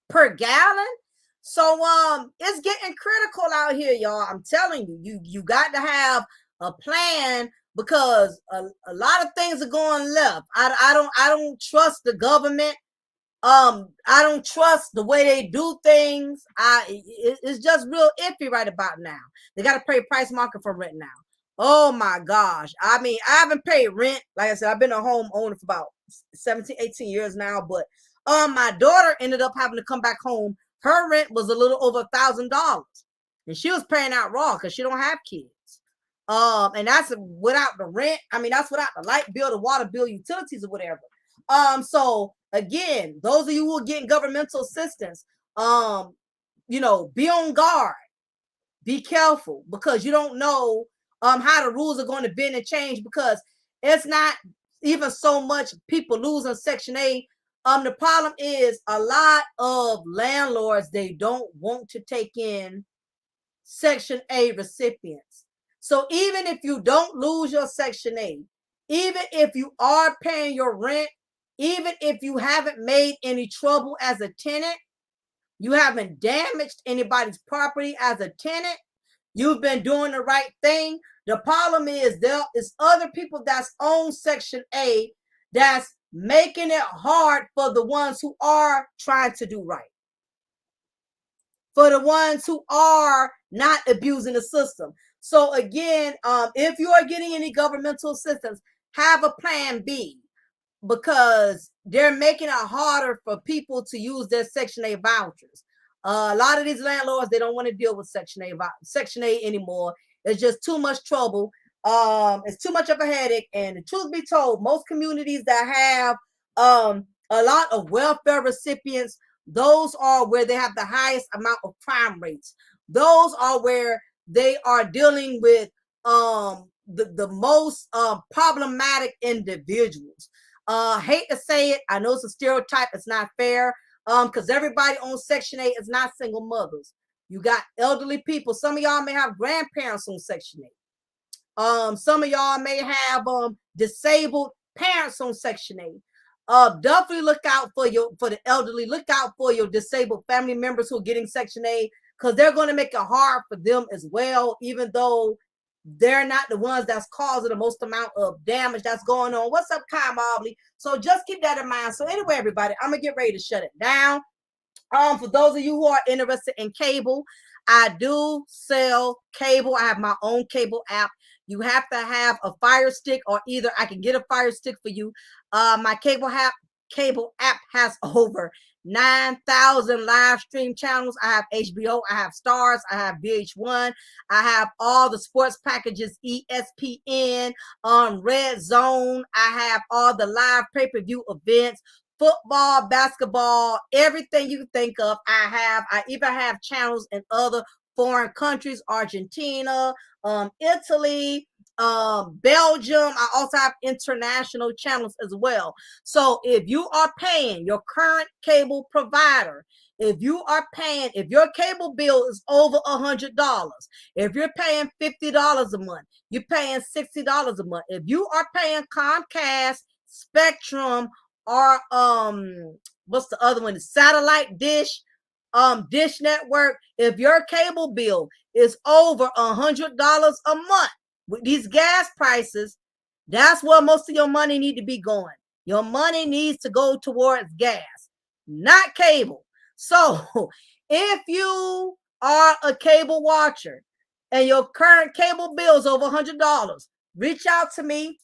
per gallon. So it's getting critical out here, y'all. I'm telling you, you got to have a plan because a lot of things are going left. I don't trust the government. I don't trust the way they do things. It's just real iffy right about now. They got to pay price market for rent now. Oh my gosh. I mean, I haven't paid rent. Like I said, I've been a homeowner for about 17, 18 years now, but my daughter ended up having to come back home. Her rent was a little over $1,000, and she was paying out raw because she don't have kids. And that's without the rent. I mean, that's without the light bill, the water bill, utilities, or whatever. So again, those of you who are getting governmental assistance, you know, be on guard, be careful, because you don't know how the rules are going to bend and change, because it's not even so much people losing Section 8. The problem is a lot of landlords, they don't want to take in Section A recipients. So even if you don't lose your Section 8, even if you are paying your rent, even if you haven't made any trouble as a tenant, you haven't damaged anybody's property as a tenant, you've been doing the right thing. The problem is there is other people that's on Section A that's making it hard for the ones who are trying to do right, for the ones who are not abusing the system. So again, if you are getting any governmental assistance, have a plan B, because they're making it harder for people to use their Section 8 vouchers. A lot of these landlords, they don't want to deal with Section 8 anymore. It's just too much trouble. It's too much of a headache. And the truth be told, most communities that have a lot of welfare recipients, those are where they have the highest amount of crime rates. Those are where they are dealing with the most problematic individuals. Hate to say it, I know it's a stereotype, it's not fair, because everybody on Section 8 is not single mothers. You got elderly people. Some of y'all may have grandparents on Section 8. Some of y'all may have disabled parents on Section 8. Definitely look out for the elderly. Look out for your disabled family members who are getting Section 8, because they're going to make it hard for them as well, even though they're not the ones that's causing the most amount of damage that's going on. What's up, Kai Mobley? So just keep that in mind. So anyway, everybody, I'm gonna get ready to shut it down. For those of you who are interested in cable, I do sell cable. I have my own cable app. You have to have a Fire Stick, or either I can get a Fire Stick for you. My cable app has over 9,000 live stream channels. I have HBO, I have Stars, I have VH1, I have all the sports packages, ESPN, Red Zone. I have all the live pay-per-view events, football, basketball, everything you can think of. I even have channels in other foreign countries, Argentina, Italy, Belgium. I also have international channels as well. So if you are paying your current cable provider, if your cable bill is over $100, if you're paying $50 a month, you're paying $60 a month. If you are paying Comcast, Spectrum, or what's the other one? Satellite Dish, Dish Network. If your cable bill is over $100 a month, with these gas prices, that's where most of your money need to be going. Your money needs to go towards gas, not cable. So if you are a cable watcher and your current cable bill is over $100, reach out to me,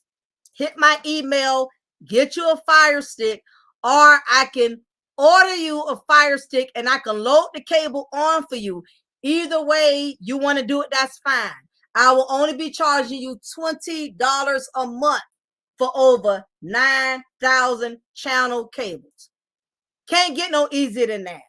hit my email, get you a Fire Stick, or I can order you a Fire Stick and I can load the cable on for you. Either way you want to do it, that's fine. I will only be charging you $20 a month for over 9,000 channel cables. Can't get no easier than that.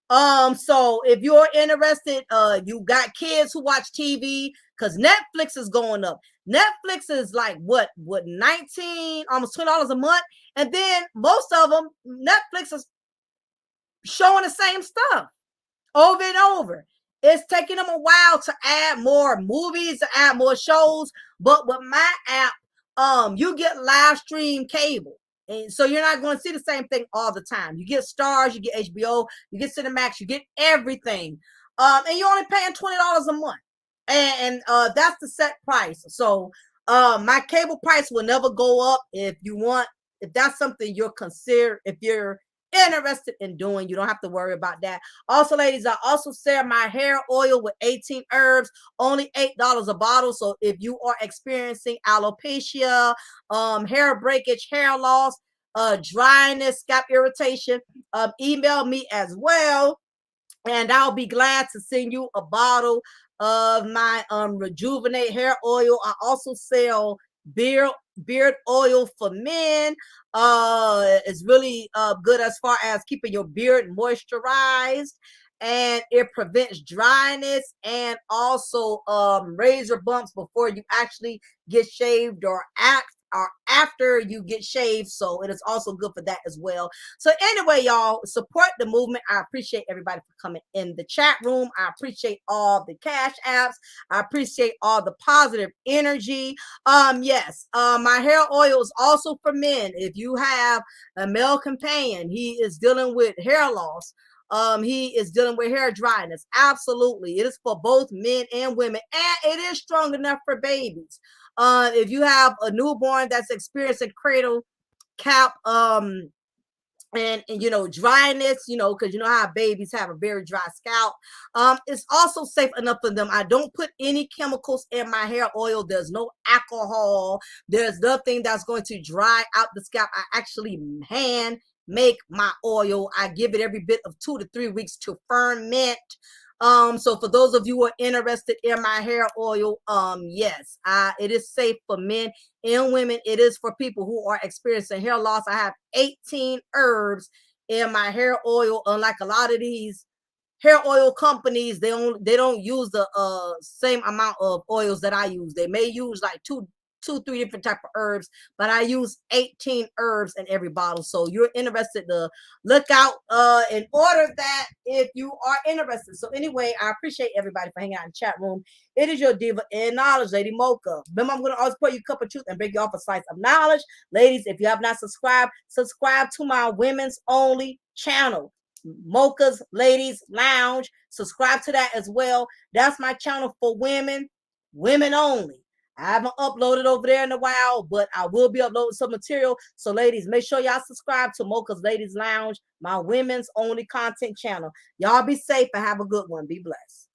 So if you're interested, you got kids who watch TV, because Netflix is going up. Netflix is like what 19, almost $20 a month, and then most of them, Netflix is showing the same stuff over and over. It's taking them a while to add more movies, to add more shows. But with my app, you get live stream cable. And so you're not going to see the same thing all the time. You get Stars, you get HBO, you get Cinemax, you get everything. And you're only paying $20 a month. And that's the set price. So my cable price will never go up. If that's something you're consider, if you're interested in doing, you don't have to worry about that. Also, ladies, I also sell my hair oil with 18 herbs, only $8 a bottle. So if you are experiencing alopecia, hair breakage, hair loss, dryness, scalp irritation, email me as well, and I'll be glad to send you a bottle of my rejuvenate hair oil. I also sell beard oil for men. It's really good as far as keeping your beard moisturized, and it prevents dryness and also razor bumps before you actually get shaved or after you get shaved. So it is also good for that as well. So anyway, y'all, support the movement. I appreciate everybody for coming in the chat room. I appreciate all the cash apps. I appreciate all the positive energy. Yes, my hair oil is also for men. If you have a male companion, he is dealing with hair loss, he is dealing with hair dryness, absolutely, it is for both men and women, and it is strong enough for babies. If you have a newborn that's experiencing cradle cap, and you know, dryness, you know, because you know how babies have a very dry scalp, it's also safe enough for them. I don't put any chemicals in my hair oil. There's no alcohol. There's nothing that's going to dry out the scalp. I actually hand make my oil. I give it every bit of 2 to 3 weeks to ferment. So for those of you who are interested in my hair oil, yes, it is safe for men and women. It is for people who are experiencing hair loss. I have 18 herbs in my hair oil. Unlike a lot of these hair oil companies, they don't use the same amount of oils that I use. They may use like two, 3 different type of herbs, but I use 18 herbs in every bottle. So you're interested to look out and order that if you are interested. So anyway, I appreciate everybody for hanging out in the chat room. It is your diva in knowledge, Lady Mocha. Remember, I'm going to always pour you a cup of truth and bring you off a slice of knowledge. Ladies, if you have not subscribed, subscribe to my women's only channel, Mocha's Ladies Lounge. Subscribe to that as well. That's my channel for women only. I haven't uploaded over there in a while, but I will be uploading some material. So ladies, make sure y'all subscribe to Mocha's Ladies Lounge, my women's only content channel. Y'all be safe and have a good one. Be blessed.